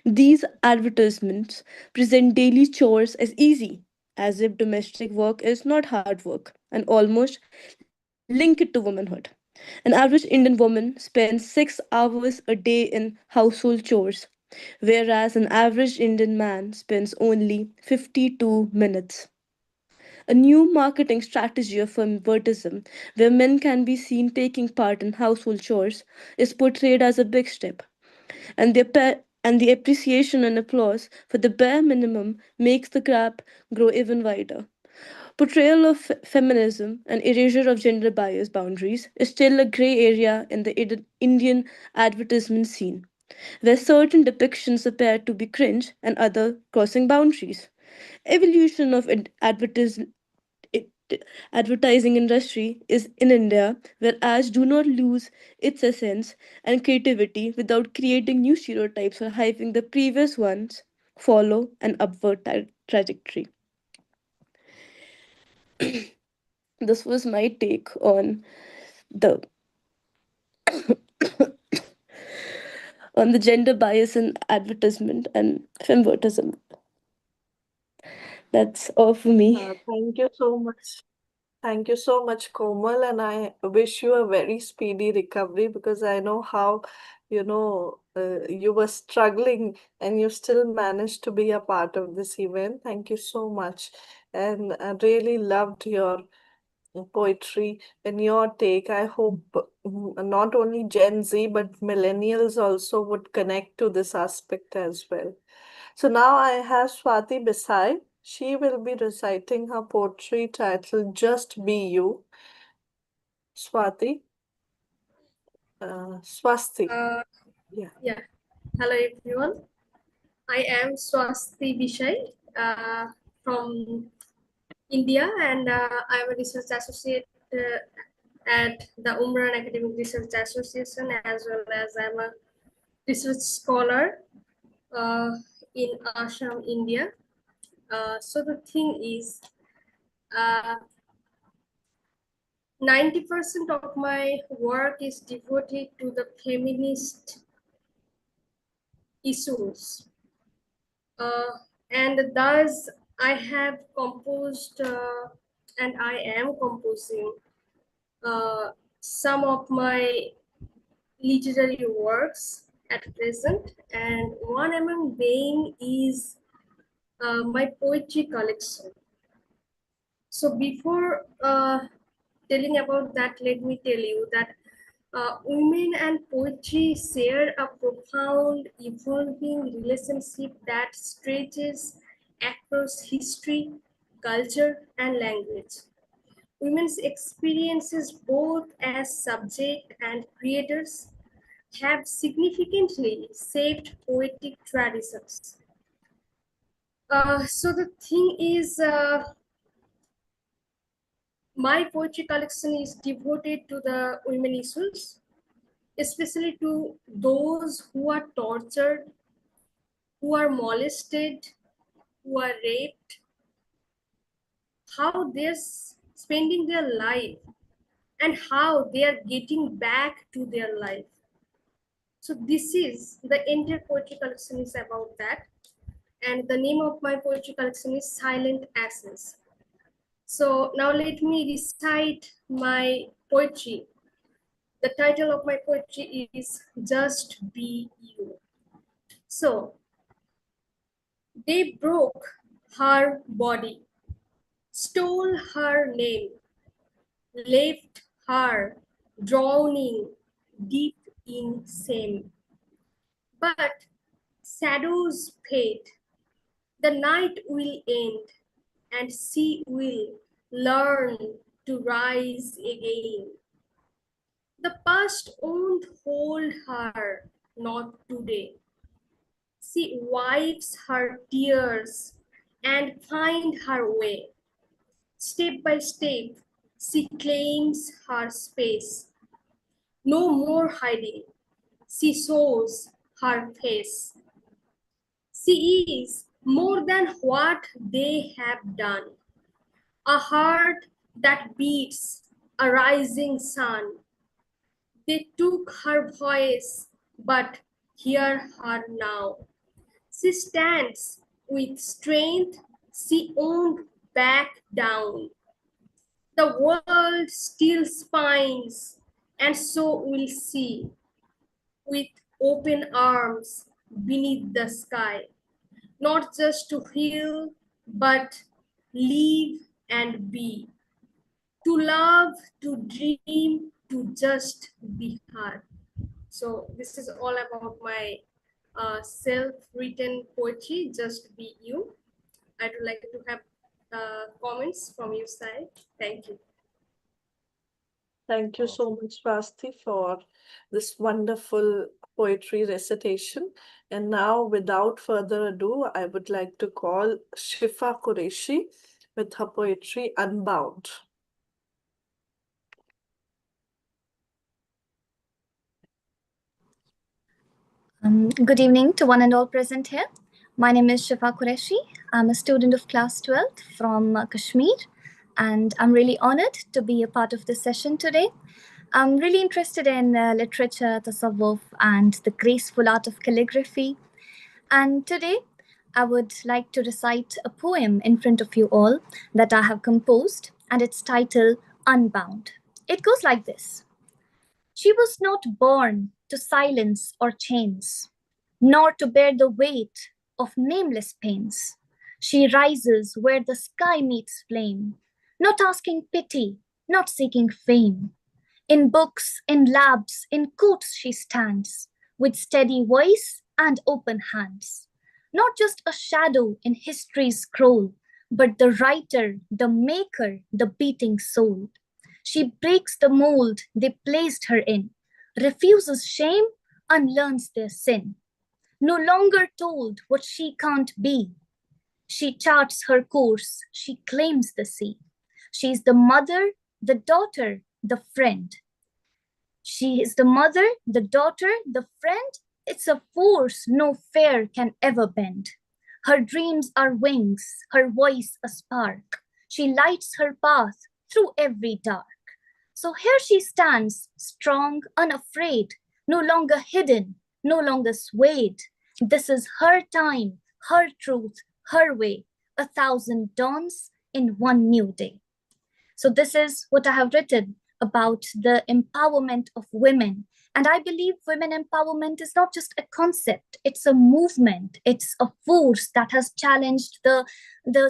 These advertisements present daily chores as easy, as if domestic work is not hard work, and almost link it to womanhood. An average Indian woman spends 6 hours a day in household chores, whereas an average Indian man spends only 52 minutes. A new marketing strategy of feminism, where men can be seen taking part in household chores, is portrayed as a big step, and the appreciation and applause for the bare minimum makes the gap grow even wider. Portrayal of feminism and erasure of gender bias boundaries is still a grey area in the Indian advertisement scene, where certain depictions appear to be cringe and other crossing boundaries. Evolution of it, advertising industry is in India, where ads do not lose its essence and creativity without creating new stereotypes or hyping the previous ones follow an upward trajectory. This was my take the on the gender bias in advertisement and femvertism. That's all for me. Thank you so much. Thank you so much, Komal, and I wish you a very speedy recovery because I know how, you were struggling and you still managed to be a part of this event. Thank you so much. And I really loved your poetry and your take. I hope not only Gen Z, but millennials also would connect to this aspect as well. So now I have Swati beside. She will be reciting her poetry titled Just Be You. Swati, Swasti. Uh, Yeah. yeah. Hello everyone. I am Swasti Bishai from India, and I am a research associate at the Umran Academic Research Association, as well as I am a research scholar in Assam, India. So the thing is, 90% of my work is devoted to the feminist issues. And thus I have composed and I am composing some of my literary works at present, and one among them is my poetry collection. So before telling about that, let me tell you that women and poetry share a profound, evolving relationship that stretches across history, culture, and language. Women's experiences, both as subject and creators, have significantly shaped poetic traditions. So the thing is, my poetry collection is devoted to the women issues, especially to those who are tortured, who are molested, who are raped, how they're spending their life, and how they are getting back to their life. So this is the entire poetry collection is about that. And the name of my poetry collection is Silent Ashes. So now let me recite my poetry. The title of my poetry is Just Be You. So, they broke her body, stole her name, left her drowning deep in shame. But shadows fade, the night will end, and she will learn to rise again. The past won't hold her, not today. She wipes her tears and finds her way. Step by step, she claims her space. No more hiding. She shows her face. She is more than what they have done. A heart that beats a rising sun. They took her voice, but hear her now. She stands with strength, she won't back down. The world still spines, and so will she, with open arms beneath the sky, not just to heal, but live and be, to love, to dream, to just be her. So this is all about my self-written poetry, Just Be You. I'd like to have comments from your side. Thank you. Thank you so much, Vasti, for this wonderful poetry recitation. And now, without further ado, I would like to call Shifa Qureshi with her poetry Unbound. Good evening to one and all present here. My name is Shifa Qureshi. I'm a student of class 12th from Kashmir, and I'm really honored to be a part of this session today. I'm really interested in literature, tasawwuf, and the graceful art of calligraphy. And today, I would like to recite a poem in front of you all that I have composed, and it's titled Unbound. It goes like this. She was not born to silence or chains, nor to bear the weight of nameless pains. She rises where the sky meets flame, not asking pity, not seeking fame. In books, in labs, in courts she stands, with steady voice and open hands. Not just a shadow in history's scroll, but the writer, the maker, the beating soul. She breaks the mold they placed her in, refuses shame, unlearns their sin. no longer told what she can't be. She charts her course, she claims the sea. She's the mother, the daughter, the friend. She is the mother, the daughter, the friend. It's a force no fear can ever bend. Her dreams are wings, her voice a spark. She lights her path through every dark. So here she stands, strong, unafraid, no longer hidden, no longer swayed. This is her time, her truth, her way, 1,000 dawns in one new day. So this is what I have written about the empowerment of women. And I believe women empowerment is not just a concept, it's a movement, it's a force that has challenged the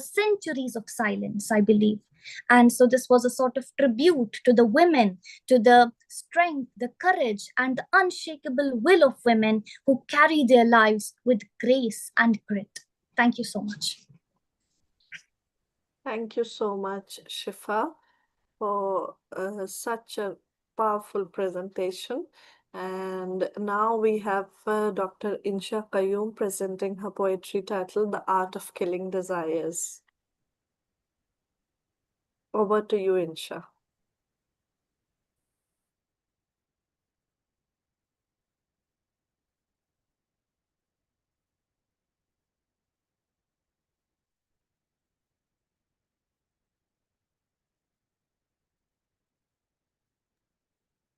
centuries of silence, I believe. And so this was a sort of tribute to the women, to the strength, the courage, and the unshakable will of women who carry their lives with grace and grit. Thank you so much. Thank you so much, Shifa, for such a powerful presentation. And now we have Dr. Insha Qayyum presenting her poetry titled The Art of Killing Desires. Over to you, Insha.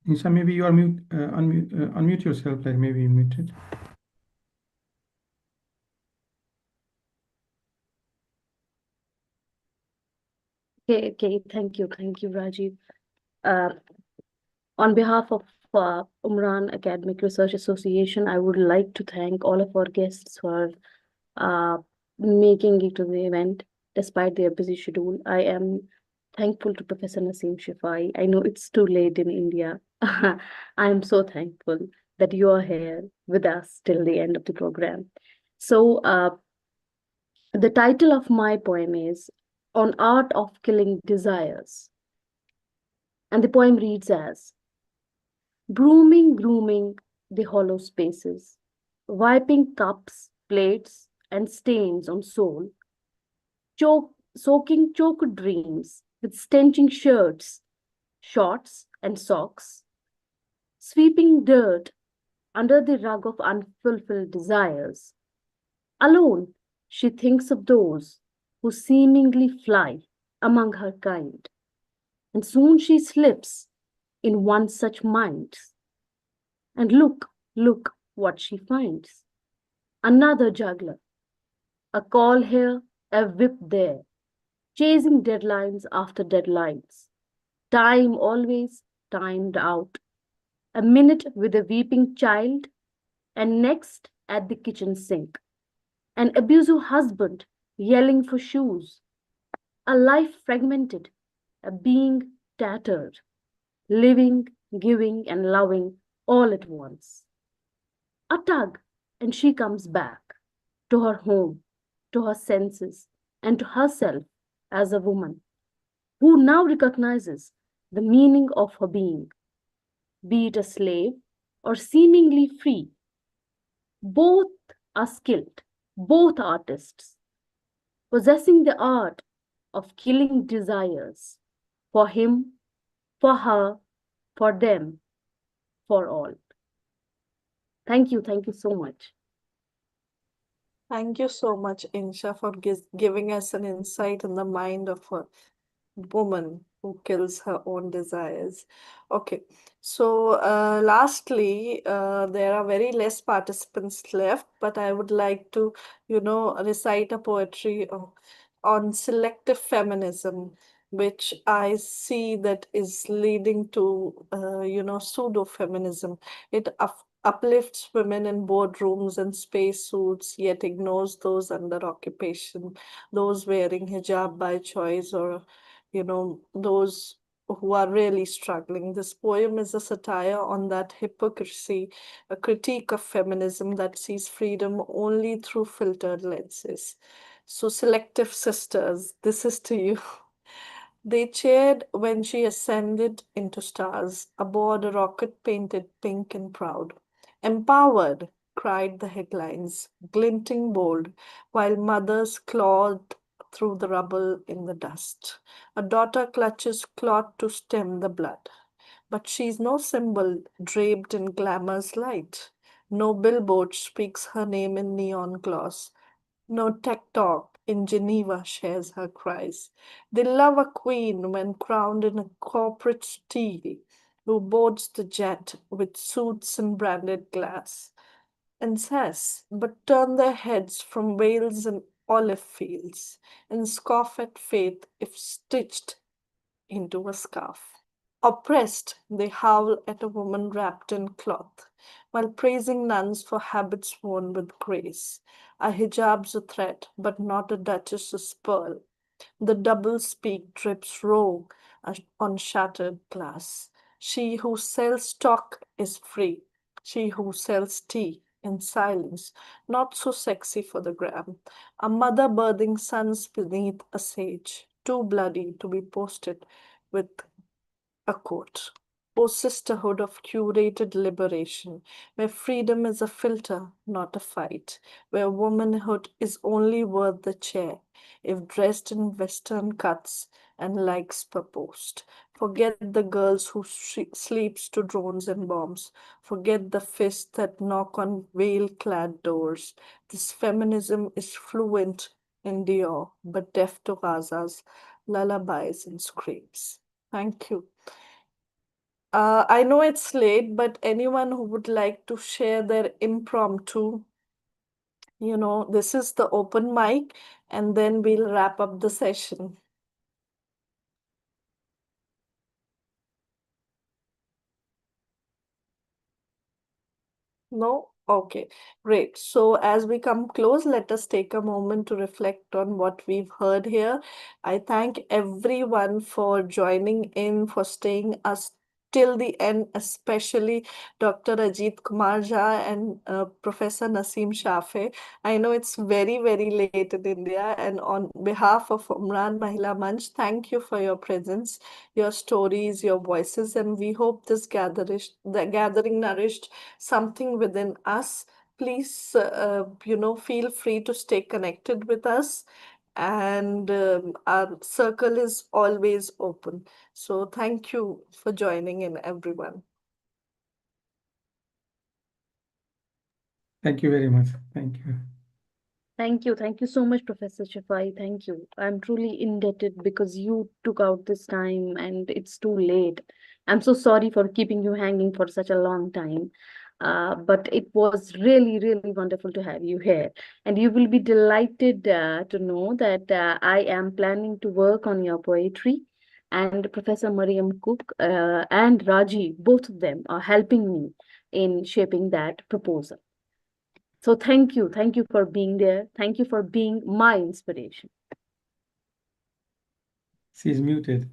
Insha, maybe you are unmute yourself, like maybe you muted. Okay, thank you, Rajiv. On behalf of Umran Academic Research Association, I would like to thank all of our guests for making it to the event despite their busy schedule. I am thankful to Professor Naseem Shifai. I know it's too late in India. I am so thankful that you are here with us till the end of the program. So, the title of my poem is On Art of Killing Desires. And the poem reads as: grooming the hollow spaces, wiping cups, plates, and stains on soul, soaking choked dreams with stenching shirts, shorts, and socks, sweeping dirt under the rug of unfulfilled desires. Alone, she thinks of those who seemingly fly among her kind, and soon she slips in one such mind. And look what she finds. Another juggler, a call here, a whip there, chasing deadlines after deadlines. Time always timed out. A minute with a weeping child, and next at the kitchen sink. An abusive husband yelling for shoes. A life fragmented, a being tattered, living, giving, and loving all at once. A tug, and she comes back to her home, to her senses, and to herself as a woman who now recognizes the meaning of her being, be it a slave or seemingly free. Both are skilled, both artists, possessing the art of killing desires for him, for her, for them, for all. Thank you so much. Thank you so much, Insha, for giving us an insight in the mind of a woman who kills her own desires. Okay, so lastly, there are very less participants left, but I would like to, recite a poetry on selective feminism, which I see that is leading to, pseudo-feminism. It uplifts women in boardrooms and spacesuits, yet ignores those under occupation, those wearing hijab by choice, or those who are really struggling. This poem is a satire on that hypocrisy, a critique of feminism that sees freedom only through filtered lenses. So, selective sisters, this is to you. They cheered when she ascended into stars aboard a rocket painted pink and proud. Empowered, cried the headlines, glinting bold, while mothers clawed through the rubble in the dust. A daughter clutches cloth to stem the blood. But she's no symbol draped in glamour's light. No billboard speaks her name in neon gloss. No tech talk in Geneva shares her cries. They love a queen when crowned in a corporate steel, who boards the jet with suits and branded glass and says, but turn their heads from Wales and olive fields and scoff at faith if stitched into a scarf. Oppressed, they howl at a woman wrapped in cloth, while praising nuns for habits worn with grace. A hijab's a threat, but not a duchess's pearl. The double speak drips raw on shattered glass. She who sells stock is free. She who sells tea in silence, not so sexy for the gram. A mother birthing sons beneath a sage, too bloody to be posted with a quote. O sisterhood of curated liberation, where freedom is a filter, not a fight, where womanhood is only worth the chair if dressed in Western cuts and likes per post. Forget the girls who sleeps to drones and bombs. Forget the fists that knock on veil-clad doors. This feminism is fluent in Dior, but deaf to Gaza's lullabies and screams. Thank you. I know it's late, but anyone who would like to share their impromptu, this is the open mic, and then we'll wrap up the session. No? Okay, great. So as we come close, let us take a moment to reflect on what we've heard here. I thank everyone for joining in, for staying us till the end, especially Dr. Ajit Kumar Jha and Professor Naseem Shafe. I know it's very, very late in India, and on behalf of Umran Mahila Manch, thank you for your presence, your stories, your voices, and we hope this gathering nourished something within us. Please, feel free to stay connected with us, and our circle is always open. So thank you for joining in, everyone. Thank you very much. Thank you. Thank you. Thank you so much, Professor Shafai. Thank you. I'm truly indebted because you took out this time and it's too late. I'm so sorry for keeping you hanging for such a long time. But it was really, really wonderful to have you here. And you will be delighted to know that I am planning to work on your poetry. And Professor Miriam Cooke and Raji, both of them are helping me in shaping that proposal. So thank you. Thank you for being there. Thank you for being my inspiration. She's muted.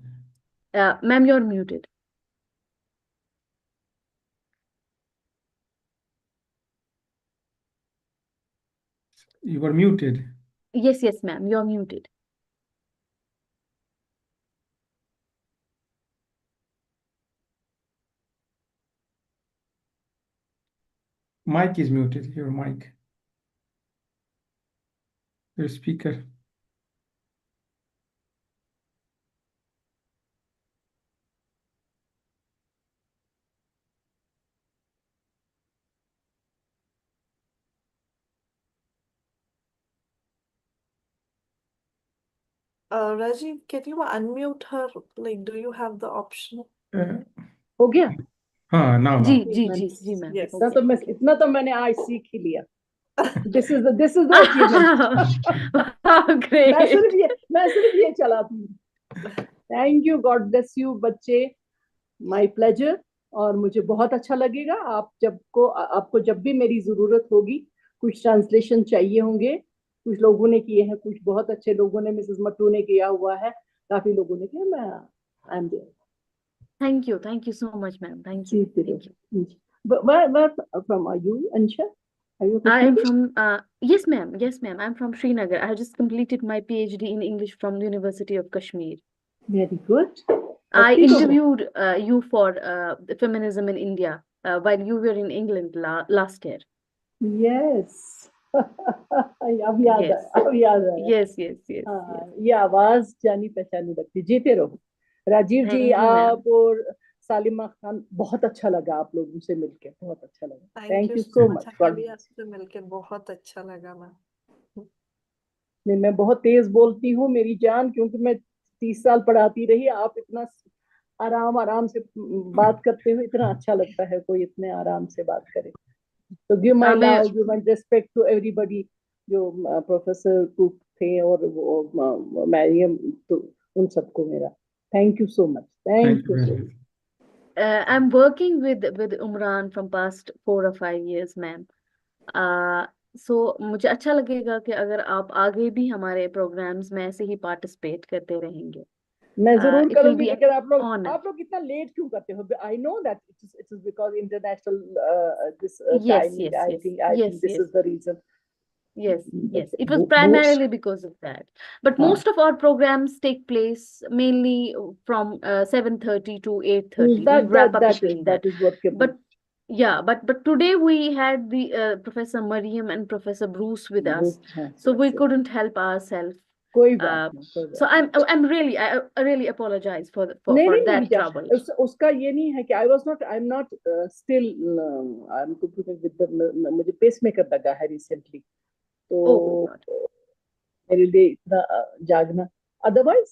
Ma'am, you're muted. You were muted. Yes, yes, ma'am, you're muted. Mic is muted, your mic. Your speaker. Rajiv, can you unmute her? Like, do you have the option? हो गया हाँ now जी now. जी ma'am Yes. इतना तो मैंने आज सीख ही लिया. This is the achievement. Great. मैं सिर्फ ये चलाती हूँ. Thank you, God bless you, बच्चे. My pleasure. और मुझे बहुत अच्छा लगेगा आपको जब भी मेरी जरूरत होगी, कुछ ट्रांसलेशन चाहिए होंगे, कुछ लोगों ने किए हैं, कुछ बहुत अच्छे लोगों ने, मिसेस मट्टू ने किया हुआ है, काफी लोगों ने किया. मैं I am there. Thank you so much, ma'am. Thank you. Thank you. But where from are you, Ansha? Are you I am from yes ma'am, I'm from Srinagar. I have just completed my PhD in English from the University of Kashmir. Very good. I interviewed you for feminism in India while you were in England last year. Yes. अब याद Yes. आया, अब याद आया। Yes, yes, yes, हाँ, yes. ये आवाज जानी पहचानी लगती। जीते रहो राजीव जी। Thank you, ma'am. आप और सालिमा खान, बहुत अच्छा लगा आप लोगों से मिलके, बहुत अच्छा लगा। Thank thank you you so so much, much. हमें भी आपसे मिलके बहुत अच्छा लगा मैम। नहीं, मैं बहुत तेज बोलती हूँ मेरी जान, क्योंकि मैं 30 साल पढ़ाती रही। आप इतना आराम आराम से बात करते हो, इतना अच्छा लगता है कोई इतने आराम से बात करे। तो गिव माय मैं love, give my respect to everybody, जो प्रोफेसर कुक थे और वो मैरियम, तो उन सबको मेरा thank you so much. Thank thank you you very so much. Much. I'm working with Umran from past 4 or 5 years, ma'am. So मुझे अच्छा लगेगा कि अगर आप आगे भी हमारे प्रोग्राम्स में ऐसे ही पार्टिसिपेट करते रहेंगे। मैं जरूर It will करूंगी, be an लेकिन honor. आप लोग इतना लेट क्यों करते हो? I know that it is because international this Yes, timing. yes, I yes, think yes, this yes, is the reason. yes, yes. It was most primarily because of that. But हाँ, most of our programs take place mainly from 7:30 to 8:30. We wrap up between that. that is workable। But yeah, but today we had the Professor Miriam and Professor Bruce with us, हाँ, so we couldn't help ourselves. कोई बात नहीं, कोई So बात I'm really I really apologize for नहीं, नहीं, that नहीं जा, trouble. उसका ये नहीं है कि I am not still I am with मुझे पेस मेकर लगा है रिसेंटली, तो Oh God. मेरे लिए इतना जागना, अदरवाइज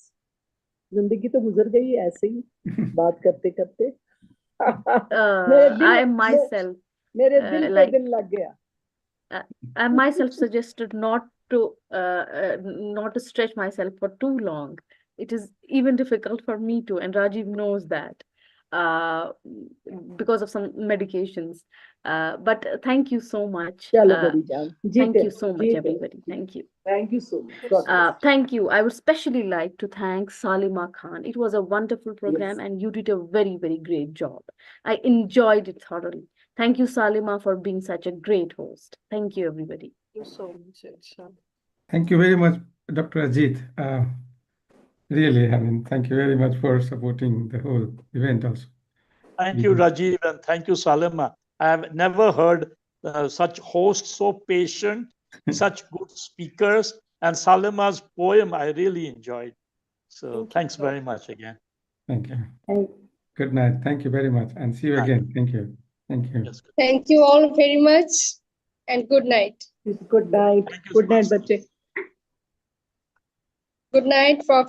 जिंदगी तो गुजर गई ऐसे ही बात करते करते। I myself मेरे दिल पे like दिल लग गया। I myself suggested not to stretch myself for too long. It is even difficult for me to, and Rajiv knows that, uh, because of some medications. But thank you so much. चलो बड़ी जान, Thank जीते you रहो, so much, जीते everybody. रहो। Thank you. Thank you so much. God bless. Thank you. I would especially like to thank Salima Khan. It was a wonderful program, Yes. and you did a very, very great job. I enjoyed it thoroughly. Thank you, Salima, for being such a great host. Thank you, everybody. Thank you so much, Irsha. Thank you very much, Dr. Ajit. Really, I mean, thank you very much for supporting the whole event also. Thank you, Rajiv, and thank you, Salima. I have never heard such hosts so patient, such good speakers, and Salima's poem I really enjoyed. So thanks very much again. Thank you. Good night. Thank you very much, and see you again. Thank you. Thank you. Yes, Thank you all very much, and good night. Good night. Good night, बच्चे. Good night, Prof.